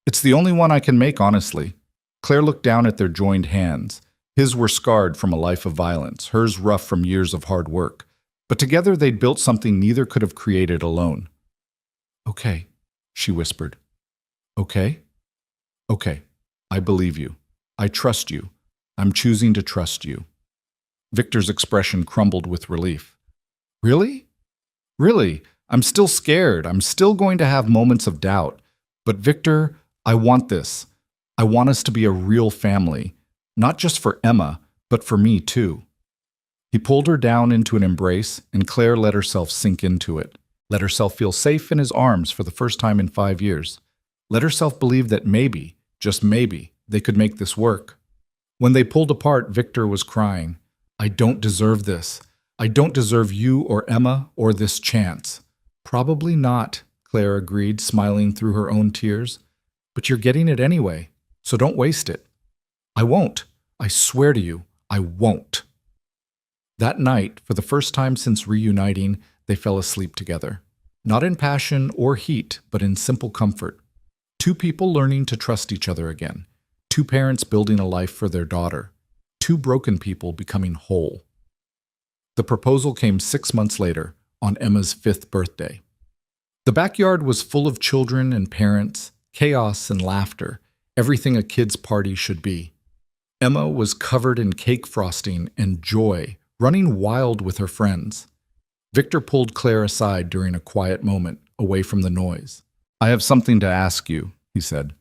[SPEAKER 1] It's the only one I can make, honestly. Claire looked down at their joined hands. His were scarred from a life of violence, hers rough from years of hard work. But together they'd built something neither could have created alone. "Okay," she whispered. "Okay? Okay. I believe you. I trust you. I'm choosing to trust you." Victor's expression crumbled with relief. "Really? Really? I'm still scared. I'm still going to have moments of doubt. But Victor, I want this. I want us to be a real family, not just for Emma, but for me too." He pulled her down into an embrace, and Claire let herself sink into it. Let herself feel safe in his arms for the first time in 5 years. Let herself believe that maybe, just maybe, they could make this work. When they pulled apart, Victor was crying. "I don't deserve this. I don't deserve you or Emma or this chance." "Probably not," Claire agreed, smiling through her own tears. "But you're getting it anyway, so don't waste it." "I won't. I swear to you, I won't." That night, for the first time since reuniting, they fell asleep together. Not in passion or heat, but in simple comfort. Two people learning to trust each other again. Two parents building a life for their daughter. Two broken people becoming whole. The proposal came 6 months later, on Emma's 5th birthday. The backyard was full of children and parents, chaos and laughter, everything a kid's party should be. Emma was covered in cake frosting and joy, running wild with her friends. Victor pulled Claire aside during a quiet moment, away from the noise. "I have something to ask you," he said.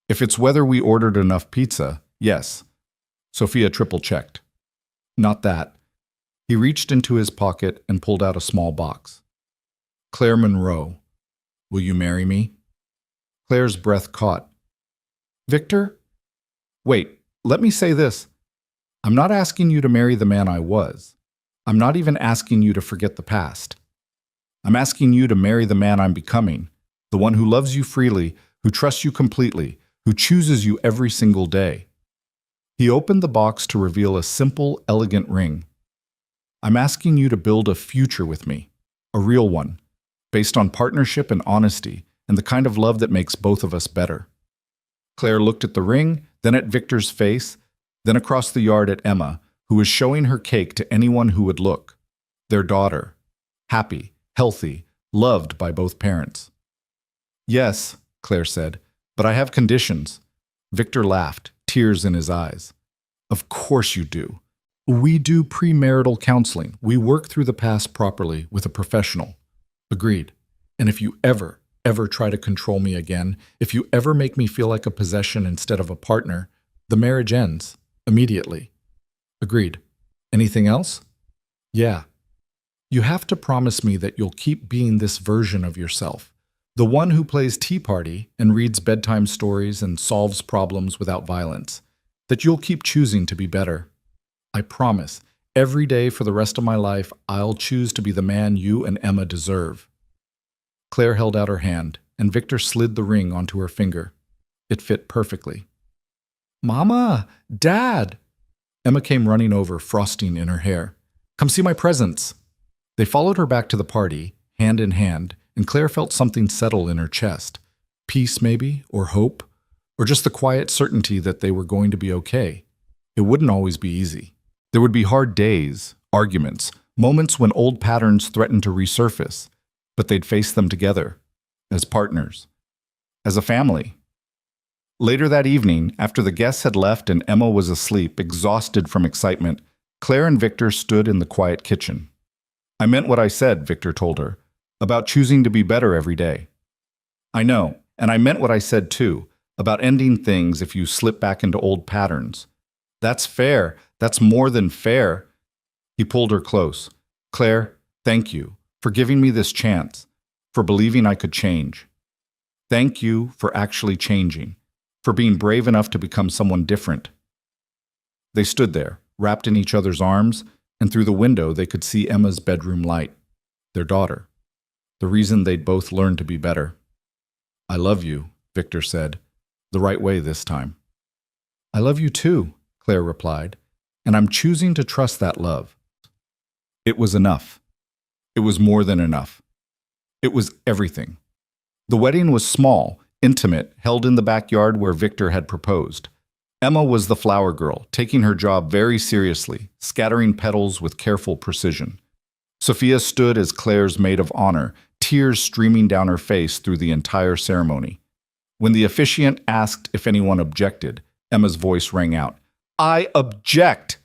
[SPEAKER 1] "If it's whether we ordered enough pizza, yes." Sophia triple-checked. "Not that." He reached into his pocket and pulled out a small box. "Claire Monroe, will you marry me?" Claire's breath caught. "Victor? Wait, let me say this. I'm not asking you to marry the man I was. I'm not even asking you to forget the past. I'm asking you to marry the man I'm becoming, the one who loves you freely, who trusts you completely, who chooses you every single day." He opened the box to reveal a simple, elegant ring. "I'm asking you to build a future with me, a real one, based on partnership and honesty, and the kind of love that makes both of us better." Claire looked at the ring, then at Victor's face, then across the yard at Emma, who was showing her cake to anyone who would look. Their daughter, happy, healthy, loved by both parents. "Yes," Claire said, "but I have conditions." Victor laughed, tears in his eyes. "Of course you do. We do premarital counseling. We work through the past properly with a professional." "Agreed. And if you ever try to control me again, if you ever make me feel like a possession instead of a partner, the marriage ends, immediately." "Agreed. Anything else?" "Yeah. You have to promise me that you'll keep being this version of yourself, the one who plays tea party and reads bedtime stories and solves problems without violence, that you'll keep choosing to be better. I promise, every day for the rest of my life, I'll choose to be the man you and Emma deserve." Claire held out her hand, and Victor slid the ring onto her finger. It fit perfectly. "Mama! Dad!" Emma came running over, frosting in her hair. "Come see my presents." They followed her back to the party, hand in hand, and Claire felt something settle in her chest. Peace, maybe, or hope, or just the quiet certainty that they were going to be okay. It wouldn't always be easy. There would be hard days, arguments, moments when old patterns threatened to resurface, but they'd face them together, as partners, as a family. Later that evening, after the guests had left and Emma was asleep, exhausted from excitement, Claire and Victor stood in the quiet kitchen. "I meant what I said," Victor told her, "about choosing to be better every day." "I know, and I meant what I said too, about ending things if you slip back into old patterns. That's fair. That's more than fair." He pulled her close. "Claire, thank you for giving me this chance, for believing I could change. Thank you for actually changing, for being brave enough to become someone different." They stood there, wrapped in each other's arms, and through the window they could see Emma's bedroom light, their daughter, the reason they'd both learned to be better. "I love you," Victor said, the right way this time. "I love you too," Claire replied, "and I'm choosing to trust that love." It was enough. It was more than enough. It was everything. The wedding was small, intimate, held in the backyard where Victor had proposed. Emma was the flower girl, taking her job very seriously, scattering petals with careful precision. Sophia stood as Claire's maid of honor, tears streaming down her face through the entire ceremony. When the officiant asked if anyone objected, Emma's voice rang out. "I object!"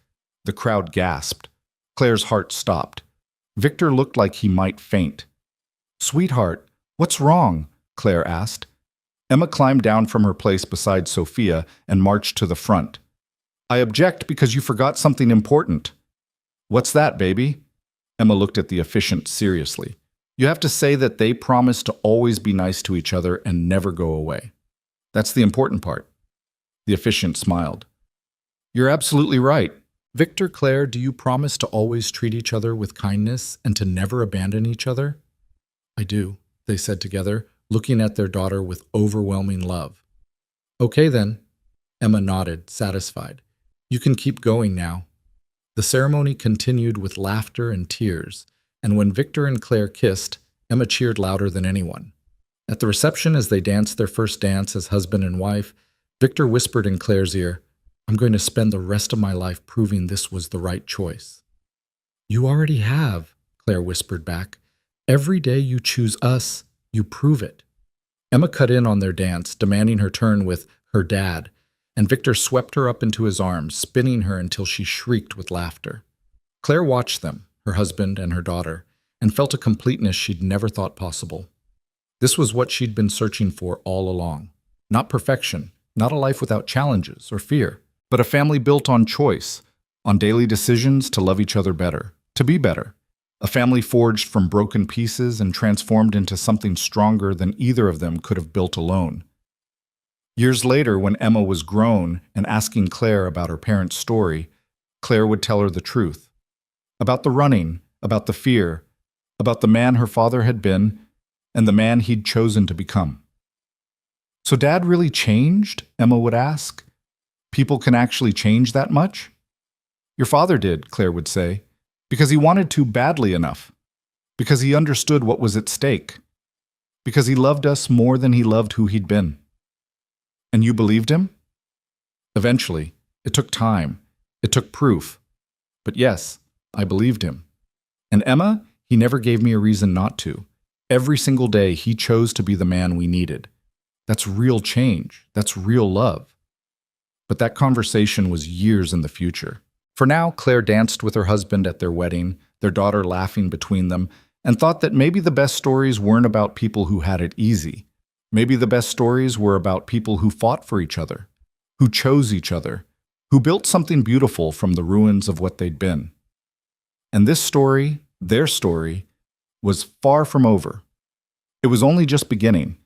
[SPEAKER 1] The crowd gasped. Claire's heart stopped. Victor looked like he might faint. "Sweetheart, what's wrong?" Claire asked. Emma climbed down from her place beside Sophia and marched to the front. "I object because you forgot something important." "What's that, baby?" Emma looked at the officiant seriously. "You have to say that they promise to always be nice to each other and never go away. That's the important part." The officiant smiled. "You're absolutely right. Victor, Claire, do you promise to always treat each other with kindness and to never abandon each other?" "I do," they said together, looking at their daughter with overwhelming love. "Okay then." Emma nodded, satisfied. "You can keep going now." The ceremony continued with laughter and tears, and when Victor and Claire kissed, Emma cheered louder than anyone. At the reception, as they danced their first dance as husband and wife, Victor whispered in Claire's ear, "I'm going to spend the rest of my life proving this was the right choice." "You already have," Claire whispered back. "Every day you choose us, you prove it." Emma cut in on their dance, demanding her turn with her dad, and Victor swept her up into his arms, spinning her until she shrieked with laughter. Claire watched them, her husband and her daughter, and felt a completeness she'd never thought possible. This was what she'd been searching for all along. Not perfection, not a life without challenges or fear, but a family built on choice, on daily decisions to love each other better, to be better. A family forged from broken pieces and transformed into something stronger than either of them could have built alone. Years later, when Emma was grown and asking Claire about her parents' story, Claire would tell her the truth. About the running, about the fear, about the man her father had been, and the man he'd chosen to become. "So Dad really changed?" Emma would ask. "People can actually change that much?" "Your father did," Claire would say, "because he wanted to badly enough, because he understood what was at stake, because he loved us more than he loved who he'd been." "And you believed him?" "Eventually. It took time. It took proof. But yes, I believed him. And Emma, he never gave me a reason not to. Every single day, he chose to be the man we needed. That's real change. That's real love." But that conversation was years in the future. For now, Claire danced with her husband at their wedding, their daughter laughing between them, and thought that maybe the best stories weren't about people who had it easy. Maybe the best stories were about people who fought for each other, who chose each other, who built something beautiful from the ruins of what they'd been. And this story, their story, was far from over. It was only just beginning.